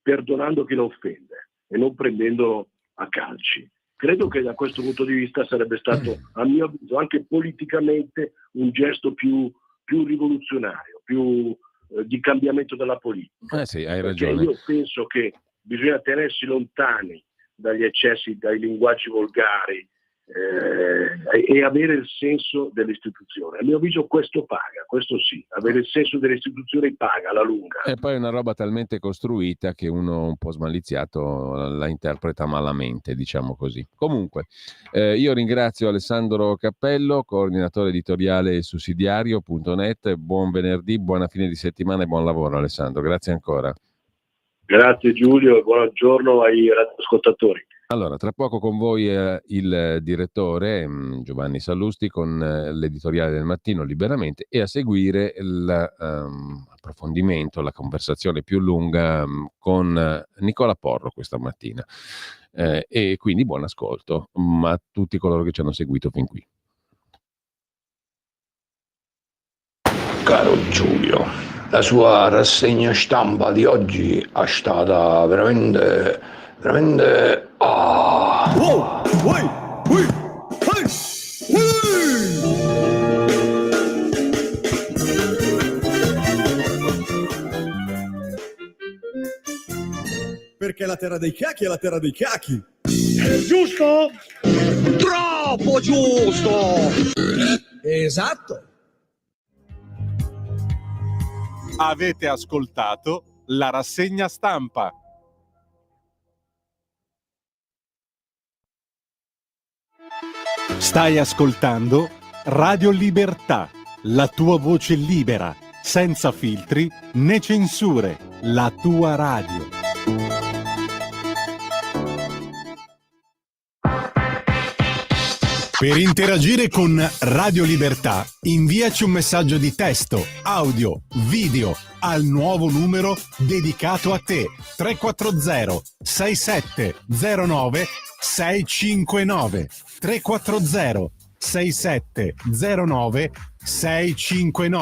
perdonando chi lo offende e non prendendolo a calci. Credo che da questo punto di vista sarebbe stato, a mio avviso, anche politicamente un gesto più rivoluzionario, più di cambiamento della politica. Sì, hai Perché ragione. io penso che bisogna tenersi lontani dagli eccessi, dai linguaggi volgari, e avere il senso dell'istituzione. A mio avviso questo paga, questo sì, avere il senso delle istituzioni paga alla lunga. E poi è una roba talmente costruita che uno un po' smaliziato la interpreta malamente, diciamo così. Comunque, io ringrazio Alessandro Cappello, coordinatore editoriale sussidiario.net. Buon venerdì, buona fine di settimana e buon lavoro, Alessandro. Grazie ancora. Grazie Giulio e buongiorno ai radioascoltatori. Allora, tra poco con voi il direttore Giovanni Sallusti con l'editoriale del mattino Liberamente, e a seguire l'approfondimento, la conversazione più lunga con Nicola Porro questa mattina. E quindi buon ascolto a tutti coloro che ci hanno seguito fin qui. Caro Giulio, la sua rassegna stampa di oggi è stata veramente... Perché la terra dei cachi è la terra dei cachi. Giusto? Troppo giusto! Esatto. Avete ascoltato la rassegna stampa. Stai ascoltando Radio Libertà, la tua voce libera, senza filtri né censure, la tua radio. Per interagire con Radio Libertà, inviaci un messaggio di testo, audio, video al nuovo numero dedicato a te, 340 6709 659 340 6709 659.